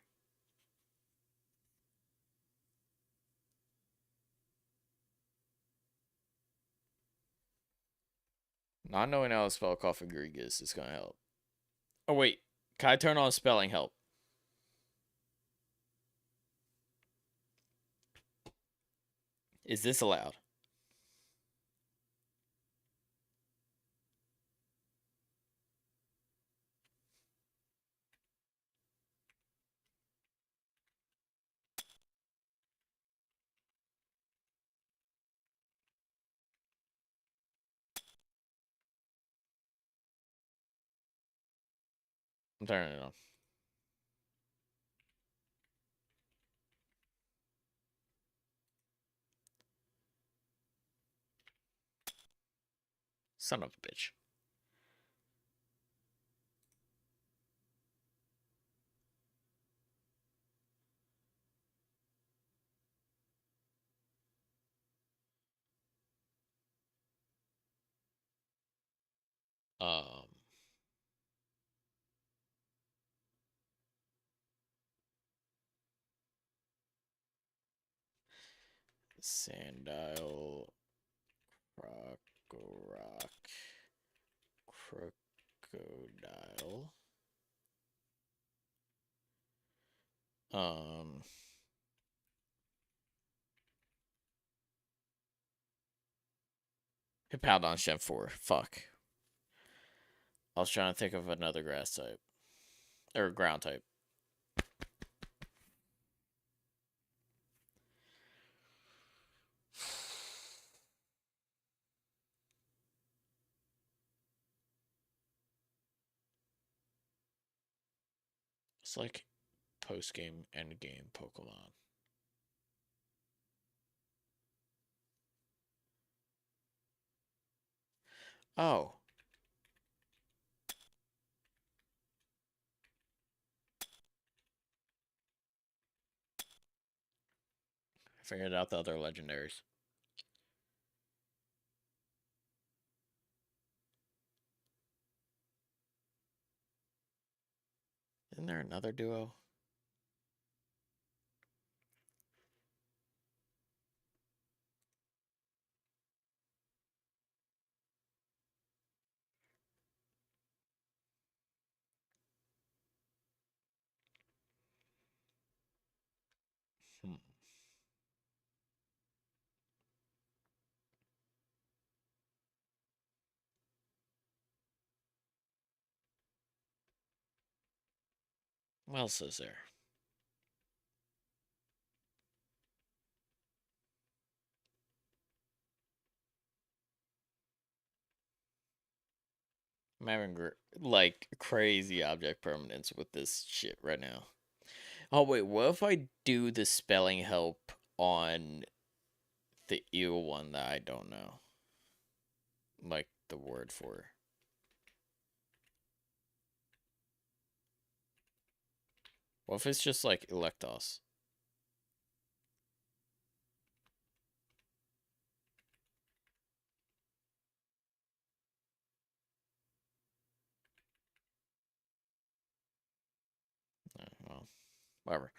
[SPEAKER 1] Not knowing how to spell Coffee Gregas is gonna help. Oh wait, can I turn on spelling help? Is this allowed? I'm turning it on. Son of a bitch. Um. Sandile. Crocorock. Crocodile. Hippowdon Gen 4. Fuck. I was trying to think of another grass type. Or ground type. It's like post-game, end-game Pokemon. Oh. I figured out the other legendaries. Isn't there another duo? What else is there? I'm having like crazy object permanence with this shit right now. Oh wait, what if I do the spelling help on the eel one that I don't know? Like the word for. What if it's just like Electos? Well, whatever.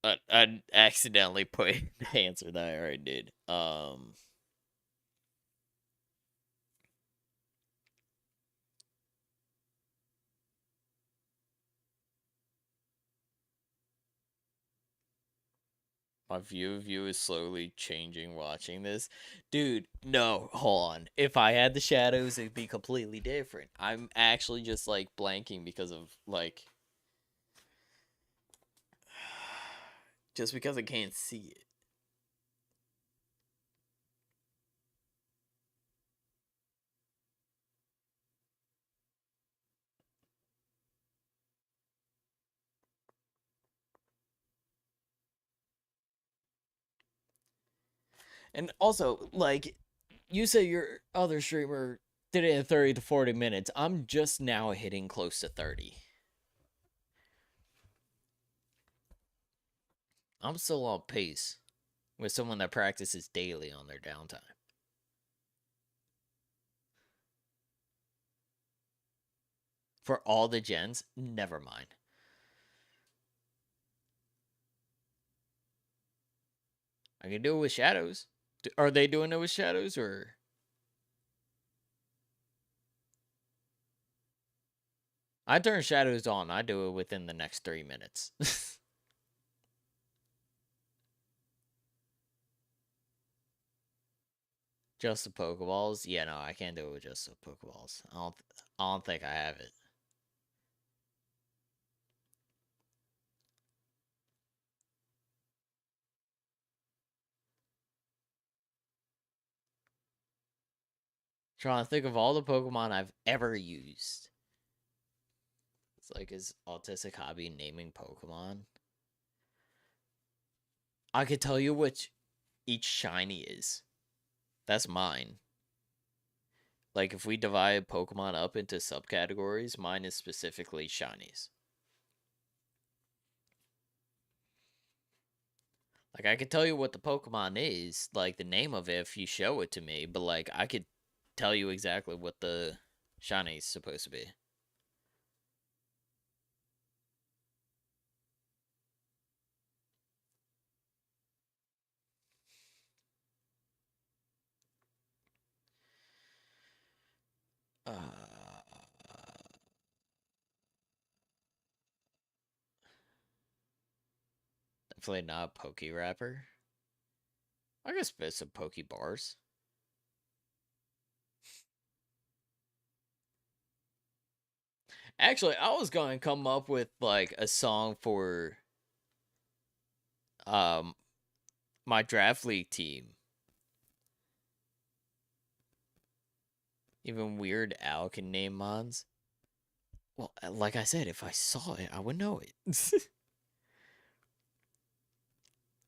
[SPEAKER 1] I accidentally put the answer that I already did. My view of you is slowly changing watching this. Dude, no, hold on. If I had the shadows, it'd be completely different. I'm actually just, like, blanking because of, like... just because I can't see it. And also, like, you say your other streamer did it in 30 to 40 minutes. I'm just now hitting close to 30. I'm still on pace with someone that practices daily on their downtime. For all the gens, never mind. I can do it with shadows. Are they doing it with shadows, or? I turn shadows on. I do it within the next 3 minutes. Just the Pokeballs? Yeah, no, I can't do it with just the Pokeballs. I don't think I have it. Trying to think of all the Pokemon I've ever used. It's like his autistic hobby naming Pokemon. I could tell you which each shiny is. That's mine. Like, if we divide Pokemon up into subcategories, mine is specifically shinies. Like, I could tell you what the Pokemon is, like, the name of it if you show it to me, but, like, I could tell you exactly what the shiny is supposed to be. Definitely not a Poke Rapper. I guess spit some Poke Bars. Actually, I was going to come up with, like, a song for my draft league team. Even Weird Al can name mons. Well, like I said, if I saw it, I would know it.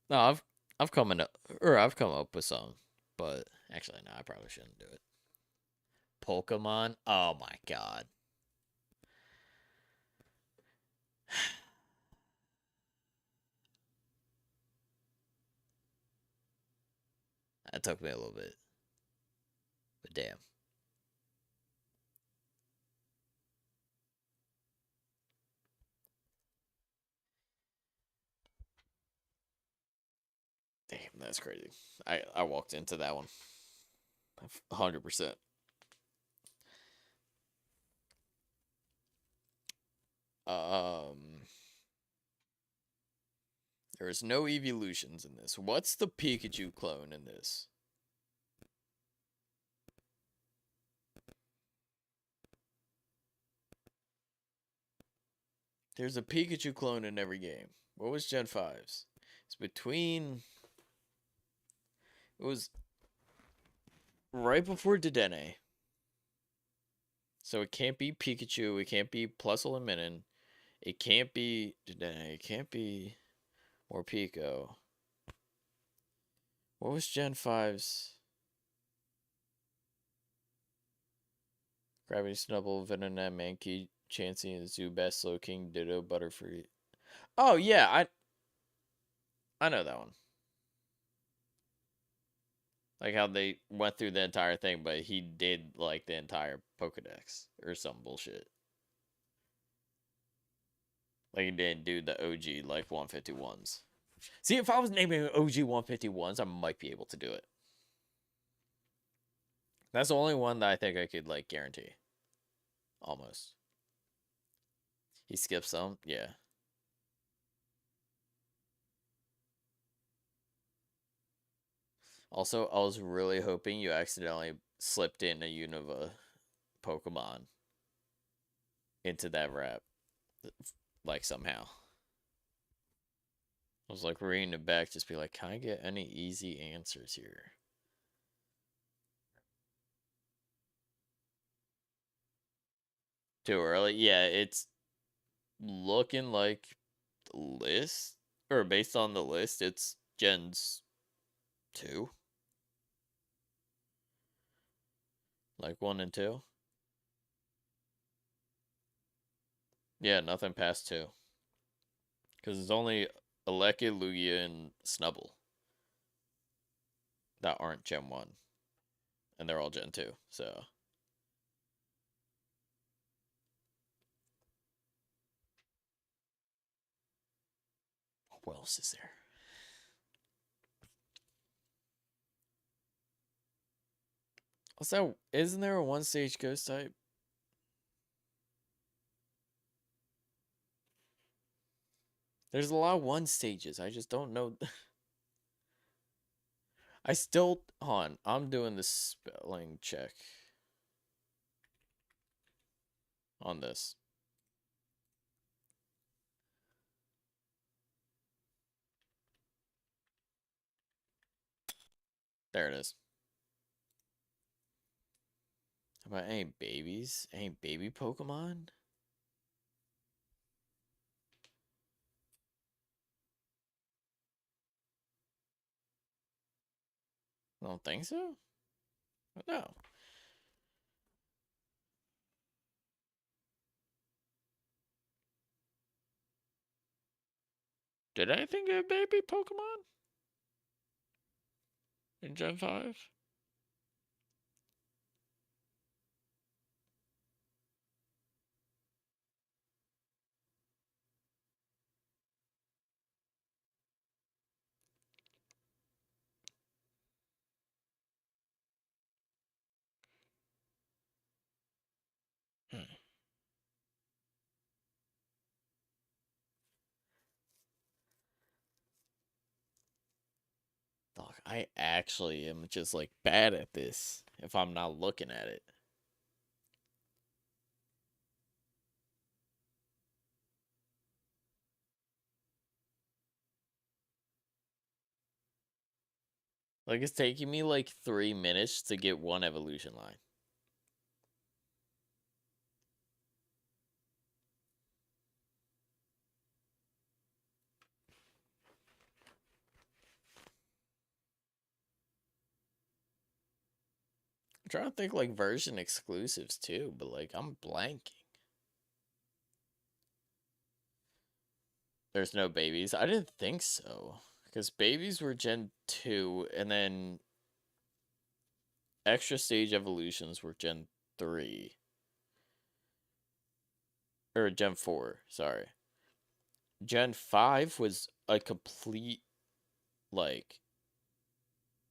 [SPEAKER 1] No, I've come up with some, but actually, no, I probably shouldn't do it. Pokemon? Oh my god. That took me a little bit. But damn. Damn, that's crazy. I walked into that one. 100%. There's no evolutions in this. What's the Pikachu clone in this? There's a Pikachu clone in every game. What was Gen 5's? It's between... It was right before Dedenne. So it can't be Pikachu. It can't be Plusle and Minun. It can't be Dedenne. It can't be Morpeko. What was Gen 5's? Gravity, Snubbull, Venonat, Mankey, Chansey, and Zubat, Slowking, Ditto, Butterfree. Oh, yeah, I know that one. Like how they went through the entire thing, but he did, like, the entire Pokedex or some bullshit. Like, he didn't do the OG, like, 151s. See, if I was naming OG 151s, I might be able to do it. That's the only one that I think I could, like, guarantee. Almost. He skipped some? Yeah. Also, I was really hoping you accidentally slipped in a Unova Pokemon into that rap. Like, somehow. I was, like, reading it back, just be like, can I get any easy answers here? Too early? Yeah, it's looking like the list, or based on the list, it's Gens 2. Like 1 and 2? Yeah, nothing past 2. Because it's only Aleki, Lugia, and Snubble that aren't Gen 1. And they're all Gen 2, so... What else is there? What's that? Isn't there a 1-stage ghost type? There's a lot of 1 stages. I just don't know. I still... Hold on. I'm doing the spelling check on this. There it is. How about any babies? Any baby Pokemon? I don't think so. No. Did anything get baby Pokemon? In Gen 5? Dog, I actually am just like bad at this if I'm not looking at it. Like, it's taking me like 3 minutes to get 1 evolution line. I'm trying to think like version exclusives too, but like I'm blanking. There's no babies. I didn't think so. Because babies were Gen 2, and then extra stage evolutions were Gen 3. Or Gen 4, sorry. Gen 5 was a complete, like,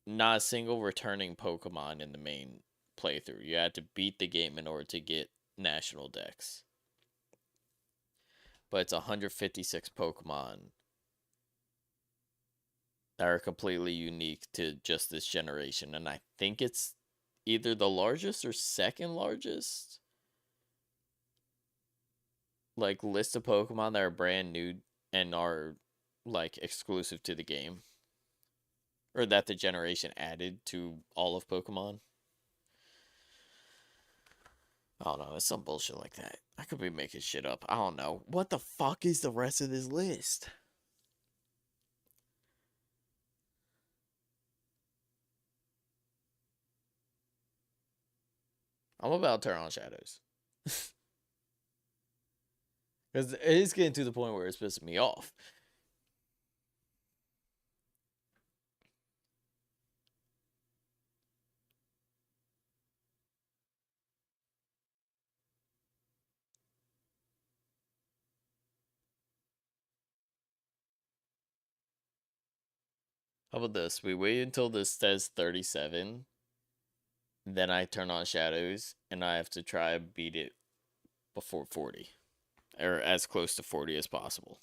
[SPEAKER 1] not a single returning Pokemon in the main playthrough. You had to beat the game in order to get National Dex. But it's 156 Pokemon that are completely unique to just this generation. And I think it's either the largest or second largest, like, list of Pokemon that are brand new and are, like, exclusive to the game. Or that the generation added to all of Pokemon. I don't know, it's some bullshit like that. I could be making shit up. I don't know. What the fuck is the rest of this list? I'm about to turn on Shadows. Because it is getting to the point where it's pissing me off. How about this? We wait until this says 37. Then I turn on Shadows. And I have to try and beat it before 40. Or as close to 40 as possible.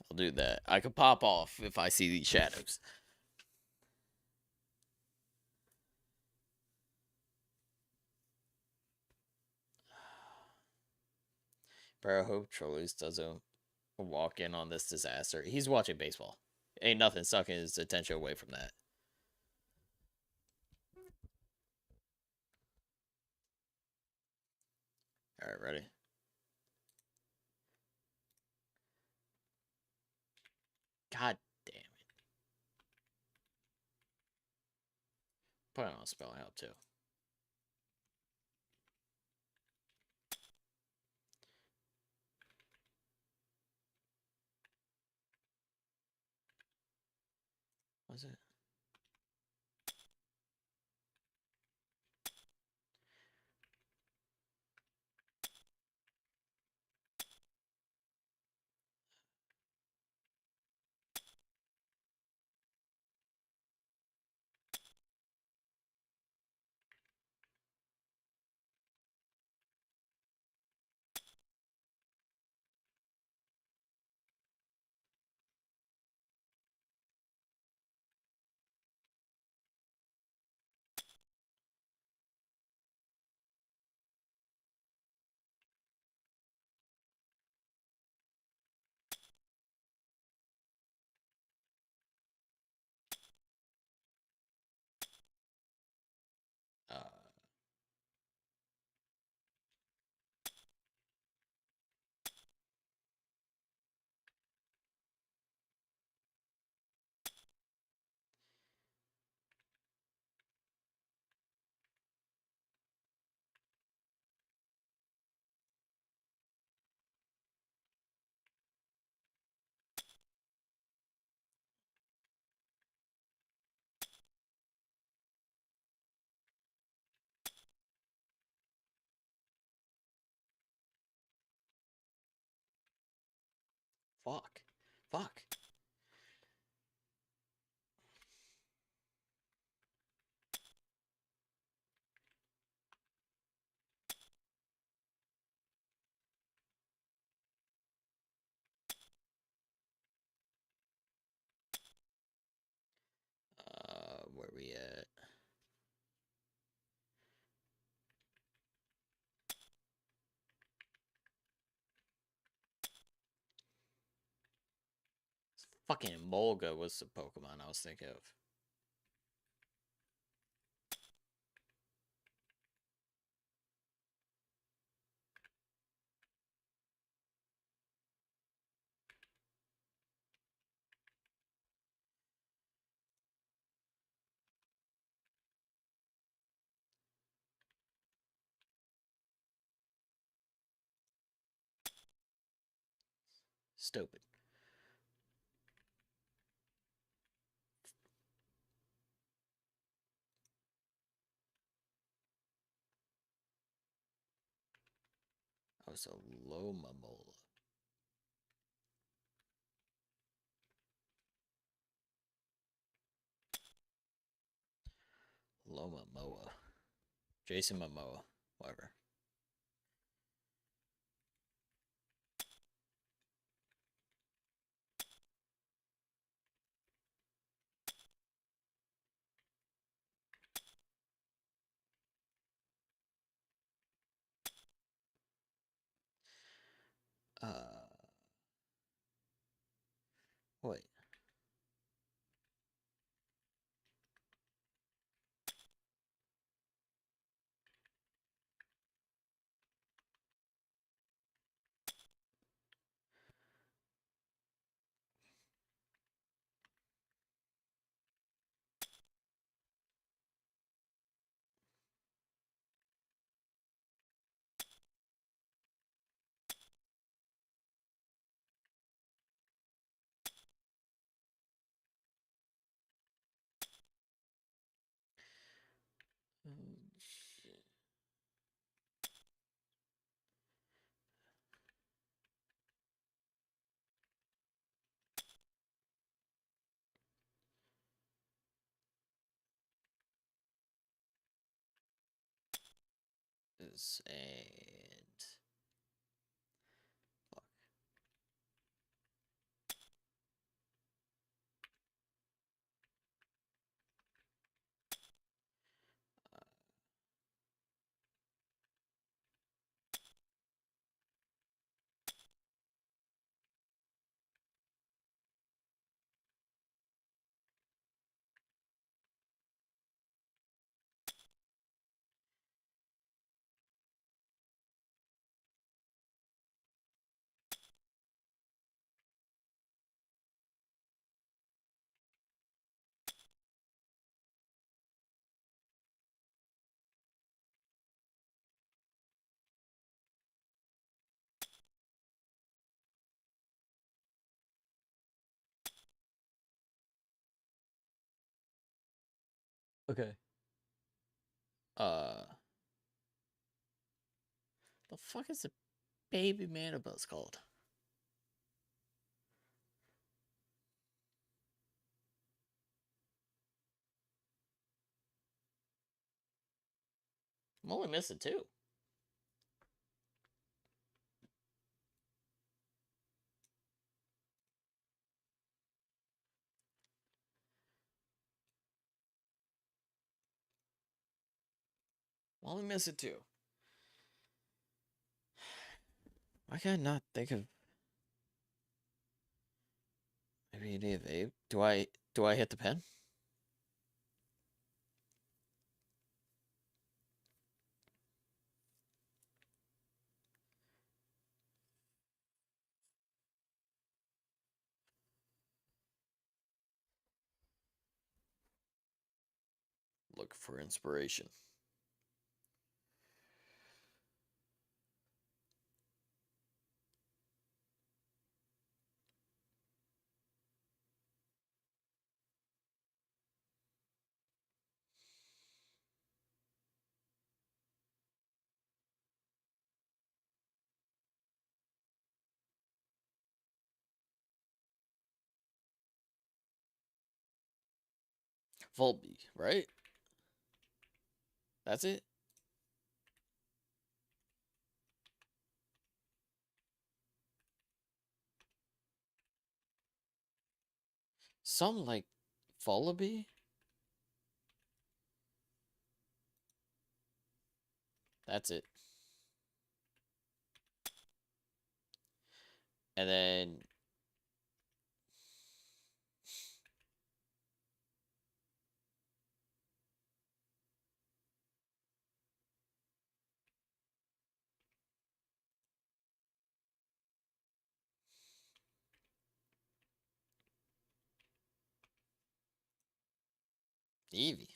[SPEAKER 1] I'll do that. I could pop off if I see these Shadows. Bro, I hope Trollus doesn't walk in on this disaster. He's watching baseball. Ain't nothing sucking his attention away from that. Alright, ready? God damn it. plan on spelling out too. Was it? Fuck. Fuck. Where we at? Fucking Molga was the Pokemon I was thinking of. Stupid. Oh, so Lomamola. Lomamoa. Jason Momoa. Whatever. Wait. Shit. And fuck. Okay. The fuck is the baby manabus called? I'm only missing 2. I'm only missing 2. Why can I not think of... Maybe you need a vape? Do I hit the pen? Look for inspiration. Volby, right? That's it? Some like Volby? That's it. And then Eevee.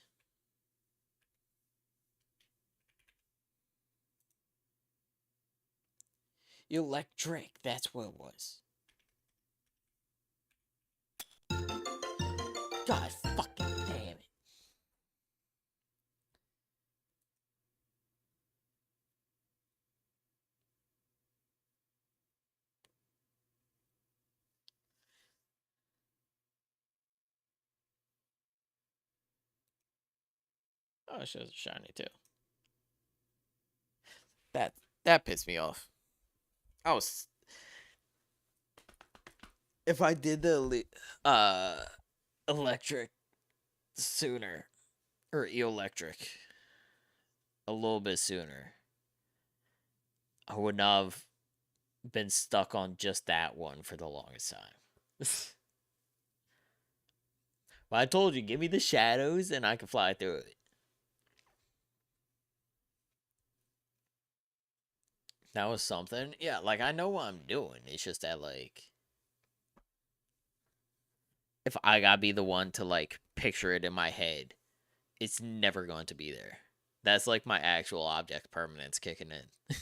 [SPEAKER 1] Electric, that's what it was. God fucking damn it. Oh, it shows shiny too. That pissed me off. If I did the electric sooner, or electric a little bit sooner, I would not have been stuck on just that one for the longest time. Well, I told you, give me the shadows and I can fly through it. That was something. Yeah, like, I know what I'm doing. It's just that, like, if I gotta be the one to, like, picture it in my head, it's never going to be there. That's, like, my actual object permanence kicking in.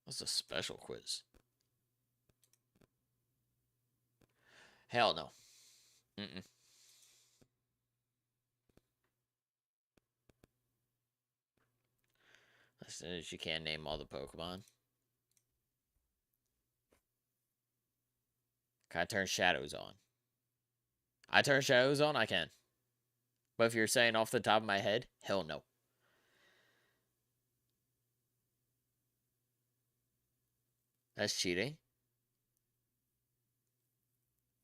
[SPEAKER 1] That's a special quiz. Hell no. Mm-mm. As soon as you can't name all the Pokemon. Can I turn shadows on? I turn shadows on? I can. But if you're saying off the top of my head, hell no. That's cheating.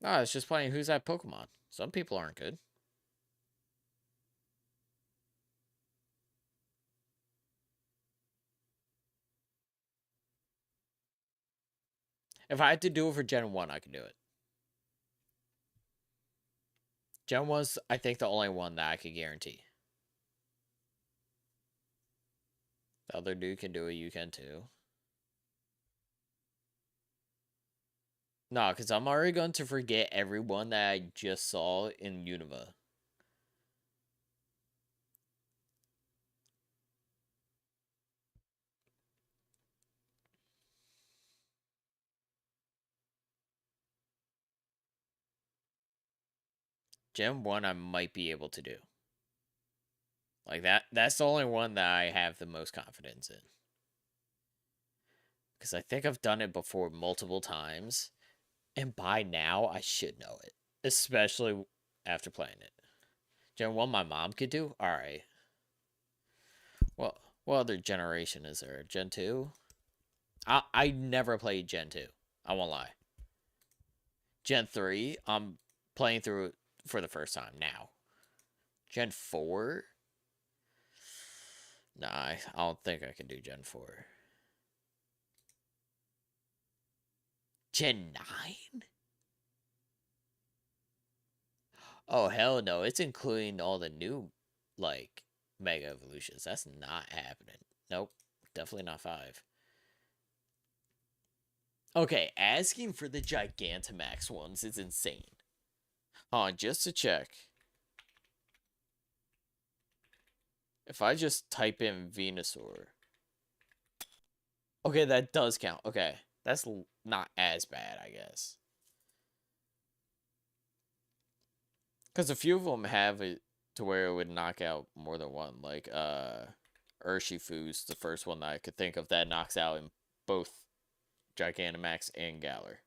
[SPEAKER 1] No, it's just playing Who's That Pokemon. Some people aren't good. If I had to do it for Gen 1, I could do it. Gen 1's, I think, the only one that I could guarantee. The other dude can do it, you can too. No, because I'm already going to forget everyone that I just saw in Unova. Gen 1 I might be able to do. Like that's the only one that I have the most confidence in. Because I think I've done it before multiple times. And by now, I should know it. Especially after playing it. Gen 1 my mom could do? Alright. Well, what other generation is there? Gen 2? I never played Gen 2. I won't lie. Gen 3, I'm playing through it for the first time now. Gen 4? Nah, I don't think I can do Gen 4. Gen 9? Oh, hell no. It's including all the new, like, Mega Evolutions. That's not happening. Nope. Definitely not 5. Okay, asking for the Gigantamax ones is insane. Just to check. If I just type in Venusaur. Okay, that does count. Okay, that's not as bad, I guess. Because a few of them have it to where it would knock out more than one. Like, Urshifu's the first one that I could think of that knocks out in both Gigantamax and Galar.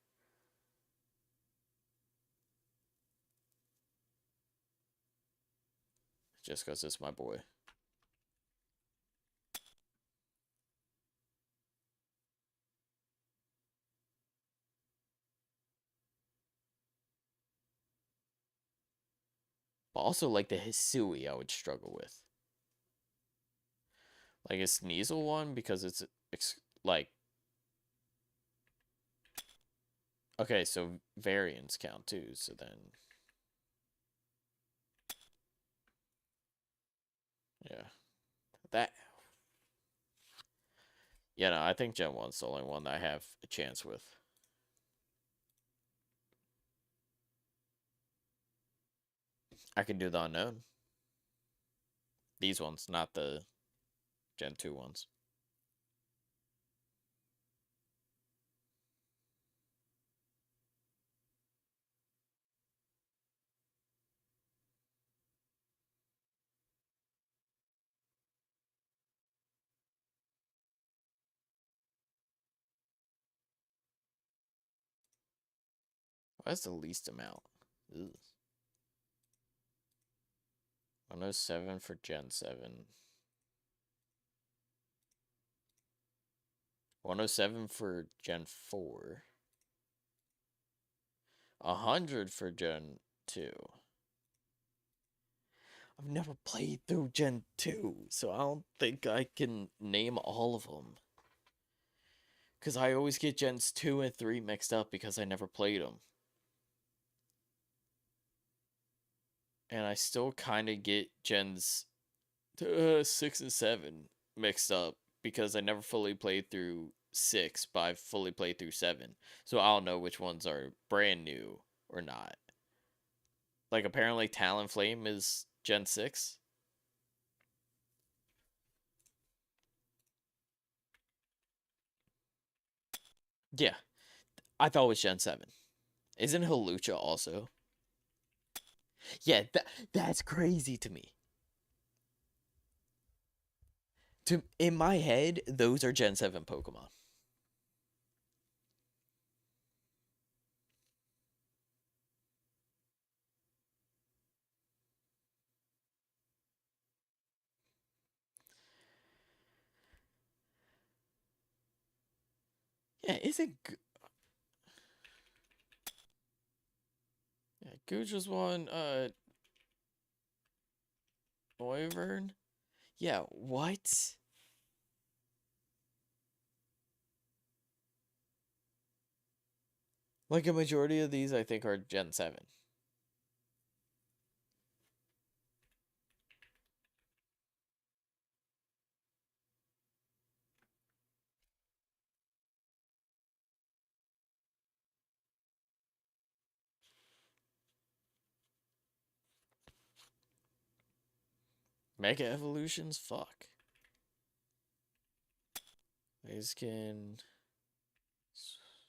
[SPEAKER 1] Just because it's my boy. But also, like, the Hisui I would struggle with. Like, a Sneasel one, because it's, like... Okay, so variants count, too, so then... Yeah. That... Yeah, no, I think Gen 1's the only one that I have a chance with. I can do the unknown. These ones, not the Gen 2 ones. That's the least amount. Ugh. 107 for Gen 7. 107 for Gen 4. 100 for Gen 2. I've never played through Gen 2, so I don't think I can name all of them. Because I always get Gens 2 and 3 mixed up because I never played them. And I still kind of get Gens 6 and 7 mixed up because I never fully played through 6, but I fully played through 7. So I don't know which ones are brand new or not. Like, apparently Talonflame is Gen 6. Yeah. I thought it was Gen 7. Isn't Hawlucha also? Yeah, that's crazy to me. In my head, those are Gen 7 Pokemon. Yeah, isn't... Yeah, Gooja's one, Wyvern? Yeah, what? Like, a majority of these, I think, are Gen 7. Mega Evolutions? Fuck. Blaziken.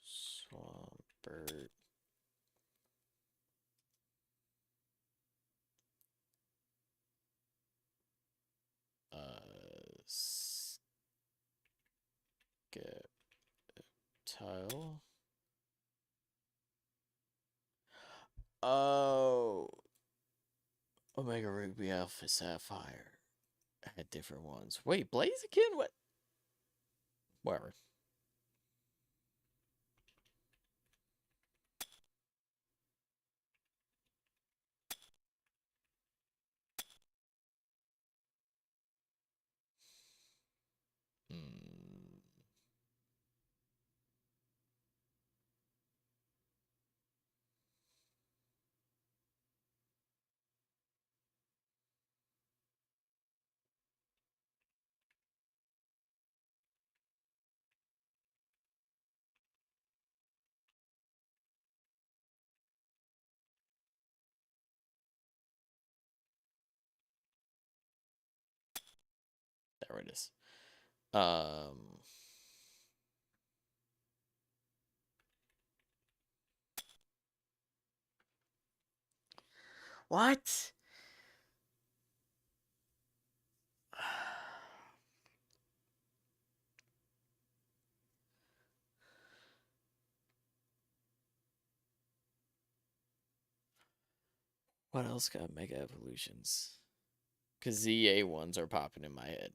[SPEAKER 1] Swampert. tile. Oh, Omega Ruby Alpha Sapphire had different ones. Wait, Blaziken? What? Whatever. There it is. What? What else got Mega Evolutions? Because ZA ones are popping in my head.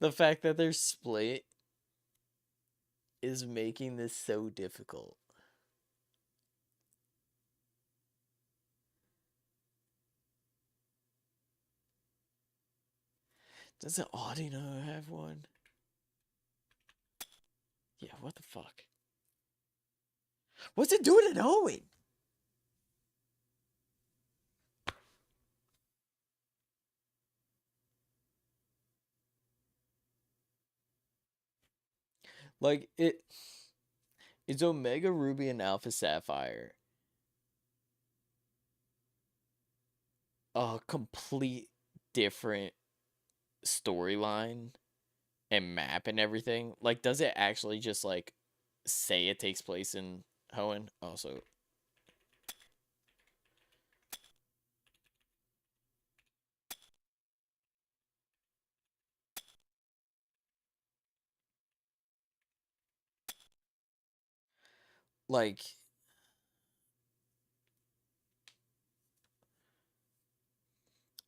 [SPEAKER 1] The fact that they're split is making this so difficult. Doesn't Audino have one? Yeah, what the fuck? What's it doing at Owen? Like, it's Omega Ruby and Alpha Sapphire. A complete different storyline and map and everything. Like, does it actually just, like, say it takes place in Hoenn? Also, like,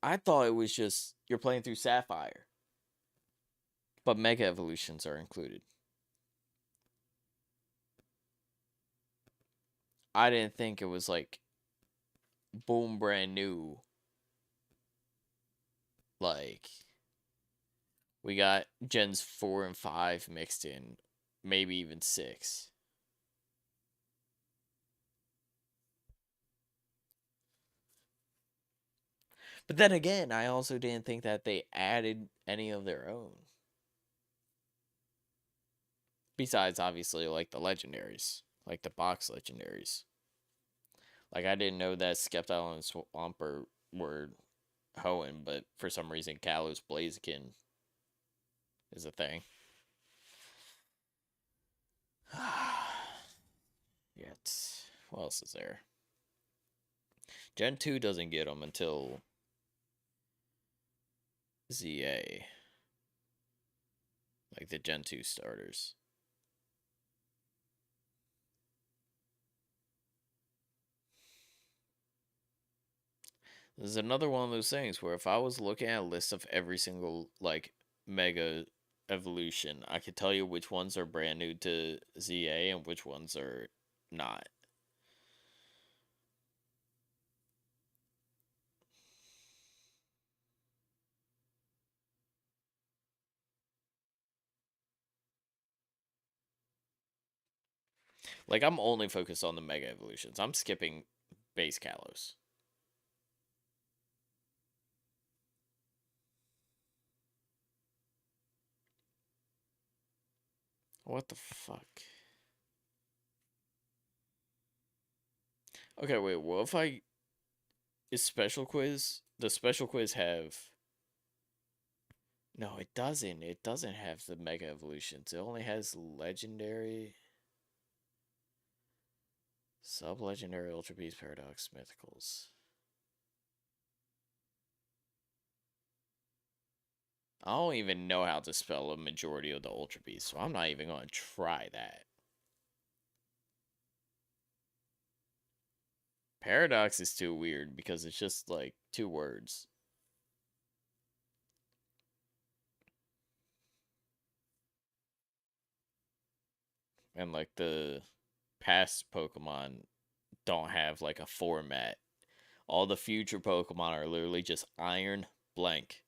[SPEAKER 1] I thought it was just you're playing through Sapphire, but Mega Evolutions are included. I didn't think it was like boom brand new. Like, we got gens 4 and 5 mixed in, maybe even 6. But then again, I also didn't think that they added any of their own. Besides, obviously, like the legendaries. Like the box legendaries. Like, I didn't know that Sceptile and Swampert were Hoenn, but for some reason, Kalos Blaziken is a thing. Yet, what else is there? Gen 2 doesn't get them until ZA. Like the Gen 2 starters. This is another one of those things where if I was looking at a list of every single, like, Mega Evolution, I could tell you which ones are brand new to ZA and which ones are not. Like, I'm only focused on the Mega Evolutions. I'm skipping base Kalos. What the fuck? Okay, wait, what if I... Is Special Quiz... Does Special Quiz have... No, it doesn't. It doesn't have the Mega Evolutions. It only has Legendary... Sub-Legendary, Ultra Beast, Paradox, Mythicals. I don't even know how to spell a majority of the Ultra Beasts, so I'm not even going to try that. Paradox is too weird because it's just like 2 words. And like the past Pokemon don't have like a format. All the future Pokemon are literally just iron blank.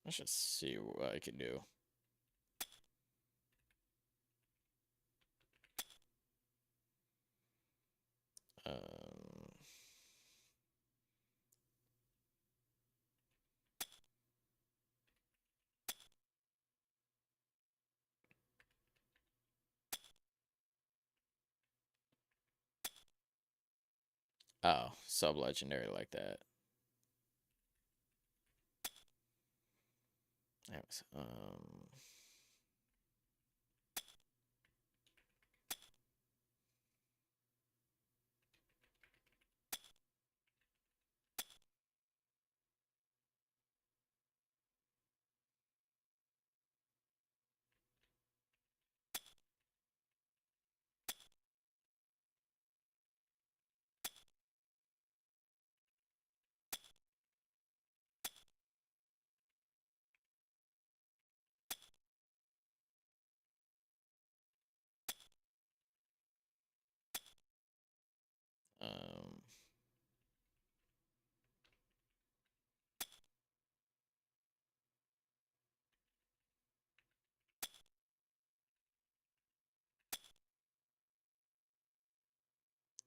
[SPEAKER 1] Let's just see what I can do. Oh, sub-legendary like that. Anyways,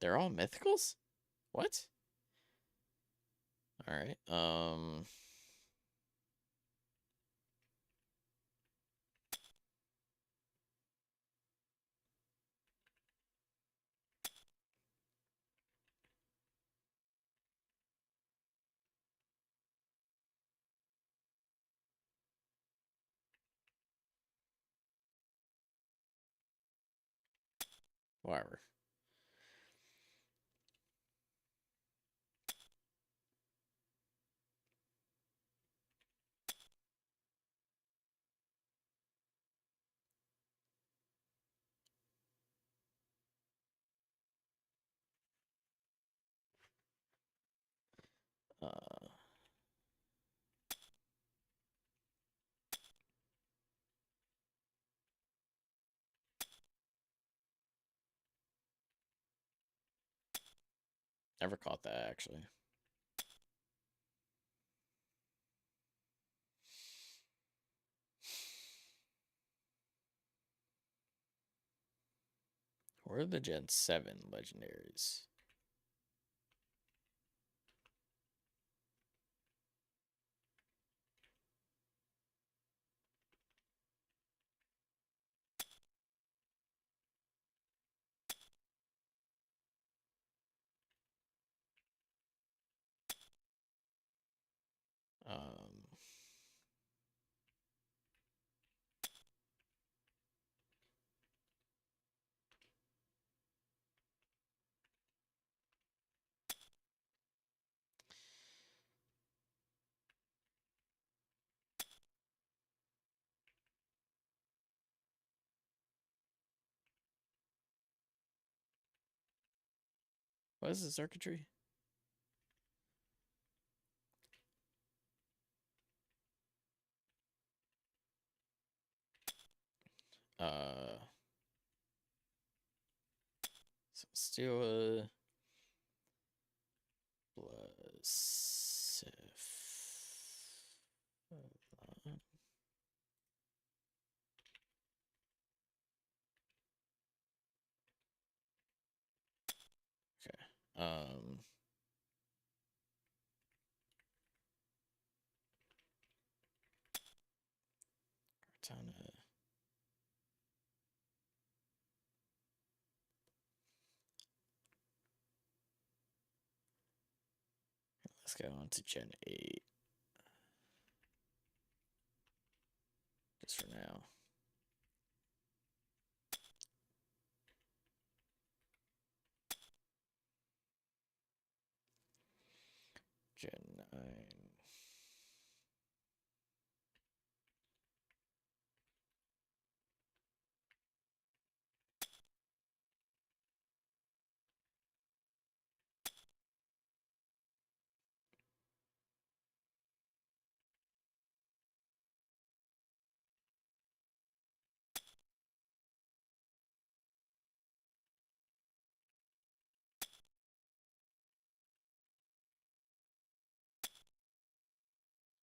[SPEAKER 1] they're all mythicals? What? Alright, whatever. Never caught that, actually. Where are the Gen 7 legendaries? What is the circuitry? So still plus okay. Cortana. Let's go on to Gen 8. Just for now. Gen 9.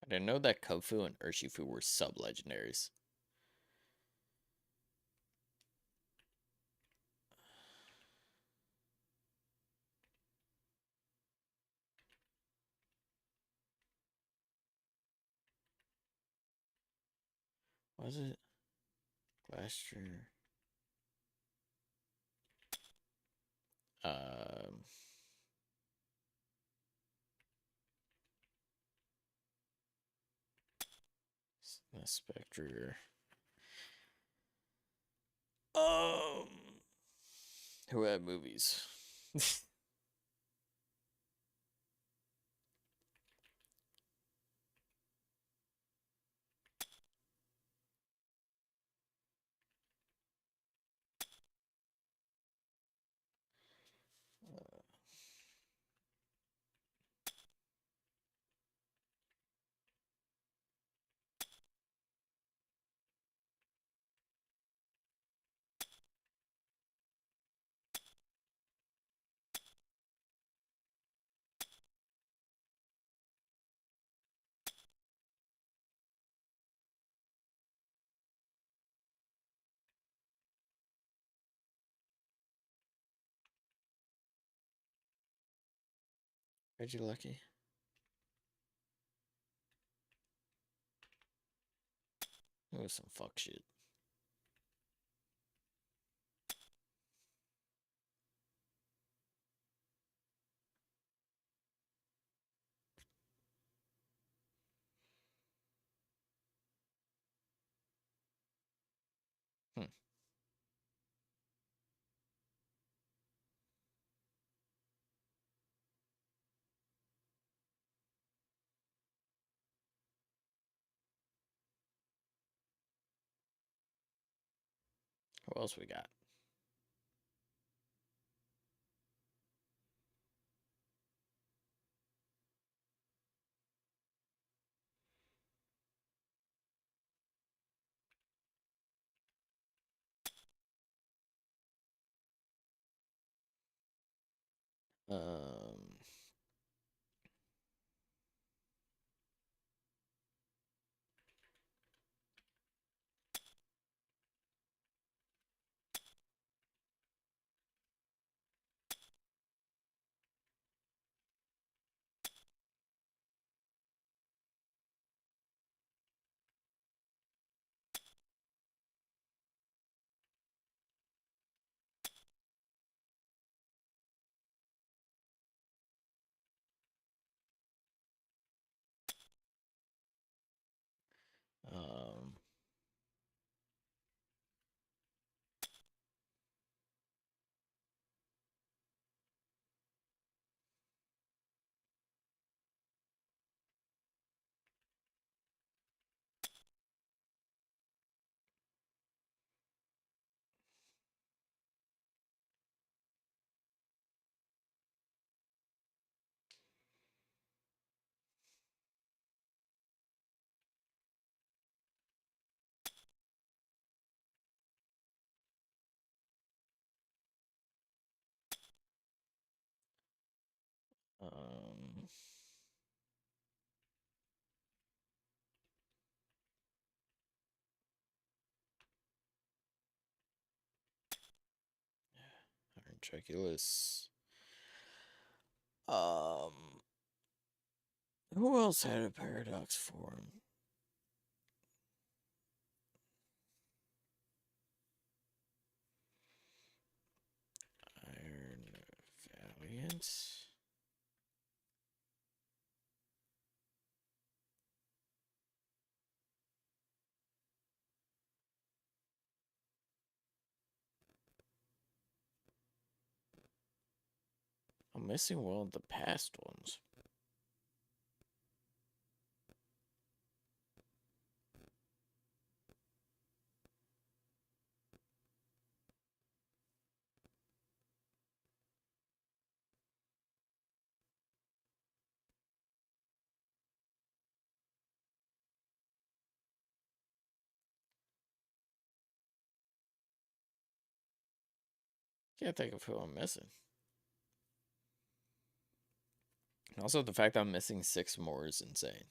[SPEAKER 1] I didn't know that Kofu and Urshifu were sub-legendaries. Was it? Glacier. Spectre. Who had movies? Regieleki. It was some fuck shit. What else we got? Um, Draculus. Who else had a paradox form? Iron Valiant. I'm missing one of the past ones. Can't think of who I'm missing. And also, the fact that I'm missing 6 more is insane.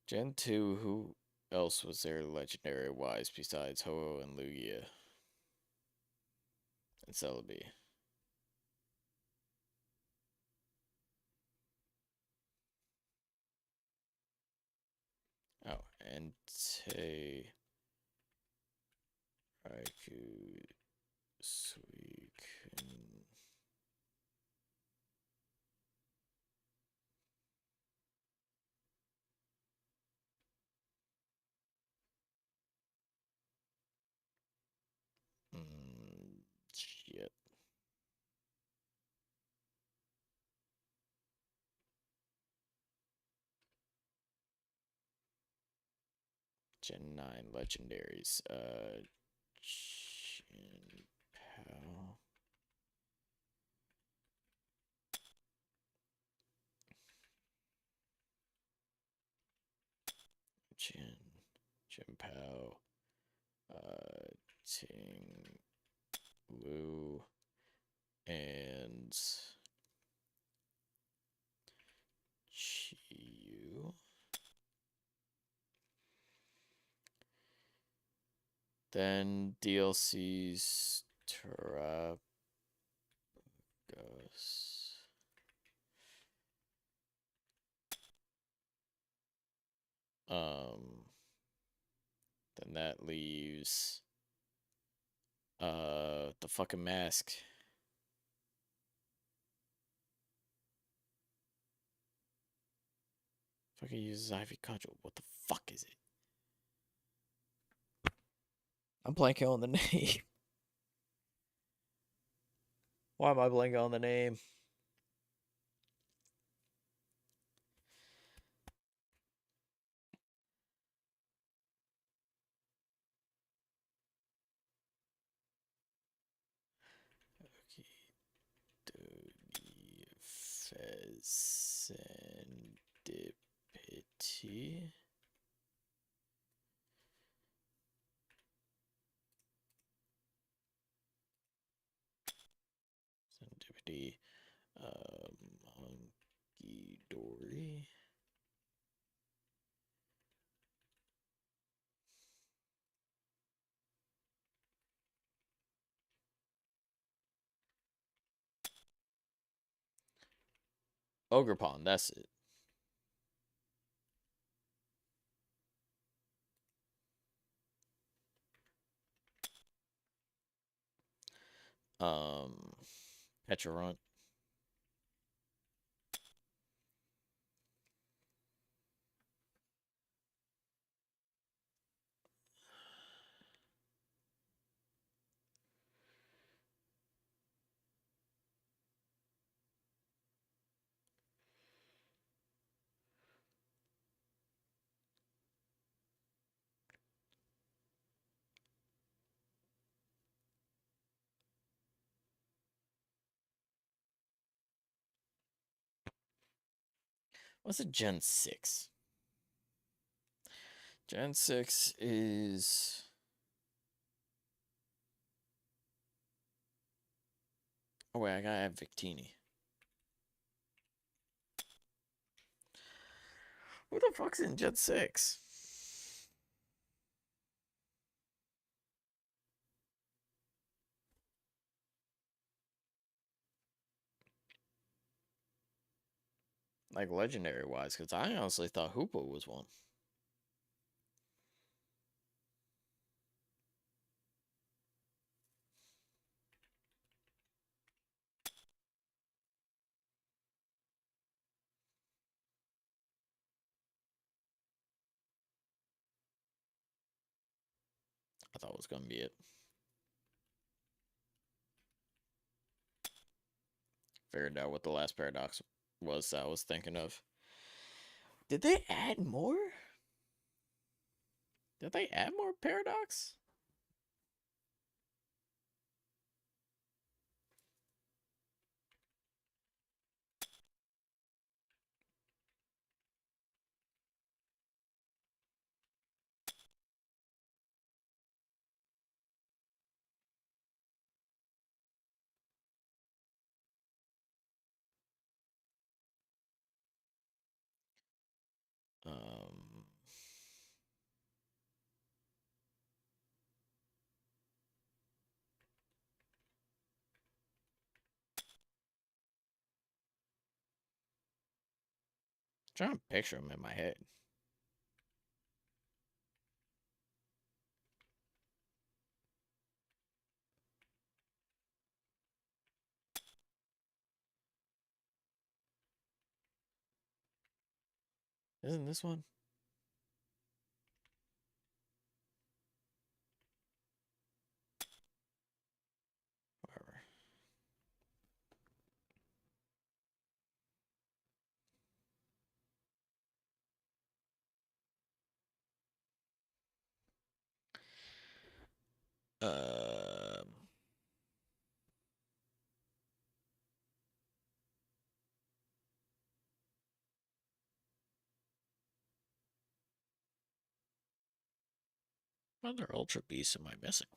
[SPEAKER 1] Gen 2, who else was there legendary-wise besides Ho-Oh and Lugia? And Celebi. Oh, and Raikou, Suicune. Shit. Gen 9 legendaries. Chien-Pao. Chien-Pao. Ting Lu and Chiyu. Then DLC's Terrapagos. Then that leaves the fucking mask. Fucking uses Ivy Cudgel. What the fuck is it? I'm blanking on the name. Why am I blanking on the name? Serendipity. Serendipity. Monkey Dory. Ogerpon, that's it. Pecharunt. What's a Gen 6? Gen 6 is... Oh wait, I gotta have Victini. Who the fuck's in Gen 6? Like legendary wise, because I honestly thought Hoopa was one. I thought it was gonna be it. Figured out what the last paradox was that I was thinking of. Did they add more? Did they add more paradox? Trying to picture him in my head. Isn't this one? Whatever. What other Ultra Beasts am I missing?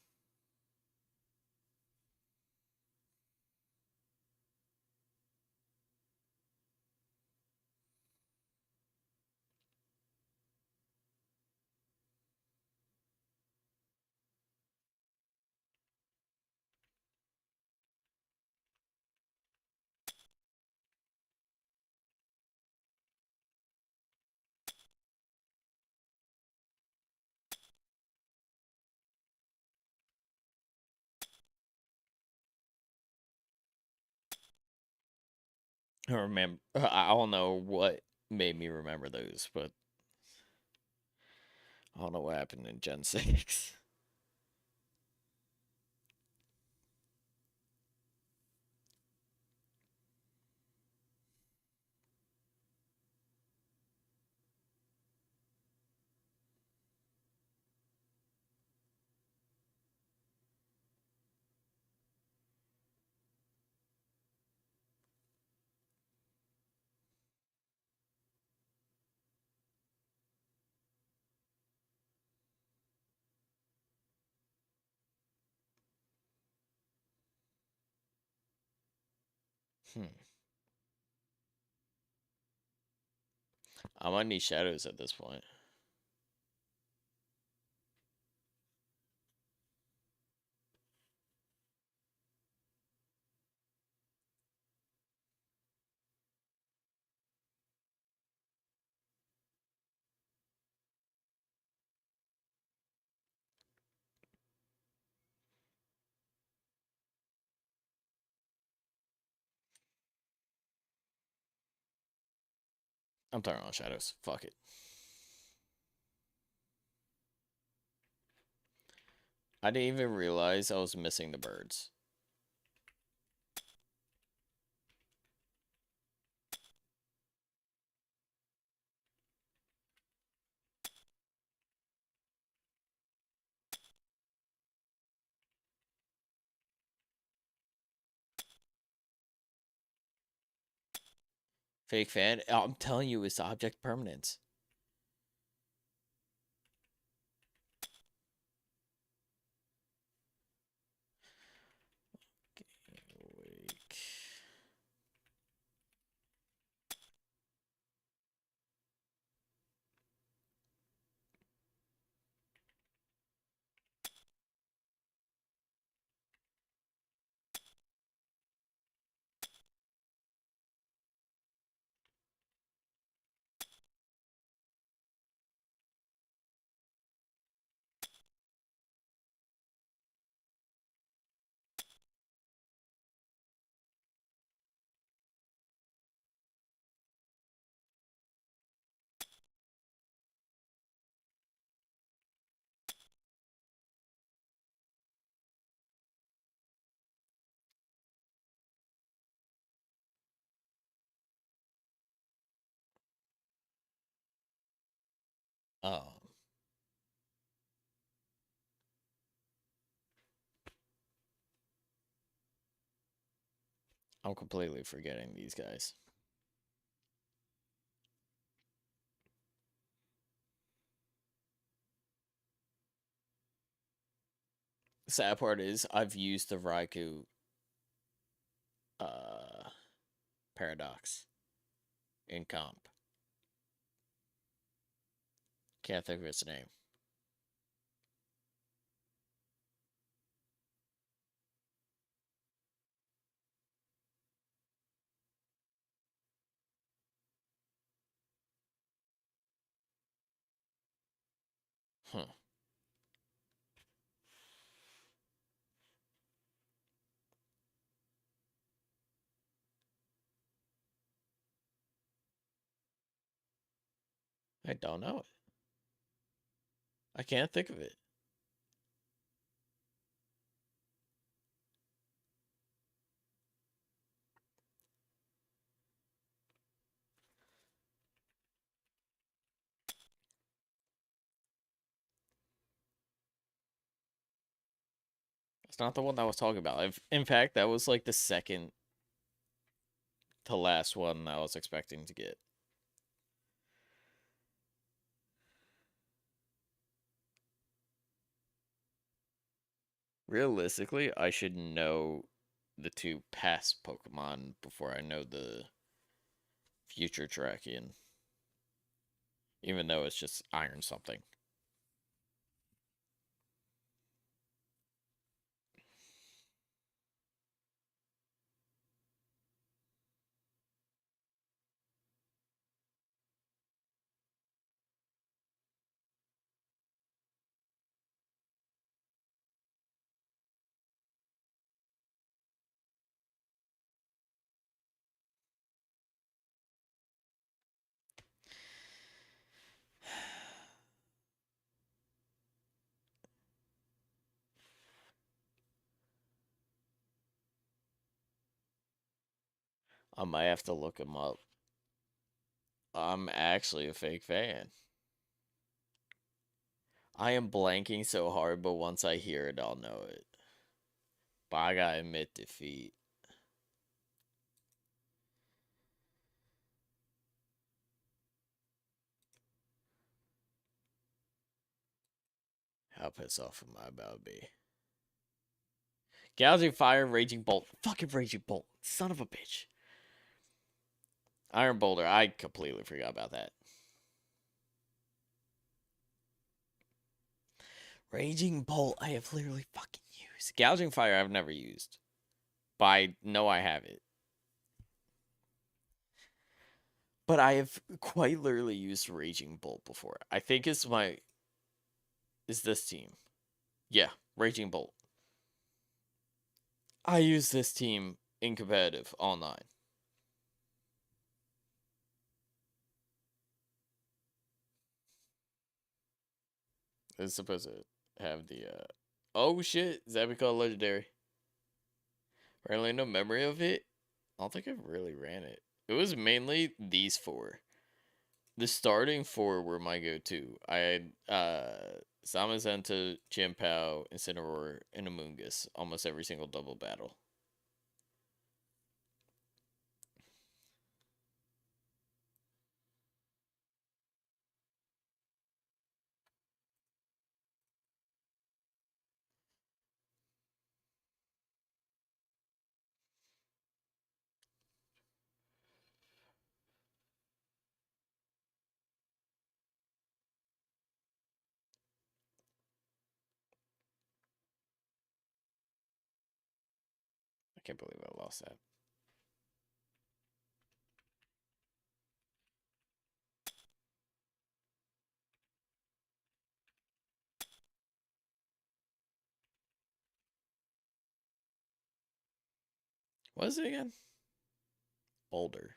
[SPEAKER 1] I remember. I don't know what made me remember those, but I don't know what happened in Gen 6. I might need shadows at this point. I'm turning on shadows. Fuck it. I didn't even realize I was missing the birds. Fake fan? I'm telling you, it's object permanence. I'm completely forgetting these guys. The sad part is I've used the Raikou paradox in comp. Can't think of its name. Huh. I don't know it. I can't think of it. It's not the one I was talking about. In fact, that was like the second to last one I was expecting to get. Realistically, I should know the two past Pokemon before I know the future Terrakion. Even though it's just Iron something. I might have to look him up. I'm actually a fake fan. I am blanking so hard, but once I hear it, I'll know it. But I gotta admit defeat. How pissed off am I about to be? Gouging Fire, Raging Bolt. Fucking Raging Bolt. Son of a bitch. Iron Boulder. I completely forgot about that. Raging Bolt. I have literally fucking used. Gouging Fire I've never used. But I know I have it. But I have quite literally used Raging Bolt before. I think it's my... Is this team. Yeah, Raging Bolt. I use this team in competitive online. It's supposed to have the, Oh shit, is that because legendary? Really no memory of it? I don't think I really ran it. It was mainly these four. The starting four were my go-to. I had, Zamazenta, Chien-Pao, Incineroar, and Amoonguss. Almost every single double battle. I can't believe I lost that. What is it again? Boulder.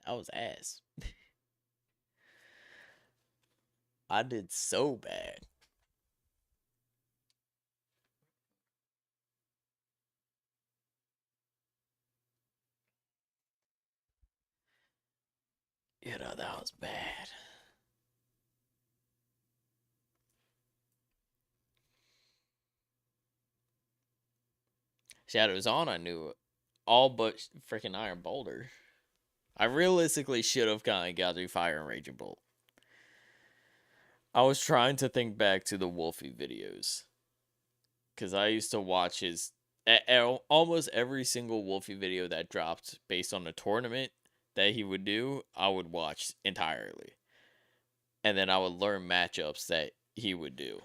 [SPEAKER 1] That was ass. I did so bad. You know, that was bad. Shadows on, I knew all but freaking Iron Boulder. I realistically should have gotten Gallery Fire and Raging Bolt. I was trying to think back to the Wolfie videos. Because I used to watch his... almost every single Wolfie video that dropped based on a tournament that he would do, I would watch entirely. And then I would learn matchups that he would do.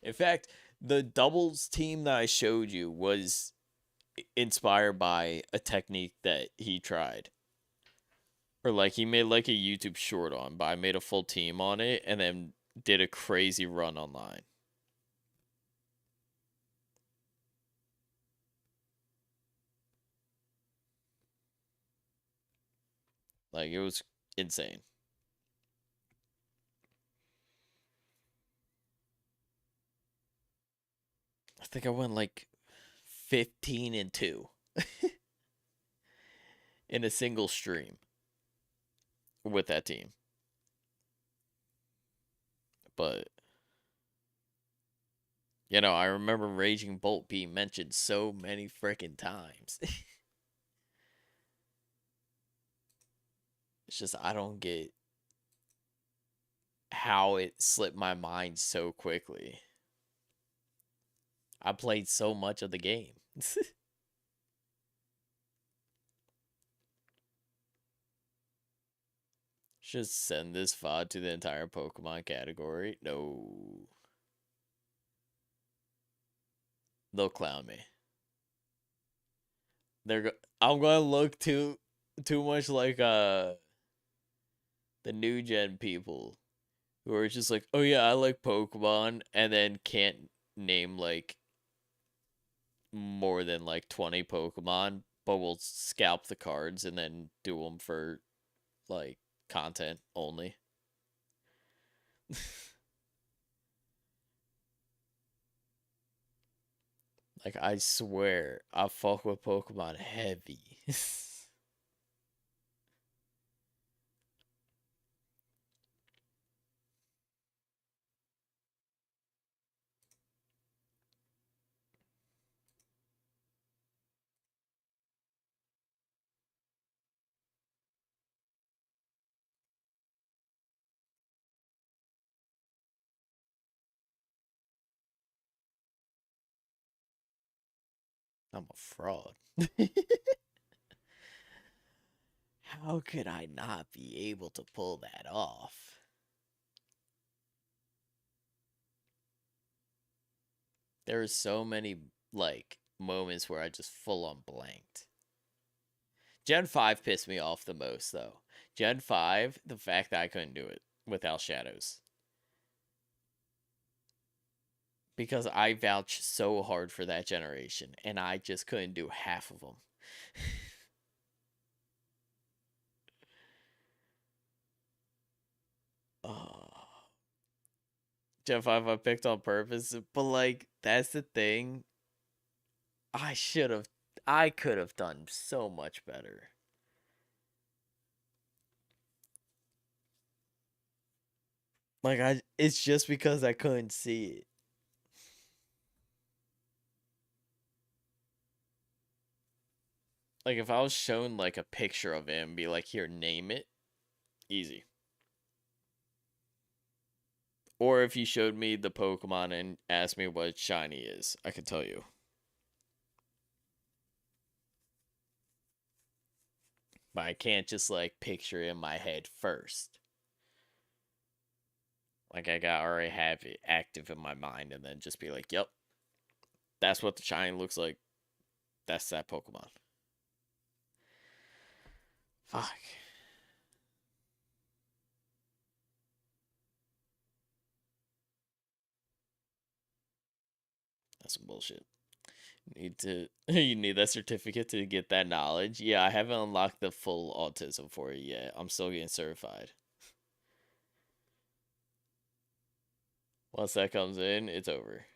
[SPEAKER 1] In fact, the doubles team that I showed you was inspired by a technique that he tried. Or like he made like a YouTube short on, but I made a full team on it and then did a crazy run online. Like it was insane. I think I went like 15-2 in a single stream with that team. But, you know, I remember Raging Bolt being mentioned so many freaking times. It's just, I don't get how it slipped my mind so quickly. I played so much of the game. Should send this VOD to the entire Pokemon category. No. They'll clown me. I'm gonna look too much like the new gen people who are just like, oh yeah, I like Pokemon, and then can't name like more than like 20 Pokemon, but will scalp the cards and then do them for like content only. Like, I swear, I fuck with Pokemon heavy. I'm a fraud. How could I not be able to pull that off? There are so many, like, moments where I just full on blanked. Gen 5 pissed me off the most, though. Gen 5, the fact that I couldn't do it without shadows. Because I vouched so hard for that generation, and I just couldn't do half of them. Gen 5 I picked on purpose, but like, that's the thing. I could have done so much better. Like, it's just because I couldn't see it. Like, if I was shown, like, a picture of him and be like, here, name it, easy. Or if you showed me the Pokemon and asked me what shiny is, I could tell you. But I can't just, like, picture it in my head first. Like, I already have it active in my mind and then just be like, yep, that's what the shiny looks like. That's that Pokemon. Fuck. That's some bullshit. You need that certificate to get that knowledge. Yeah, I haven't unlocked the full autism for it yet. I'm still getting certified. Once that comes in, it's over.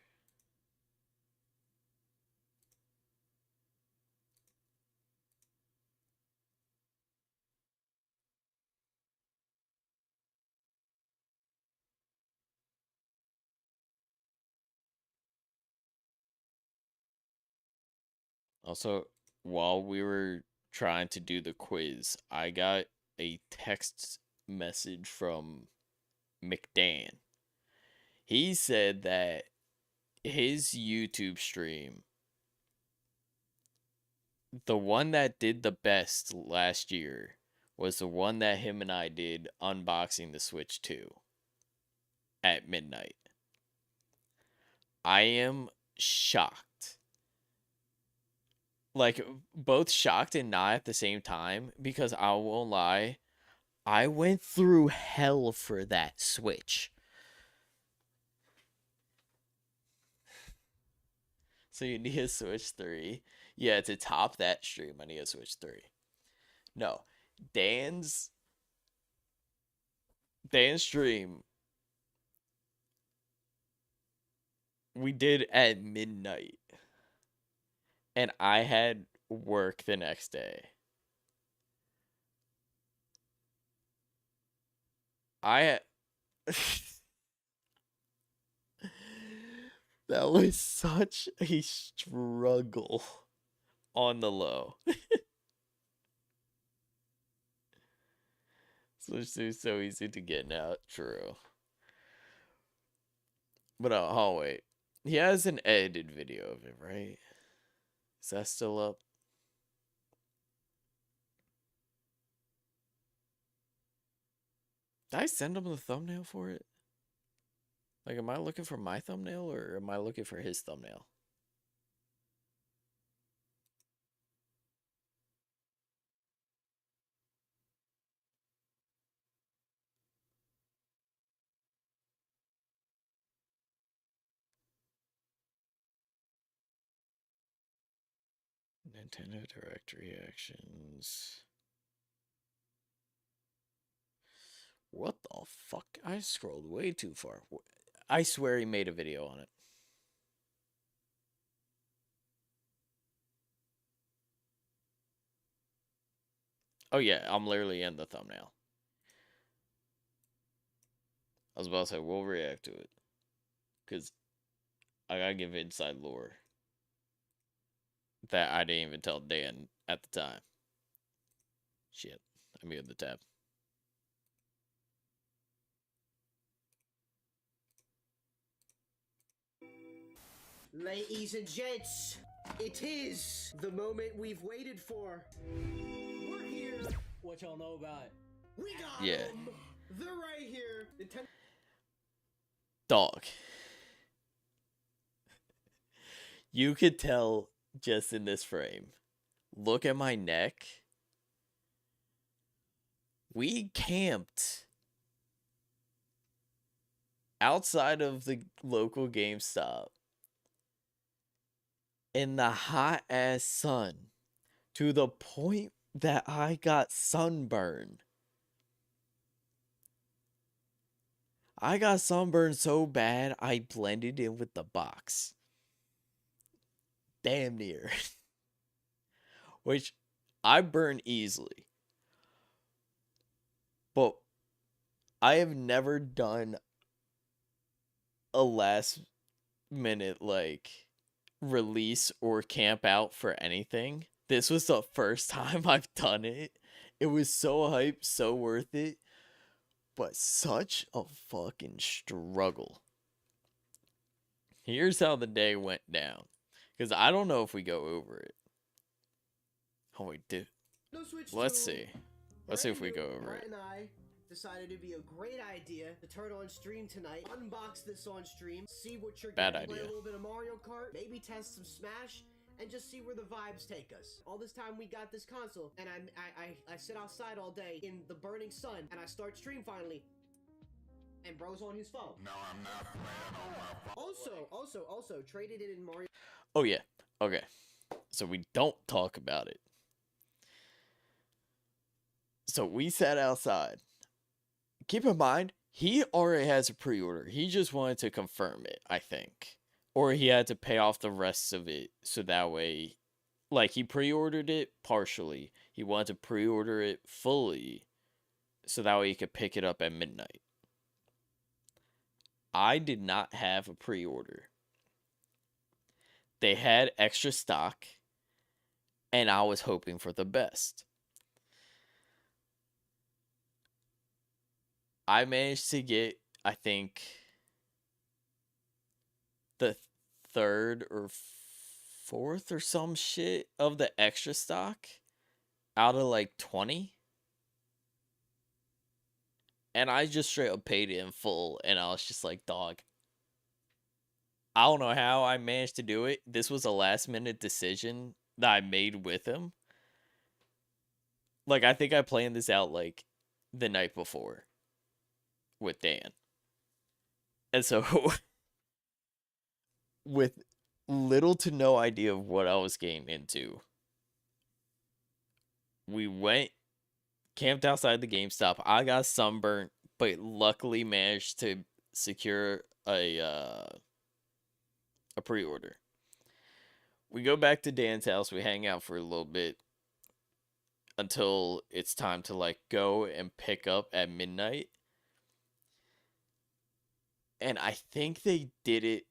[SPEAKER 1] Also, while we were trying to do the quiz, I got a text message from McDan. He said that his YouTube stream, the one that did the best last year, was the one that him and I did unboxing the Switch 2 at midnight. I am shocked. Like, both shocked and not at the same time, because I won't lie, I went through hell for that Switch. So you need a Switch 3. Yeah, to top that stream, I need a Switch 3. No, Dan's stream, we did at midnight. And I had work the next day. That was such a struggle on the low. Switch 2 is so easy to get now. True. But oh wait. He has an edited video of it, right? Is that still up? Did I send him the thumbnail for it? Like, am I looking for my thumbnail or am I looking for his thumbnail? Nintendo Direct reactions. What the fuck? I scrolled way too far. I swear he made a video on it. Oh yeah, I'm literally in the thumbnail. I was about to say, we'll react to it. Because I gotta give inside lore that I didn't even tell Dan at the time. Shit, I muted the tab.
[SPEAKER 20] Ladies and gents, it is the moment we've waited for. We're here. What y'all know about it? We got them. They're right here.
[SPEAKER 1] Dog. You could tell just in this frame. Look at my neck. We camped outside of the local GameStop in the hot ass sun to the point that I got sunburned. I got sunburned so bad I blended in with the box. Damn near. Which I burn easily. But I have never done a last minute like release or camp out for anything. This was the first time I've done it. It was so hype, so worth it. But such a fucking struggle. Here's how the day went down. Because I don't know if we go over it. Oh, we do. Let's see. Let's see if we go over it.
[SPEAKER 20] And I decided it'd be a great idea to turn on stream tonight, unbox this on stream, see what you're
[SPEAKER 1] Bad
[SPEAKER 20] getting,
[SPEAKER 1] idea.
[SPEAKER 20] play a little bit of Mario Kart, maybe test some Smash, and just see where the vibes take us. All this time we got this console, and I sit outside all day in the burning sun, and I start stream finally, and bro's on his phone. No, I'm not playing on my phone. Also, traded it in Mario.
[SPEAKER 1] Oh yeah. Okay. So we don't talk about it. So we sat outside. Keep in mind, he already has a pre-order. He just wanted to confirm it, I think. Or he had to pay off the rest of it so that way, like, he pre-ordered it partially. He wanted to pre-order it fully so that way he could pick it up at midnight. I did not have a pre-order. They had extra stock, And I was hoping for the best. I managed to get, I think, the third or fourth or some shit of the extra stock out of like 20. And I just straight up paid it in full. And I was just like, dog, I don't know how I managed to do it. This was a last minute decision that I made with him. Like, I think I planned this out like the night before with Dan. And so, with little to no idea of what I was getting into, we went, camped outside the GameStop. I got sunburnt, but luckily managed to secure a pre-order. We go back to Dan's house. We hang out for a little bit until it's time to like go and pick up at midnight. And I think they did it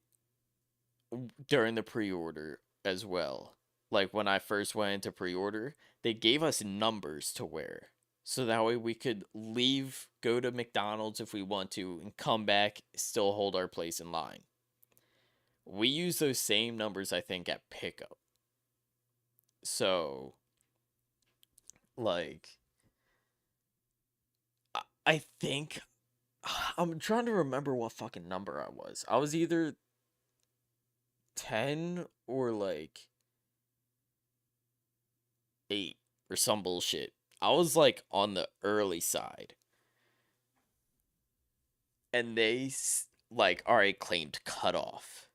[SPEAKER 1] during the pre-order as well. Like when I first went into pre-order, they gave us numbers to wear. So that way we could leave, go to McDonald's if we want to, and come back, still hold our place in line. We use those same numbers, I think, at pickup. So, like, I think, I'm trying to remember what fucking number I was. I was either 10 or like 8 or some bullshit. I was like on the early side. And they like already claimed cutoff,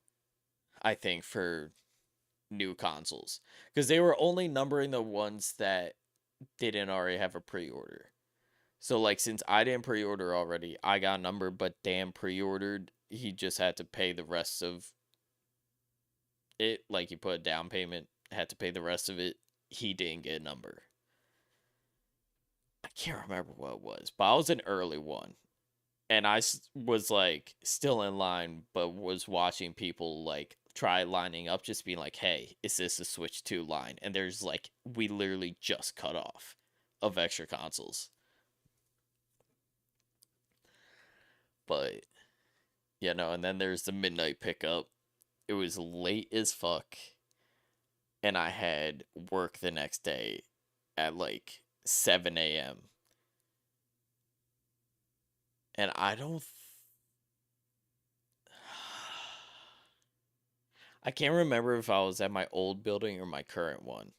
[SPEAKER 1] I think, for new consoles. Because they were only numbering the ones that didn't already have a pre-order. So like since I didn't pre-order already, I got a number, but Dan pre-ordered. He just had to pay the rest of it. Like he put a down payment, had to pay the rest of it. He didn't get a number. I can't remember what it was, but I was an early one. And I was like still in line, but was watching people like try lining up, just being like, hey, is this a Switch 2 line? And there's like, we literally just cut off of extra consoles. But, yeah, no, and then there's the midnight pickup. It was late as fuck. And I had work the next day at like 7 a.m. And I can't remember if I was at my old building or my current one.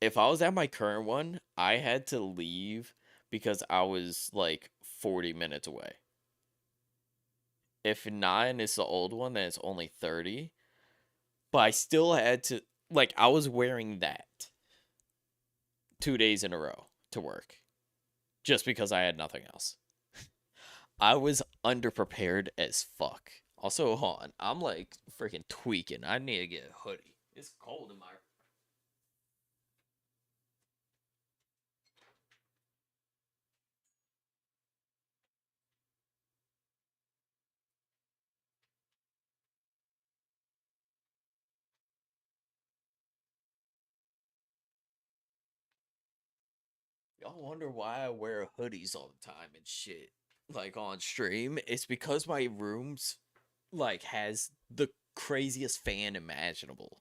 [SPEAKER 1] If I was at my current one, I had to leave because I was like 40 minutes away. If not, and it's the old one, then it's only 30. But I still had to, like, I was wearing that 2 days in a row to work. Just because I had nothing else. I was underprepared as fuck. Also, hold on, I'm like freaking tweaking. I need to get a hoodie. It's cold in my... Y'all wonder why I wear hoodies all the time and shit, like on stream. It's because my room's like has the craziest fan imaginable.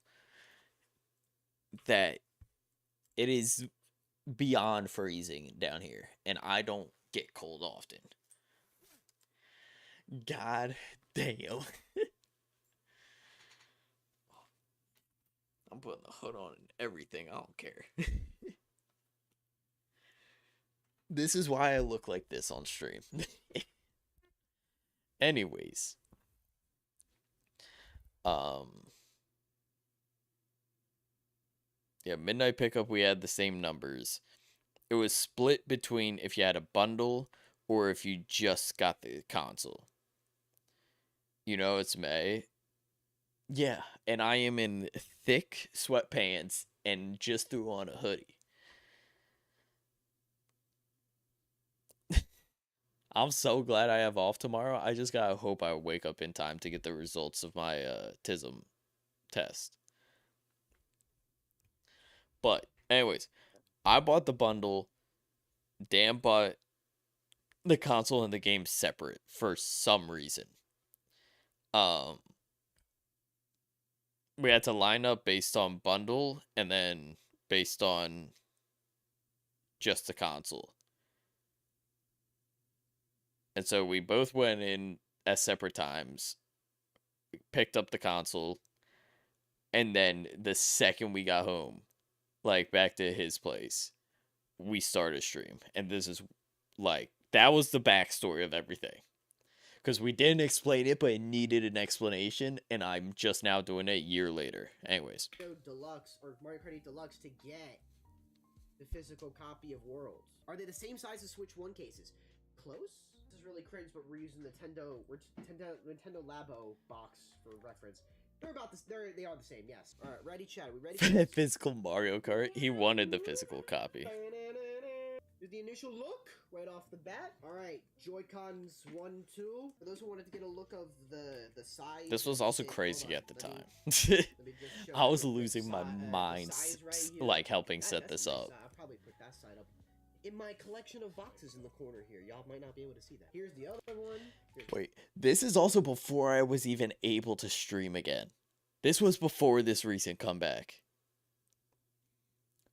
[SPEAKER 1] That it is beyond freezing down here, and I don't get cold often. God damn. I'm putting the hood on and everything. I don't care. This is why I look like this on stream. Anyways. Yeah, midnight pickup, we had the same numbers. It was split between if you had a bundle or if you just got the console. You know, it's May. Yeah, and I am in thick sweatpants and just threw on a hoodie. I'm so glad I have off tomorrow. I just gotta hope I wake up in time to get the results of my TISM test. But anyways, I bought the bundle. Dan bought the console and the game separate for some reason. We had to line up based on bundle and then based on just the console. And so we both went in at separate times, picked up the console, and then the second we got home, like back to his place, we started a stream. And this is like, that was the backstory of everything. Because we didn't explain it, but it needed an explanation, and I'm just now doing it a year later. Anyways.
[SPEAKER 20] Deluxe or Mario Kart 8 Deluxe to get the physical copy of Worlds. Are they the same size as Switch 1 cases? Close? This is really cringe, but we're using the Nintendo Labo box for reference. They're about this. They are the same. Yes. All right, ready, Chad? We ready?
[SPEAKER 1] For that physical Mario Kart, he wanted the physical copy.
[SPEAKER 20] Do the initial look right off the bat. All right, Joy-Cons 1, 2. For those who wanted to get a look of the size.
[SPEAKER 1] This was also crazy at the time. I was losing my mind, like helping set this up.
[SPEAKER 20] I'll probably put that side up. In my collection of boxes in the corner here, y'all might not be able to see that. Here's the other one.
[SPEAKER 1] Wait, this is also before I was even able to stream again. This was before this recent comeback.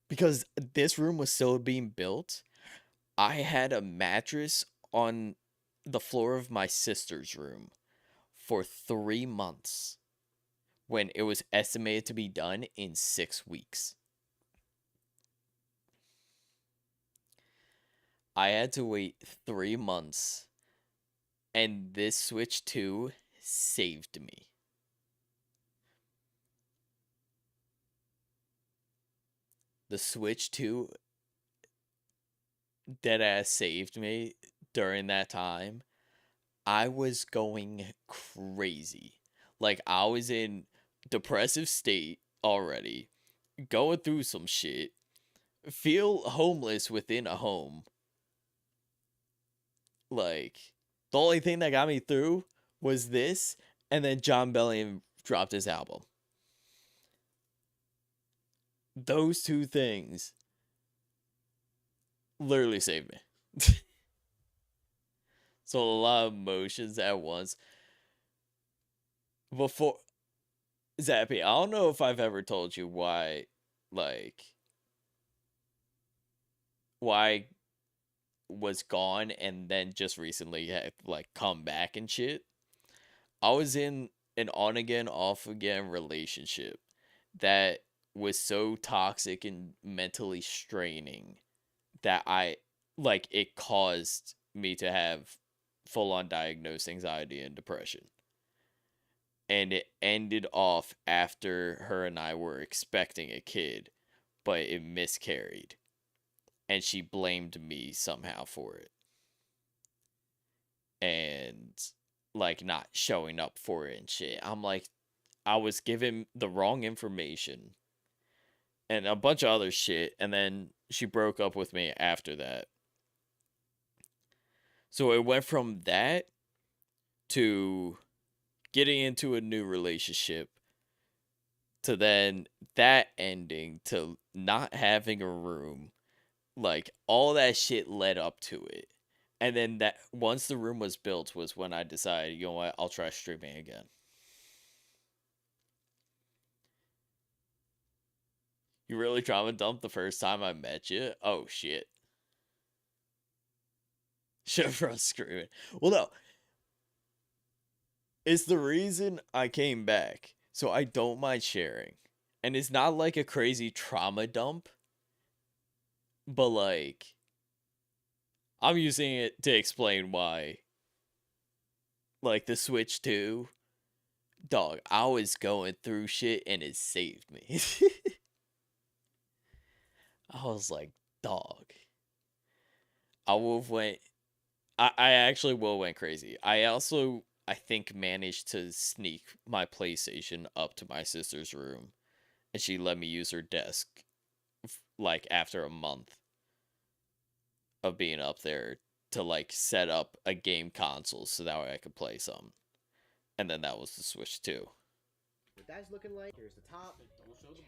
[SPEAKER 1] Because this room was still being built, I had a mattress on the floor of my sister's room for 3 months when it was estimated to be done in 6 weeks. I had to wait 3 months, and this Switch 2 saved me. The Switch 2 deadass saved me during that time. I was going crazy. Like, I was in depressive state already, going through some shit, feel homeless within a home. Like, the only thing that got me through was this, and then John Bellion dropped his album. Those two things literally saved me. So a lot of emotions at once. Before, Zappy, I don't know if I've ever told you why was gone and then just recently had come back and shit. I was in an on again, off again relationship that was so toxic and mentally straining that it caused me to have full-on diagnosed anxiety and depression. And it ended off after her and I were expecting a kid, but it miscarried. And she blamed me somehow for it. And, not showing up for it and shit. I'm like, I was given the wrong information. And a bunch of other shit. And then she broke up with me after that. So it went from that to getting into a new relationship to then that ending to not having a room. All that shit led up to it. And then that once the room was built was when I decided, you know what, I'll try streaming again. You really trauma dumped the first time I met you? Oh, shit. Chevron screaming. Well, no. It's the reason I came back. So I don't mind sharing. And it's not like a crazy trauma dump. But, I'm using it to explain why. The Switch 2. Dog, I was going through shit and it saved me. I was like, dog. I actually went crazy. I also, I think, managed to sneak my PlayStation up to my sister's room. And she let me use her desk, after a month of being up there to, set up a game console so that way I could play some. And then that was the Switch 2.
[SPEAKER 20] what that's looking like. Here's the top.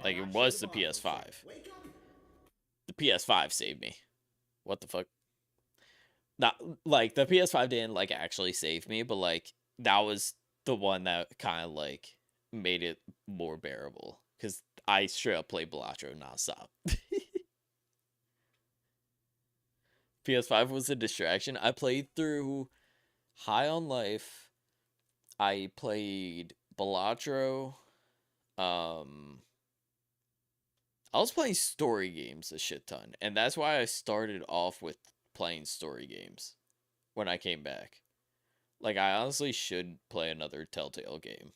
[SPEAKER 1] Like, it was the PS5. The PS5 saved me. What the fuck? Not, like, the PS5 didn't, like, actually save me, but, like, that was the one that kind of, like, made it more bearable. Because I straight up played Balatro nonstop. PS5 was a distraction. I played through High on Life. I played Balatro. I was playing story games a shit ton. And that's why I started off with playing story games when I came back. Like, I honestly should play another Telltale game.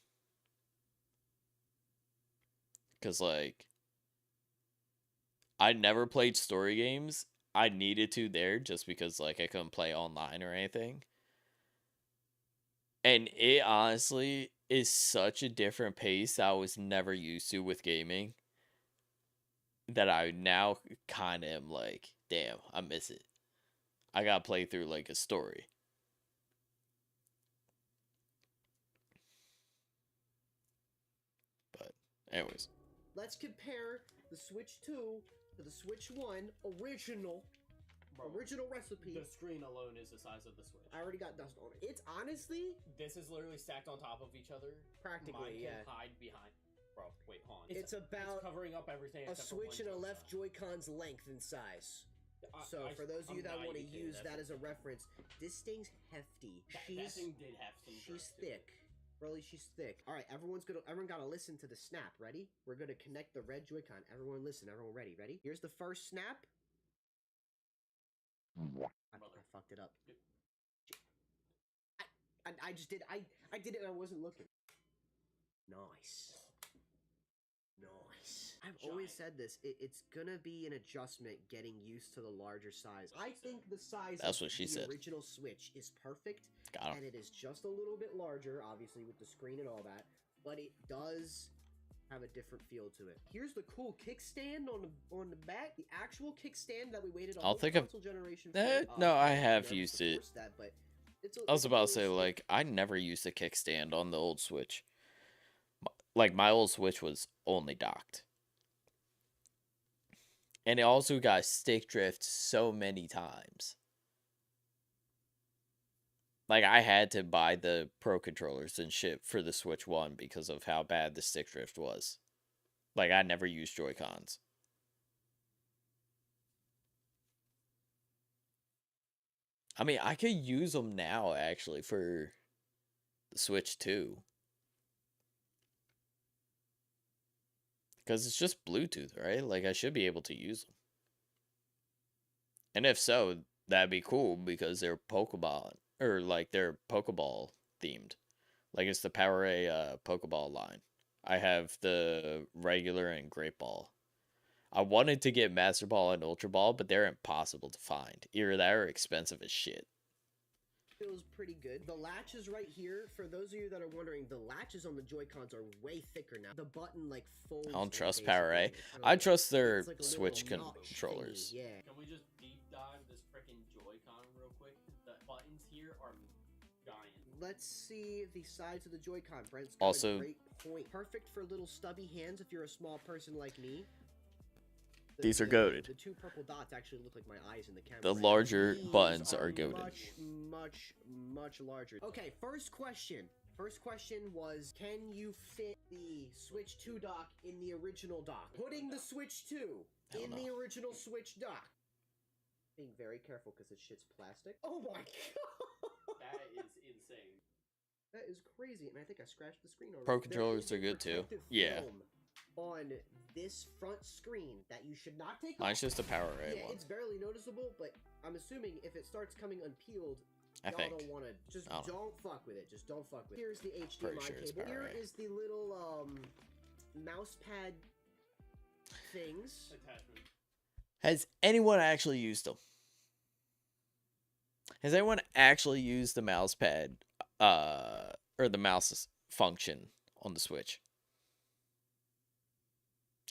[SPEAKER 1] Because, like, I never played story games. I needed to there just because, like, I couldn't play online or anything. And it honestly is such a different pace that I was never used to with gaming that I now kind of am like, damn, I miss it. I gotta play through, like, a story. But, anyways.
[SPEAKER 20] Let's compare the Switch 2 to the Switch 1 original recipe.
[SPEAKER 21] The screen alone is the size of the Switch.
[SPEAKER 20] I already got dust on it. It's honestly...
[SPEAKER 21] This is literally stacked on top of each other.
[SPEAKER 20] Practically,
[SPEAKER 21] Mine can hide behind... Bro, wait, hold on.
[SPEAKER 20] It's about
[SPEAKER 21] it's covering up everything
[SPEAKER 20] a
[SPEAKER 21] except for
[SPEAKER 20] Switch and a left Joy-Con's length and size. So for those of you that want to use that as a reference, this thing's hefty.
[SPEAKER 21] That thing did have some
[SPEAKER 20] She's thick. Really, she's thick. All right, everyone gotta listen to the snap. Ready? We're gonna connect the red Joy-Con. Everyone listen. Everyone ready? Ready? Here's the first snap. I fucked it up. I just did. I did it and I wasn't looking. Nice. I've always said this. It's gonna be an adjustment getting used to the larger size. I think the size
[SPEAKER 1] That's
[SPEAKER 20] of
[SPEAKER 1] what she
[SPEAKER 20] the
[SPEAKER 1] said.
[SPEAKER 20] original Switch is perfect.
[SPEAKER 1] Got him.
[SPEAKER 20] And it is just a little bit larger, obviously with the screen and all that, but it does have a different feel to it. Here's the cool kickstand on the back. The actual kickstand that we waited on.
[SPEAKER 1] I'll think of...
[SPEAKER 20] generation
[SPEAKER 1] no, I have used it.
[SPEAKER 20] that, but
[SPEAKER 1] I was about to say, like, I never used a kickstand on the old Switch. Like, my old Switch was only docked. And it also got stick drift so many times. Like, I had to buy the Pro controllers and shit for the Switch 1 because of how bad the stick drift was. Like, I never used Joy-Cons. I mean, I could use them now, actually, for the Switch 2. Because it's just Bluetooth, right? Like, I should be able to use them. And if so, that'd be cool because they're Pokeball, or like they're Pokeball themed. Like, it's the PowerA Pokeball line. I have the regular and Great Ball. I wanted to get Master Ball and Ultra Ball, but they're impossible to find. Either that or expensive as shit.
[SPEAKER 20] Feels pretty good. The latches right here, for those of you that are wondering, the latches on the Joy-Cons are way thicker now. The button like folds.
[SPEAKER 1] I don't trust
[SPEAKER 20] in,
[SPEAKER 1] PowerA.
[SPEAKER 20] basically.
[SPEAKER 1] I trust their
[SPEAKER 20] It's like a
[SPEAKER 1] Switch
[SPEAKER 20] little notch
[SPEAKER 1] controllers.
[SPEAKER 20] thingy, yeah.
[SPEAKER 21] Can we just deep dive this freaking Joy-Con real quick? The buttons here are giant.
[SPEAKER 20] Let's see the sides of the Joy-Con. Brent's got
[SPEAKER 1] Also-
[SPEAKER 20] a great point. Perfect for little stubby hands if you're a small person like me.
[SPEAKER 1] These are goated.
[SPEAKER 20] The two purple dots actually look like my eyes in the camera.
[SPEAKER 1] The
[SPEAKER 20] Brent.
[SPEAKER 1] larger
[SPEAKER 20] These
[SPEAKER 1] buttons are goated.
[SPEAKER 20] Much larger. Okay, first question. First question was, can you fit the Switch 2 dock in the original dock? Putting the Switch 2 in the original Switch dock. Being very careful because this shit's plastic. Oh my god!
[SPEAKER 21] That is insane.
[SPEAKER 20] That is crazy, and I think I scratched the screen already.
[SPEAKER 1] Pro controllers are good too. Yeah.
[SPEAKER 20] On this front screen that you should not take
[SPEAKER 1] Mine's
[SPEAKER 20] off.
[SPEAKER 1] just a PowerA
[SPEAKER 20] Yeah,
[SPEAKER 1] one.
[SPEAKER 20] it's barely noticeable, but I'm assuming if it starts coming unpeeled,
[SPEAKER 1] I
[SPEAKER 20] y'all
[SPEAKER 1] think.
[SPEAKER 20] don't want to. Just
[SPEAKER 1] I don't know.
[SPEAKER 20] don't fuck with it. Just don't fuck with it. Here's the
[SPEAKER 1] Pretty
[SPEAKER 20] HDMI
[SPEAKER 1] sure it's
[SPEAKER 20] cable. Here
[SPEAKER 1] PowerA.
[SPEAKER 20] is the little mouse pad things.
[SPEAKER 21] Attachment.
[SPEAKER 1] Has anyone actually used them? Has anyone actually used the mouse pad, or the mouse function on the Switch?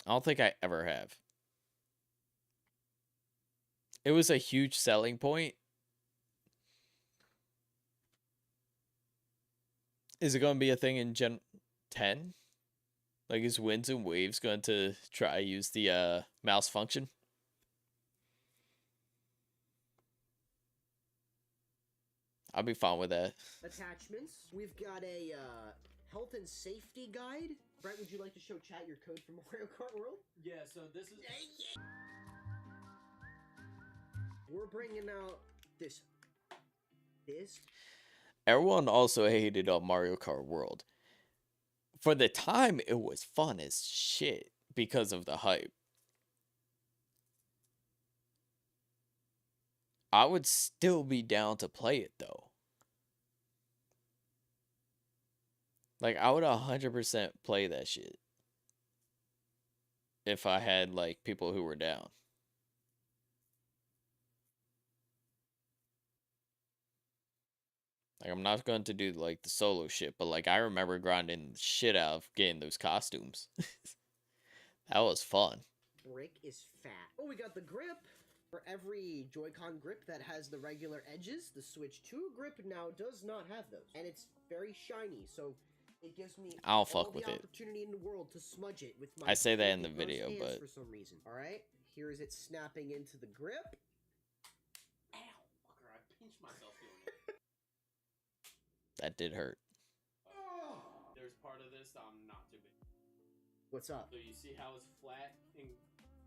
[SPEAKER 1] I don't think I ever have. It was a huge selling point. Is it going to be a thing in Gen 10? Like, is Winds and Waves going to try use the mouse function? I'll be fine with that.
[SPEAKER 20] Attachments. We've got a health and safety guide. Brett, would you like to show chat your code for Mario Kart World?
[SPEAKER 21] Yeah, so this is...
[SPEAKER 20] We're bringing out this.
[SPEAKER 1] Everyone also hated on Mario Kart World. For the time, it was fun as shit because of the hype. I would still be down to play it, though. Like, I would 100% play that shit. If I had, like, people who were down. Like, I'm not going to do, like, the solo shit, but, like, I remember grinding the shit out of getting those costumes. That was fun.
[SPEAKER 20] Brick is fat. Oh, we got the grip. For every Joy-Con grip that has the regular edges, the Switch 2 grip now does not have those. And it's very shiny, so it gives me
[SPEAKER 1] I'll fuck with it.
[SPEAKER 20] opportunity in the world to smudge it with my
[SPEAKER 1] I say that in the
[SPEAKER 20] filthy gross
[SPEAKER 1] video,
[SPEAKER 20] hands
[SPEAKER 1] but...
[SPEAKER 20] for some reason. Alright, here is it snapping into the grip.
[SPEAKER 21] Ow, fucker, I pinched myself doing it.
[SPEAKER 1] That did hurt.
[SPEAKER 21] There's part of this that I'm not too big.
[SPEAKER 20] What's up?
[SPEAKER 21] So you see how it's flat and,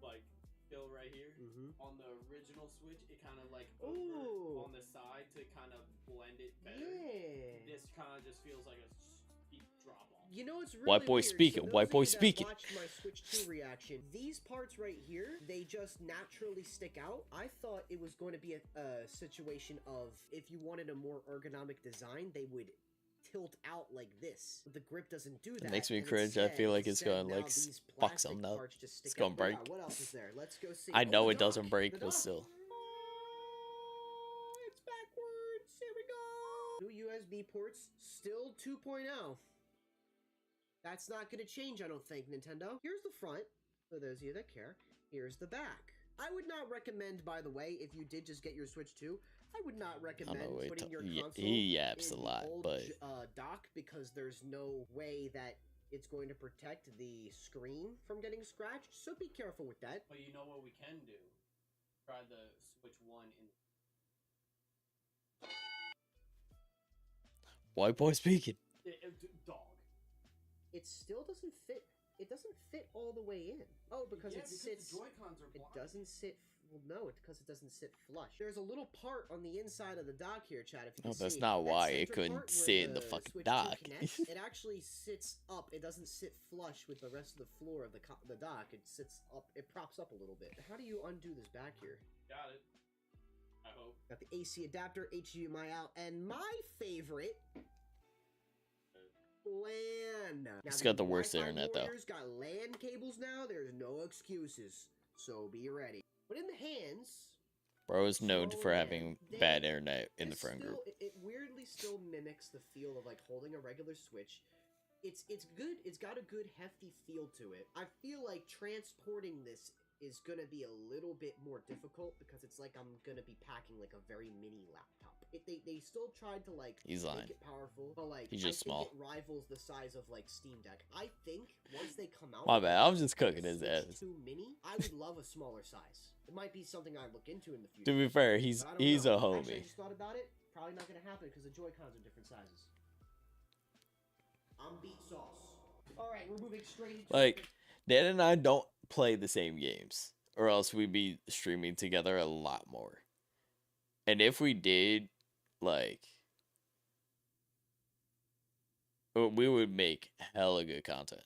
[SPEAKER 21] like, fill right here?
[SPEAKER 20] Mm-hmm.
[SPEAKER 21] On the original Switch, it kind of, like, over on the side to kind of blend it better.
[SPEAKER 20] Yeah.
[SPEAKER 21] This kind of just feels like a steep drop off.
[SPEAKER 20] You know, it's really
[SPEAKER 1] White boy
[SPEAKER 20] weird.
[SPEAKER 1] speaking,
[SPEAKER 20] So
[SPEAKER 1] white boy
[SPEAKER 20] those of you that
[SPEAKER 1] speaking.
[SPEAKER 20] watched my Switch 2 reaction, these parts right here, they just naturally stick out. I thought it was going to be a situation of if you wanted a more ergonomic design, they would tilt out like this. But the grip doesn't do that.
[SPEAKER 1] It makes me
[SPEAKER 20] and
[SPEAKER 1] cringe. I feel like it's
[SPEAKER 20] instead,
[SPEAKER 1] going to, like,
[SPEAKER 20] now these
[SPEAKER 1] fuck
[SPEAKER 20] plastic
[SPEAKER 1] something up.
[SPEAKER 20] parts just
[SPEAKER 1] It's
[SPEAKER 20] stick
[SPEAKER 1] going to
[SPEAKER 20] out.
[SPEAKER 1] break.
[SPEAKER 20] Yeah, what else is there? Let's go see.
[SPEAKER 1] I
[SPEAKER 20] Oh,
[SPEAKER 1] know
[SPEAKER 20] the
[SPEAKER 1] it doesn't
[SPEAKER 20] dock.
[SPEAKER 1] break,
[SPEAKER 20] The
[SPEAKER 1] but
[SPEAKER 20] dock.
[SPEAKER 1] still.
[SPEAKER 20] It's backwards. Here we go. Two USB ports, still 2.0. That's not going to change, I don't think, Nintendo. Here's the front, for those of you that care. Here's the back. I would not recommend, by the way, if you did just get your Switch 2, I would not recommend putting your console
[SPEAKER 1] he yaps
[SPEAKER 20] in
[SPEAKER 1] a lot,
[SPEAKER 20] the old
[SPEAKER 1] but
[SPEAKER 20] dock because there's no way that it's going to protect the screen from getting scratched. So be careful with that.
[SPEAKER 21] But you know what we can do? Try the Switch 1 in...
[SPEAKER 1] white boy speaking.
[SPEAKER 21] Dog.
[SPEAKER 20] It still doesn't fit. It doesn't fit all the way in. Oh, because it sits.
[SPEAKER 21] The Joy-Cons are
[SPEAKER 20] it
[SPEAKER 21] blind.
[SPEAKER 20] doesn't sit. Well, no, it's because it doesn't sit flush. There's a little part on the inside of the dock here, Chad. If you
[SPEAKER 1] No,
[SPEAKER 20] can
[SPEAKER 1] that's
[SPEAKER 20] see,
[SPEAKER 1] not
[SPEAKER 20] that
[SPEAKER 1] why it
[SPEAKER 20] center
[SPEAKER 1] couldn't
[SPEAKER 20] part where
[SPEAKER 1] sit in the fucking
[SPEAKER 20] Switch 2
[SPEAKER 1] dock.
[SPEAKER 20] connects, it actually sits up. It doesn't sit flush with the rest of the floor of the dock. It sits up. It props up a little bit. How do you undo this back here?
[SPEAKER 21] Got it. I hope.
[SPEAKER 20] Got the AC adapter, HDMI out, and my favorite. LAN. Now,
[SPEAKER 1] It's got the
[SPEAKER 20] these
[SPEAKER 1] worst
[SPEAKER 20] Wi-Fi
[SPEAKER 1] internet, though.
[SPEAKER 20] warriors got LAN cables now. There's no excuses. So be ready. But in the hands,
[SPEAKER 1] Bro is known for having bad
[SPEAKER 20] they-
[SPEAKER 1] internet in the
[SPEAKER 20] it's
[SPEAKER 1] friend
[SPEAKER 20] still-
[SPEAKER 1] group.
[SPEAKER 20] It weirdly still mimics the feel of like holding a regular Switch. It's good. It's got a good hefty feel to it. I feel like transporting this is gonna be a little bit more difficult because it's like I'm gonna be packing like a very mini laptop. They still tried to like
[SPEAKER 1] He's
[SPEAKER 20] make
[SPEAKER 1] lying.
[SPEAKER 20] it powerful, but like
[SPEAKER 1] He's
[SPEAKER 20] I
[SPEAKER 1] just
[SPEAKER 20] think
[SPEAKER 1] small.
[SPEAKER 20] it rivals the size of like Steam Deck. I think once they come out,
[SPEAKER 1] My
[SPEAKER 20] with
[SPEAKER 1] bad,
[SPEAKER 20] like,
[SPEAKER 1] I'm just cooking his
[SPEAKER 20] Switch
[SPEAKER 1] ass.
[SPEAKER 20] 2 Mini, I would love a smaller size. It might be something I look into in the future.
[SPEAKER 1] To be fair, he's
[SPEAKER 20] but I don't
[SPEAKER 1] he's
[SPEAKER 20] know.
[SPEAKER 1] a homie.
[SPEAKER 20] Actually, I just thought about it. Probably not gonna happen because the Joy-Cons are different sizes. I'm beat sauce. All right, we're moving straight into
[SPEAKER 1] Like, Dan and I don't play the same games, or else we'd be streaming together a lot more. And if we did, like, we would make hella good content.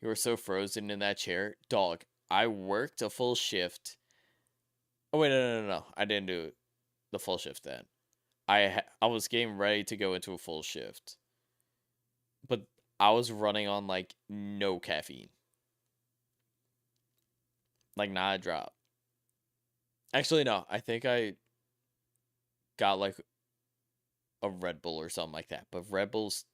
[SPEAKER 1] You were so frozen in that chair. Dog, I worked a full shift. Oh, wait, no. I didn't do the full shift then. I was getting ready to go into a full shift. But I was running on, like, no caffeine. Like, not a drop. Actually, no. I think I got, like, a Red Bull or something like that. But Red Bull's...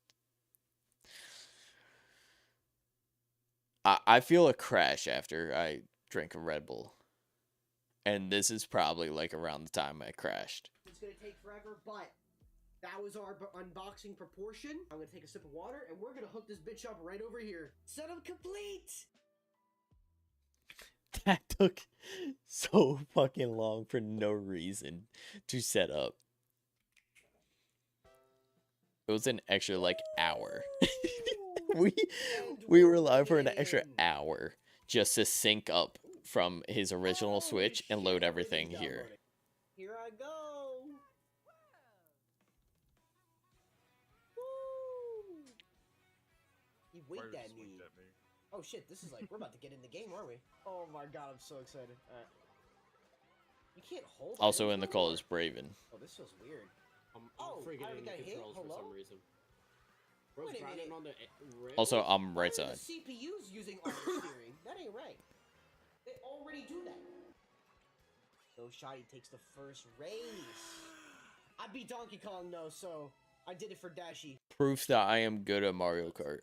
[SPEAKER 1] I feel a crash after I drink a Red Bull. And this is probably, like, around the time I crashed.
[SPEAKER 20] It's gonna take forever, but That was our unboxing proportion. I'm gonna take a sip of water, and we're gonna hook this bitch up right over here. Setup complete!
[SPEAKER 1] That took so fucking long for no reason to set up. It was an extra like hour. we were live for an extra hour just to sync up from his original Switch and load everything here.
[SPEAKER 20] Here I go. Woo! He winked at me. Oh shit, this is like, we're about to get in the game, aren't we? Oh my god, I'm so excited. Alright. You can't hold it.
[SPEAKER 1] Also in the call is Braven.
[SPEAKER 20] Oh, this feels weird.
[SPEAKER 4] I'm
[SPEAKER 20] Oh,
[SPEAKER 4] freaking
[SPEAKER 20] I already
[SPEAKER 4] in the
[SPEAKER 20] got hit?
[SPEAKER 4] controls for
[SPEAKER 20] Hello?
[SPEAKER 4] some reason. Bro's
[SPEAKER 20] Wait a
[SPEAKER 4] driving
[SPEAKER 20] minute.
[SPEAKER 4] on the rails.
[SPEAKER 1] Also, I'm right
[SPEAKER 20] Why are
[SPEAKER 1] side.
[SPEAKER 20] the CPUs using auto steering? That ain't right. They already do that. So Shotty takes the first race. I beat Donkey Kong though, so I did it for Dashi.
[SPEAKER 1] Proof that I am good at Mario Kart.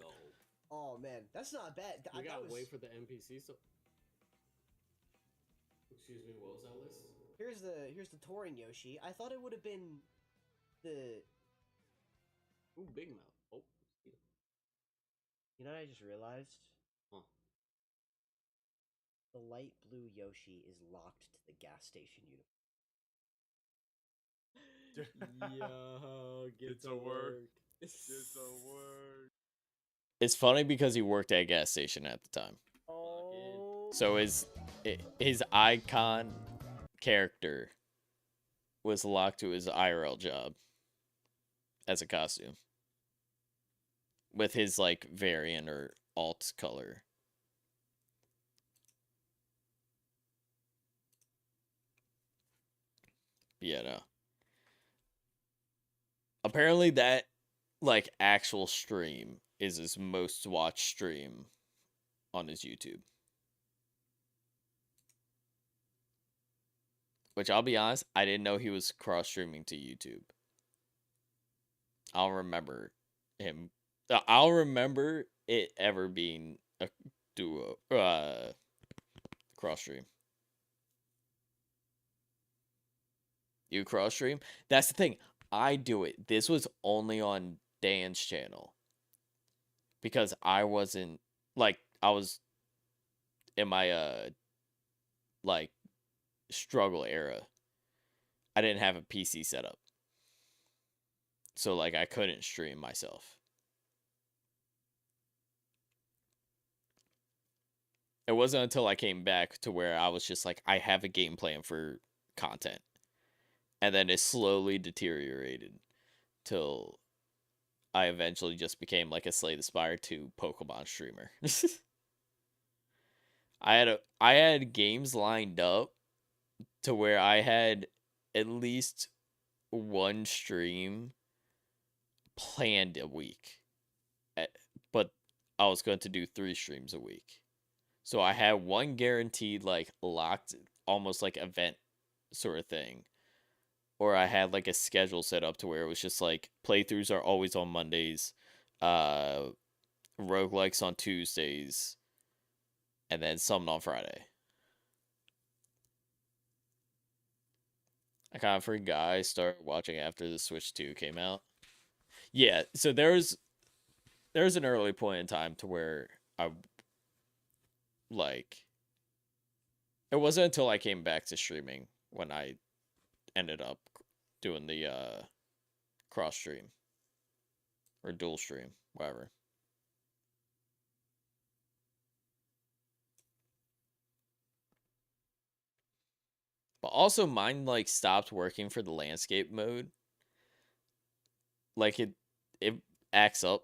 [SPEAKER 20] Oh man, that's not bad.
[SPEAKER 4] We
[SPEAKER 20] that
[SPEAKER 4] gotta
[SPEAKER 20] was...
[SPEAKER 4] wait for the NPC. So, excuse me, what was that list?
[SPEAKER 20] Here's the touring Yoshi. I thought it would have been the.
[SPEAKER 4] Ooh, Big Mouth. Oh,
[SPEAKER 20] You know what I just realized?
[SPEAKER 4] Huh.
[SPEAKER 20] The light blue Yoshi is locked to the gas station uniform.
[SPEAKER 4] Yo, get to work. Get to work.
[SPEAKER 1] It's funny because he worked at a gas station at the time.
[SPEAKER 20] Oh.
[SPEAKER 1] So his icon character was locked to his IRL job as a costume. With his like variant or alt color. Yeah, no. Apparently that like actual stream is his most watched stream on his YouTube. Which I'll be honest, I didn't know he was cross streaming to YouTube. I'll remember him. I'll remember it ever being a duo cross stream. You cross stream? That's the thing. I do it. This was only on Dan's channel. Because I wasn't like I was in my like struggle era. I didn't have a PC set up. So like I couldn't stream myself. It wasn't until I came back to where I was just like, I have a game plan for content. And then it slowly deteriorated till I eventually just became like a Slay the Spire 2 Pokemon streamer. I had games lined up to where I had at least one stream planned a week. But I was going to do 3 streams a week. So I had one guaranteed, like, locked, almost like event sort of thing. Or I had, like, a schedule set up to where it was just, like, playthroughs are always on Mondays, roguelikes on Tuesdays, and then some on Friday. I kind of forgot I started watching after the Switch 2 came out. Yeah, so there's an early point in time to where I... like, it wasn't until I came back to streaming when I ended up doing the cross stream or dual stream, whatever. But also mine like stopped working for the landscape mode. Like it acts up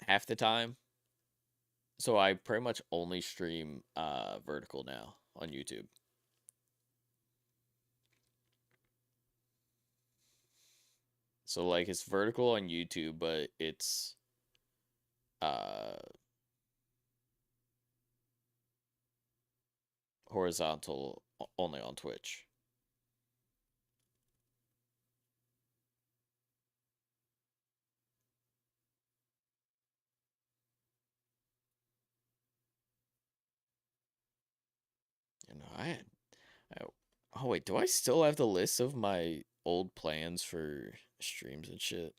[SPEAKER 1] half the time. So I pretty much only stream vertical now on YouTube. So like it's vertical on YouTube, but it's horizontal only on Twitch. You know, oh wait, do I still have the list of my old plans for streams and shit.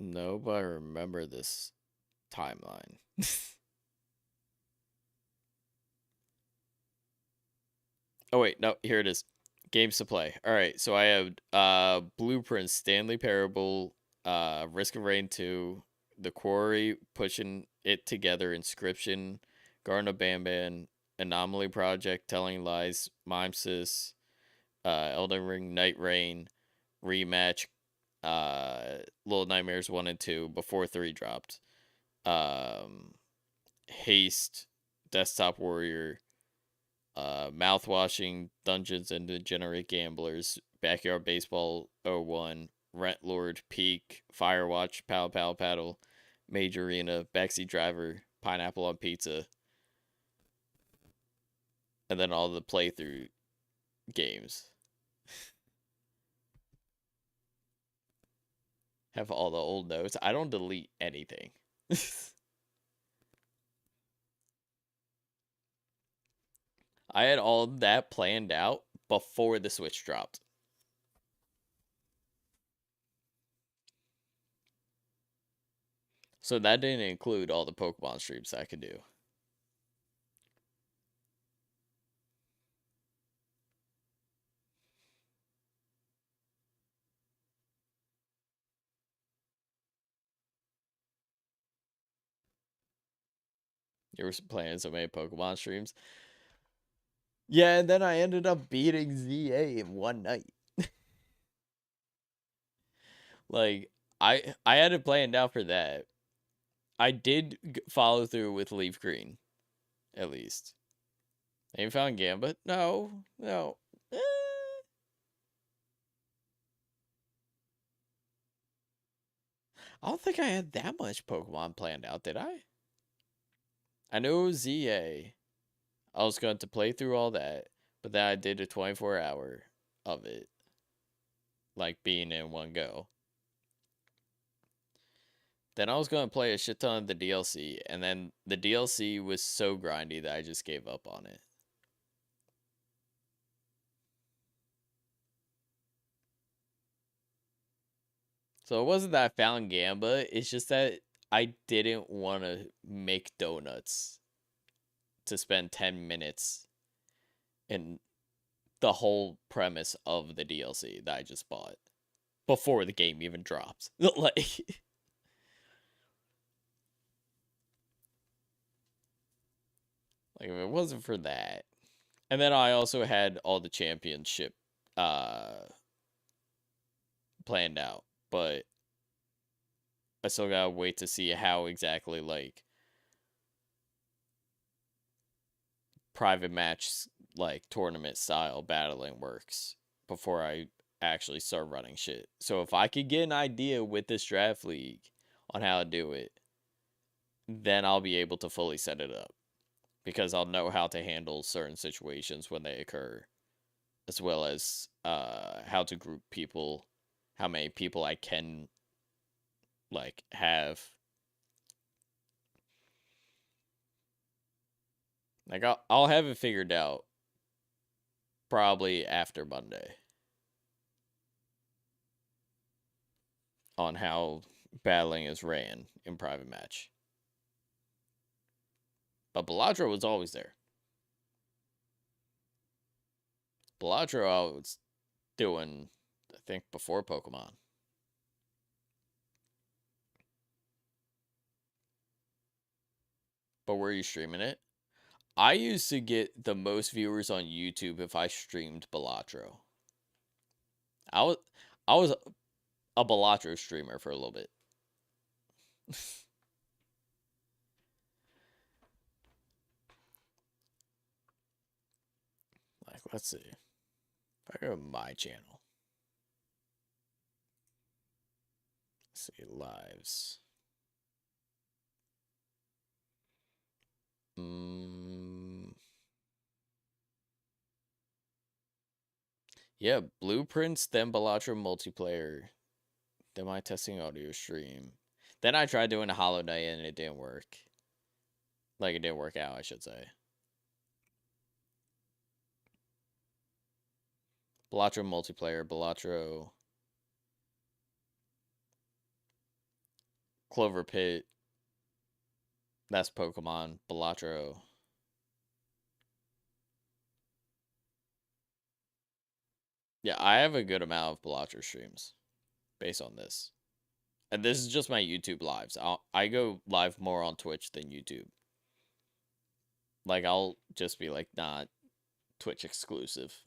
[SPEAKER 1] No, but I remember this timeline. Oh wait, no, here it is. Games to play. Alright, so I have Blueprints, Stanley Parable, Risk of Rain 2, The Quarry, Pushing It Together, Inscription, Garden of Banban, Anomaly Project, Telling Lies, Mimesis, Elden Ring, Night Rain, Rematch, Little Nightmares 1 and 2 before 3 dropped. Haste, Desktop Warrior, Mouthwashing, Dungeons and Degenerate Gamblers, Backyard Baseball 01, Rent Lord, Peak, Firewatch, Pow Pow Paddle, Mage Arena, Backseat Driver, Pineapple on Pizza, and then all the playthrough games. Have all the old notes. I don't delete anything. I had all that planned out before the Switch dropped. So that didn't include all the Pokemon streams I could do. You were playing so many Pokemon streams. Yeah, and then I ended up beating ZA in one night. Like, I had it planned out for that. I did follow through with Leaf Green, at least. Ain't found Gambit? No. I don't think I had that much Pokemon planned out, did I? I knew it was ZA. I was going to play through all that, but then I did a 24-hour of it. Like, being in one go. Then I was going to play a shit ton of the DLC, and then the DLC was so grindy that I just gave up on it. So it wasn't that I found Gamba, it's just that I didn't want to make donuts to spend 10 minutes in the whole premise of the DLC that I just bought before the game even dropped. Like, if it wasn't for that. And then I also had all the championship planned out, but I still gotta wait to see how exactly, like, private match, like, tournament style battling works before I actually start running shit. So if I could get an idea with this draft league on how to do it, then I'll be able to fully set it up. Because I'll know how to handle certain situations when they occur. As well as how to group people, how many people I can, like, have. Like, I'll have it figured out probably after Monday. On how battling is ran in private match. But Baladro was always there. Baladro I was doing, I think, before Pokemon. But were you streaming it? I used to get the most viewers on YouTube if I streamed Baladro. I was a Baladro streamer for a little bit. Like, let's see. If I go to my channel. Let's see, lives. Yeah, Blueprints, then Balatro multiplayer. Then my testing audio stream. Then I tried doing a Hollow Knight and it didn't work. Like, it didn't work out, I should say. Balatro multiplayer, Balatro. Clover Pit. That's Pokemon. Balatro. Yeah, I have a good amount of Balatro streams based on this. And this is just my YouTube lives. I go live more on Twitch than YouTube. Like, I'll just be like, not Twitch exclusive.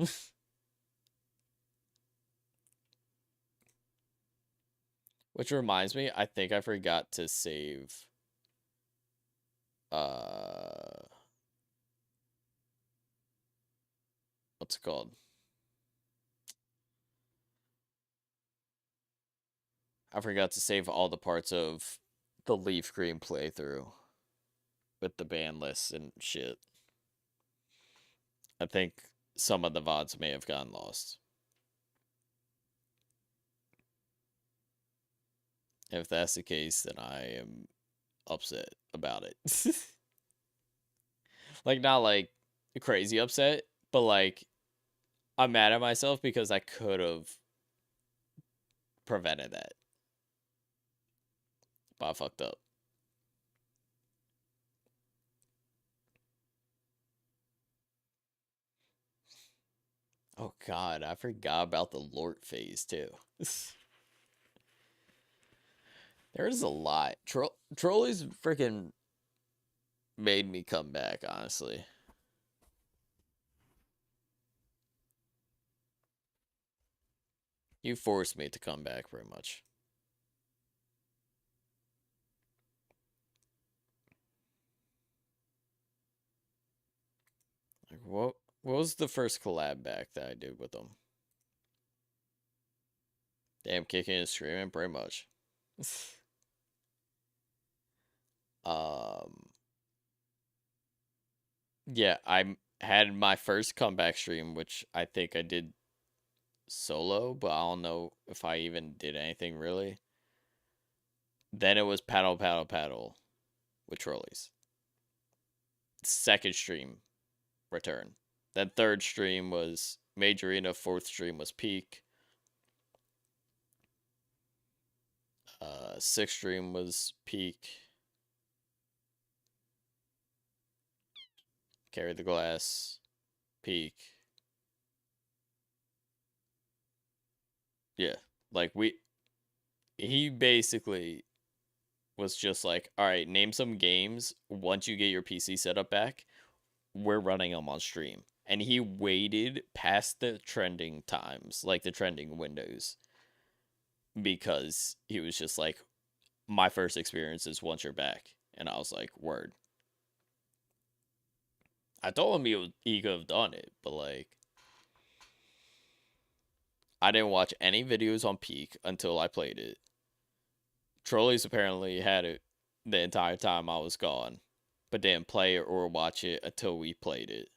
[SPEAKER 1] Which reminds me, I think I forgot to save... what's it called? I forgot to save all the parts of the Leaf Green playthrough with the ban lists and shit. I think some of the VODs may have gotten lost. If that's the case, then I am upset about it. Like, not like crazy upset, but like, I'm mad at myself because I could have prevented that. But I fucked up. Oh god, I forgot about the Lort phase too. There's a lot. Trolleys freaking made me come back, honestly. You forced me to come back, pretty much. Like, what was the first collab back that I did with them? Damn, kicking and screaming, pretty much. Yeah, I had my first comeback stream, which I think I did solo, but I don't know if I even did anything really. Then it was Paddle Paddle Paddle with Trolleys. Second stream, Return. Then third stream was Majorina. Fourth stream was Peak. Sixth stream was Peak. Carry the Glass. Peak. Yeah, like he basically was just like, all right, name some games once you get your PC set up back. We're running them on stream. And he waited past the trending times, like the trending windows, because he was just like, my first experience is once you're back. And I was like, word. I told him he could have done it, but like, I didn't watch any videos on Peak until I played it. Trolleys apparently had it the entire time I was gone, but didn't play it or watch it until we played it.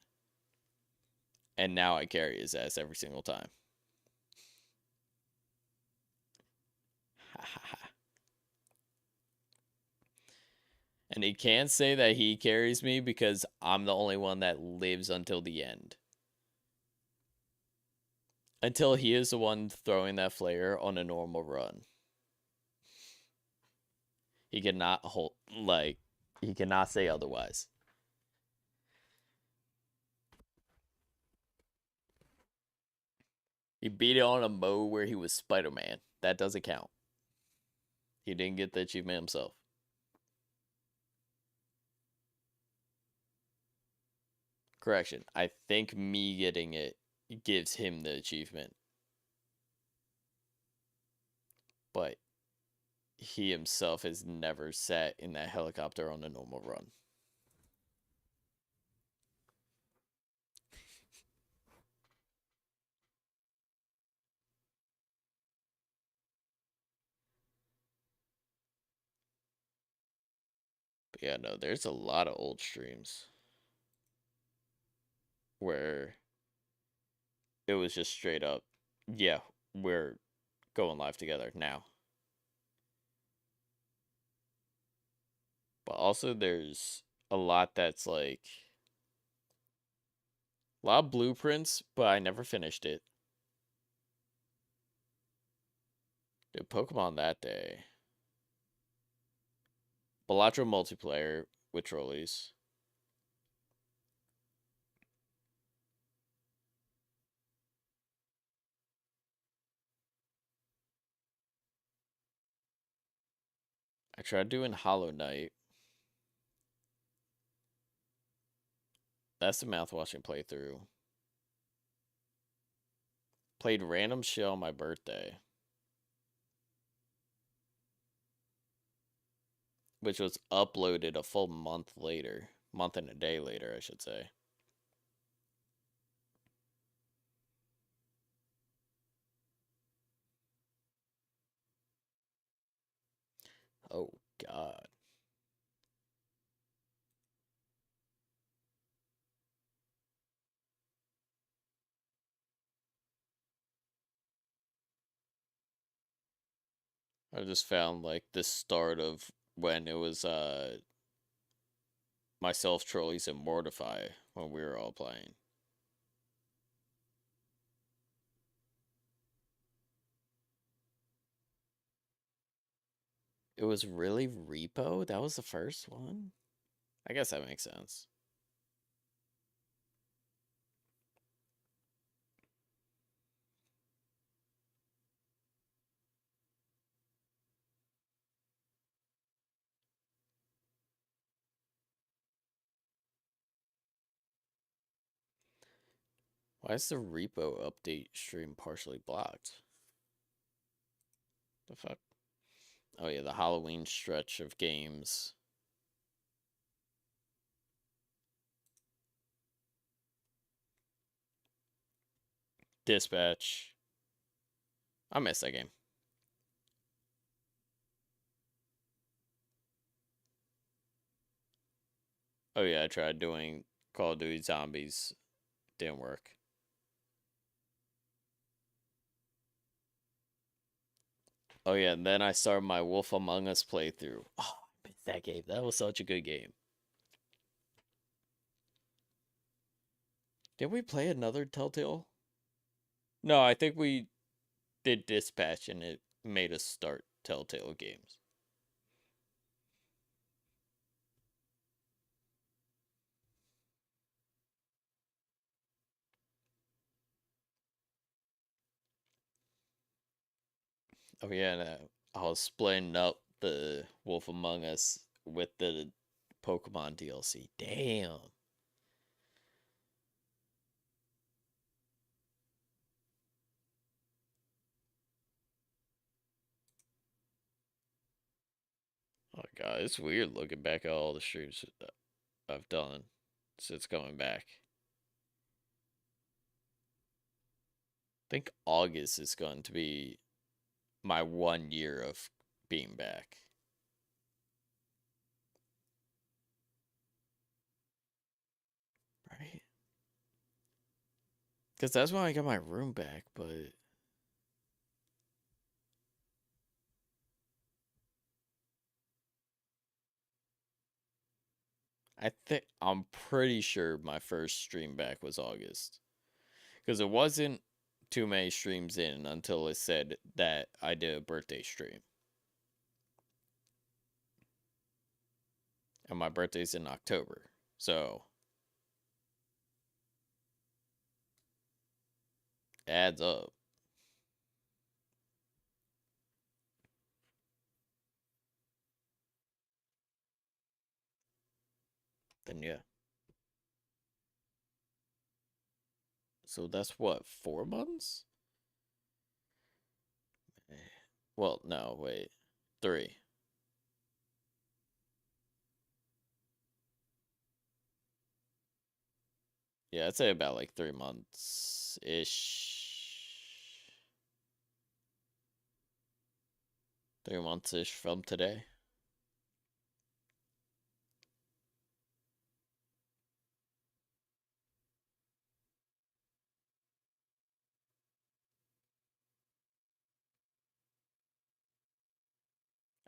[SPEAKER 1] And now I carry his ass every single time. And he can't say that he carries me because I'm the only one that lives until the end. Until he is the one throwing that flare on a normal run. He cannot hold, like, he cannot say otherwise. He beat it on a mode where he was Spider-Man. That doesn't count. He didn't get the achievement himself. Correction. I think me getting it gives him the achievement. But he himself has never sat in that helicopter on a normal run. Yeah, no, there's a lot of old streams where it was just straight up, yeah, we're going live together now. But also there's a lot that's like a lot of blueprints, but I never finished it. Did Pokemon that day. Balatro multiplayer with trolleys. I tried doing Hollow Knight. That's the mouthwashing playthrough. Played Random Shell on my birthday. Which was uploaded a full month later. Month and a day later, I should say. Oh, God. I just found, like, the start of when it was, myself, Trolleys, and Mortify when we were all playing. It was really Repo? That was the first one? I guess that makes sense. Why is the Repo update stream partially blocked? The fuck? Oh yeah, the Halloween stretch of games. Dispatch. I missed that game. Oh yeah, I tried doing Call of Duty Zombies. Didn't work. Oh yeah, and then I started my Wolf Among Us playthrough. Oh, I missed that game. That was such a good game. Did we play another Telltale? No, I think we did Dispatch and it made us start Telltale games. Oh yeah, and I was splitting up the Wolf Among Us with the Pokemon DLC. Damn. Oh god, it's weird looking back at all the streams I've done since coming back. I think August is going to be my 1 year of being back. Right? Because that's when I got my room back, but... I'm pretty sure my first stream back was August. Because it wasn't too many streams in until it said that I did a birthday stream. And my birthday's in October. So adds up. Then yeah. So that's what, 4 months? Well, no, wait. 3. Yeah, I'd say about like 3 months-ish. 3 months-ish from today.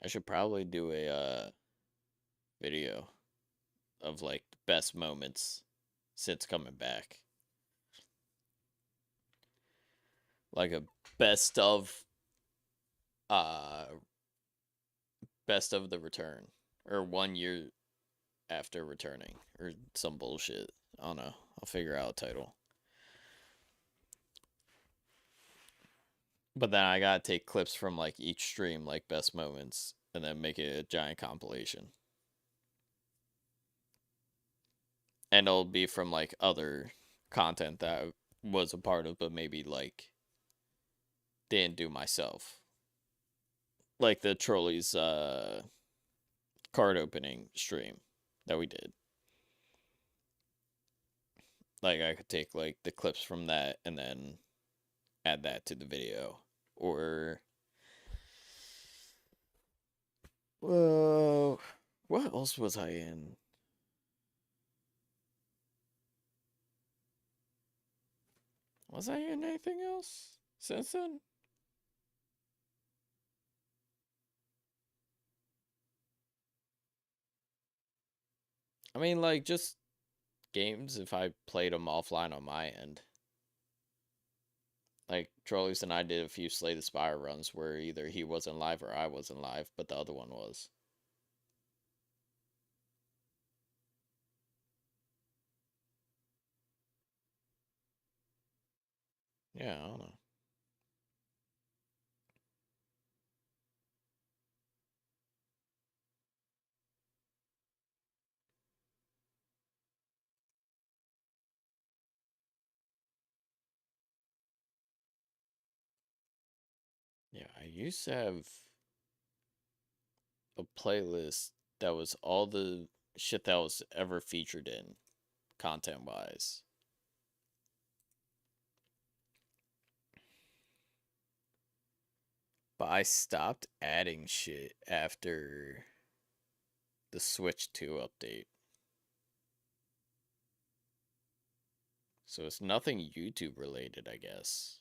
[SPEAKER 1] I should probably do a video of like the best moments since coming back. Like a best of the return, or 1 year after returning, or some bullshit. I don't know. I'll figure out a title. But then I gotta take clips from like each stream, like best moments, and then make it a giant compilation. And it'll be from like other content that I was a part of, but maybe like didn't do myself. Like the Trolleys card opening stream that we did. Like I could take like the clips from that and then add that to the video. Or what else was I in? Was I in anything else since then? I mean, like, just games if I played them offline on my end. Like, Trolleys and I did a few Slay the Spire runs where either he wasn't live or I wasn't live, but the other one was. Yeah, I don't know. Yeah, I used to have a playlist that was all the shit that was ever featured in, content-wise. But I stopped adding shit after the Switch 2 update. So it's nothing YouTube related, I guess.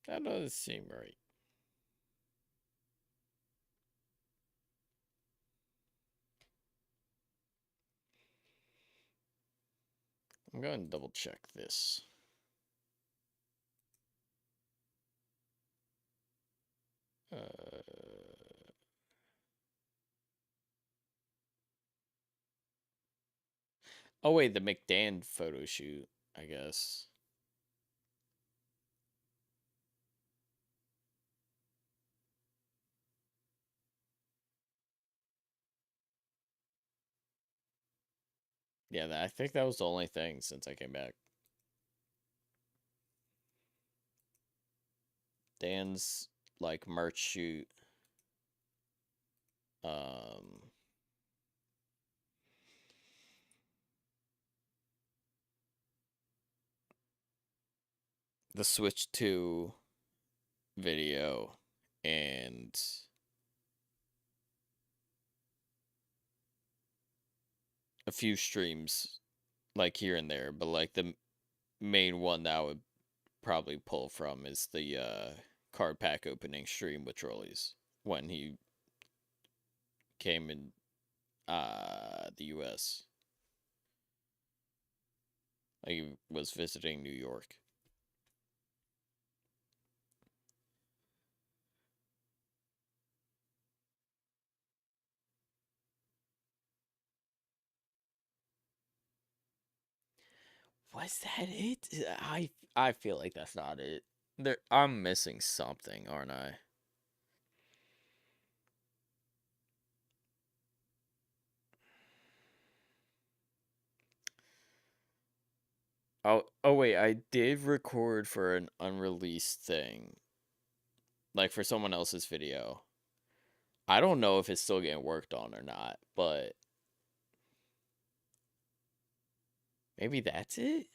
[SPEAKER 1] That doesn't seem right. I'm going to double check this. Oh wait, the McDan photo shoot, I guess. Yeah, I think that was the only thing since I came back. Dan's like merch shoot. The Switch 2 video and a few streams like here and there, but like the main one that I would probably pull from is the card pack opening stream with Trolleys when he came in the US. Like he was visiting New York. Was that it? I feel like that's not it. I'm missing something, aren't I? Oh wait, I did record for an unreleased thing. Like for someone else's video. I don't know if it's still getting worked on or not, but maybe that's it?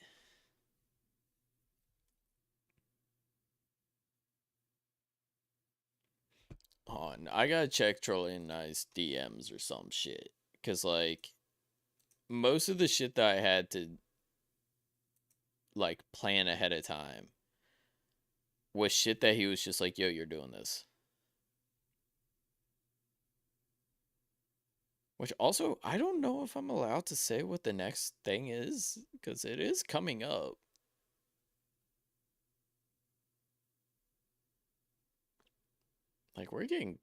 [SPEAKER 1] on. I gotta check Trolling and I's DMs or some shit. Cause like most of the shit that I had to like plan ahead of time was shit that he was just like, yo, you're doing this. Which also, I don't know if I'm allowed to say what the next thing is, because it is coming up. Like, we're getting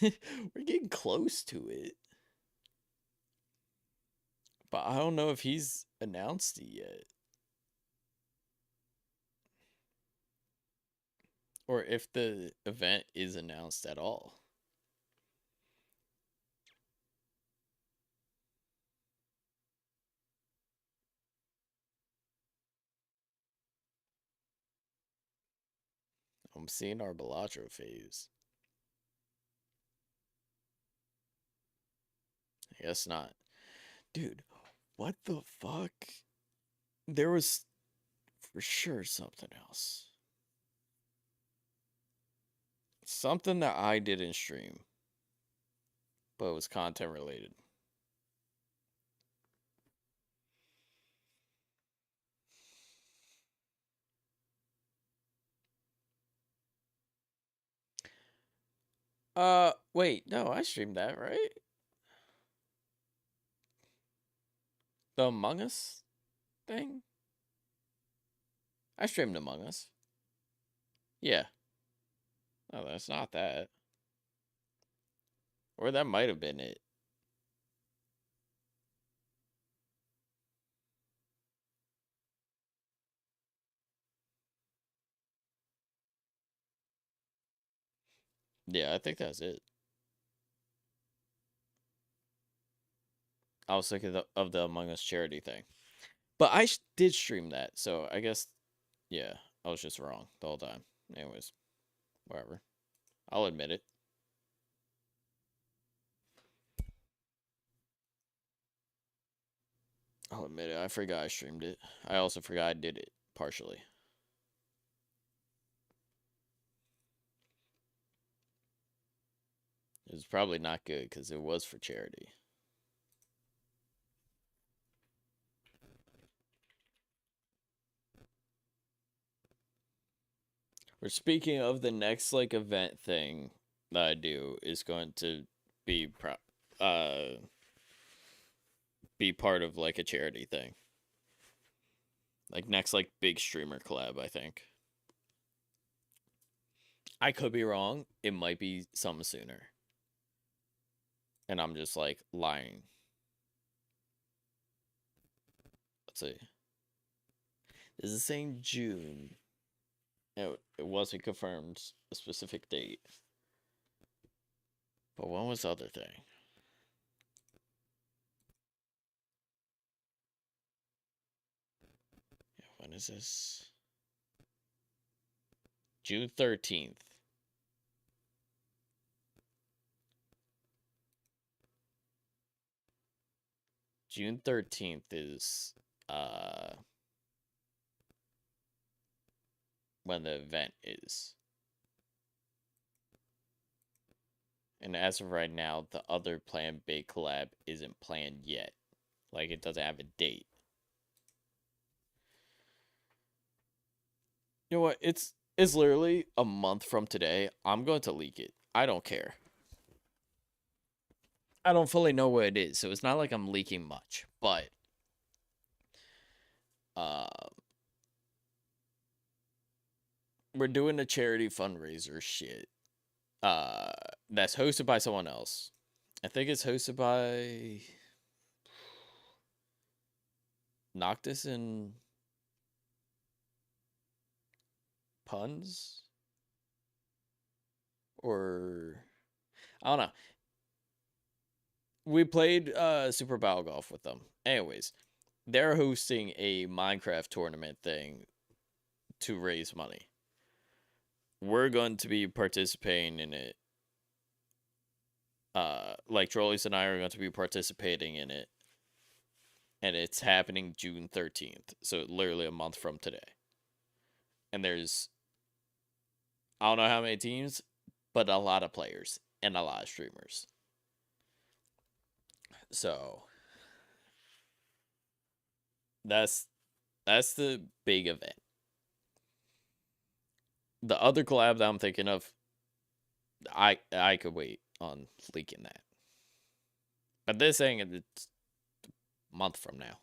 [SPEAKER 1] we're getting close to it. But I don't know if he's announced it yet. Or if the event is announced at all. I'm seeing our Balatro phase. I guess not. Dude, what the fuck? There was for sure something else. Something that I didn't stream, but it was content related. Wait, no, I streamed that, right? The Among Us thing? I streamed Among Us. Yeah. No, that's not that. Or that might have been it. Yeah, I think that's it. I was thinking of the Among Us charity thing. But I did stream that, so I guess, yeah, I was just wrong the whole time. Anyways, whatever. I'll admit it. I'll admit it. I forgot I streamed it. I also forgot I did it partially. It was probably not good because it was for charity. We're speaking of the next like event thing that I do is going to be part of like a charity thing. Like next like big streamer collab, I think. I could be wrong. It might be something sooner. And I'm just like lying. Let's see. This is saying June. It wasn't confirmed a specific date. But when was the other thing? Yeah, when is this? June 13th. June 13th is when the event is. And as of right now, the other planned big collab isn't planned yet. Like, it doesn't have a date. You know what? It's literally a month from today. I'm going to leak it. I don't care. I don't fully know what it is, so it's not like I'm leaking much. But we're doing a charity fundraiser shit. That's hosted by someone else. I think it's hosted by Noctis and Puns? Or I don't know. We played Super Battle Golf with them. Anyways, they're hosting a Minecraft tournament thing to raise money. We're going to be participating in it. Like Trolleys and I are going to be participating in it. And it's happening June 13th. So literally a month from today. And there's, I don't know how many teams, but a lot of players and a lot of streamers. So that's the big event. The other collab that I'm thinking of, I could wait on leaking that. But this thing, it's a month from now.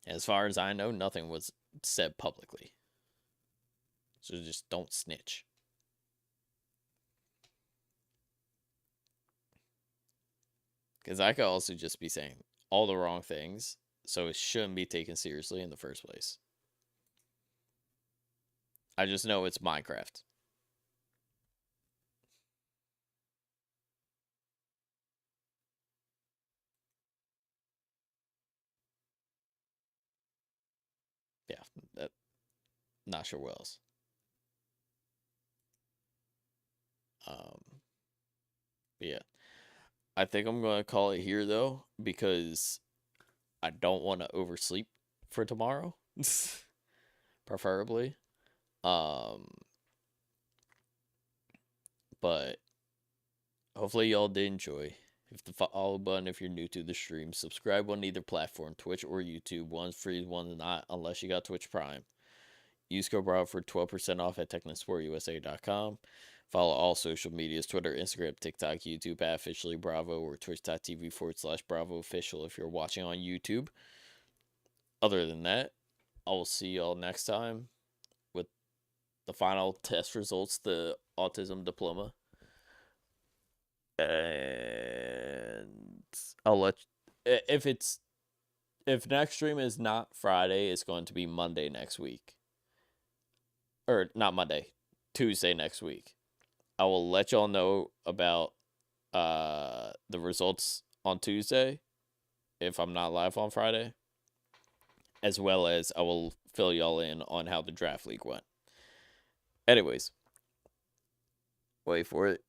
[SPEAKER 1] As far as I know, nothing was said publicly. So just don't snitch. Because I could also just be saying all the wrong things, so it shouldn't be taken seriously in the first place. I just know it's Minecraft. Yeah, not sure what else. But yeah, I think I'm gonna call it here though, because I don't want to oversleep for tomorrow, preferably. But hopefully y'all did enjoy. Hit the follow button if you're new to the stream. Subscribe on either platform, Twitch or YouTube. One's free, one's not, unless you got Twitch Prime. Use code Bravo for 12% off at TechnoSportUSA.com. Follow all social medias, Twitter, Instagram, TikTok, YouTube at Officially Bravo, or Twitch.tv/Bravo Official if you're watching on YouTube. Other than that, I will see y'all next time with the final test results, the autism diploma. And I'll let if next stream is not Friday, it's going to be Monday next week. Or not Monday, Tuesday next week. I will let y'all know about the results on Tuesday if I'm not live on Friday, as well as I will fill y'all in on how the draft league went. Anyways, wait for it.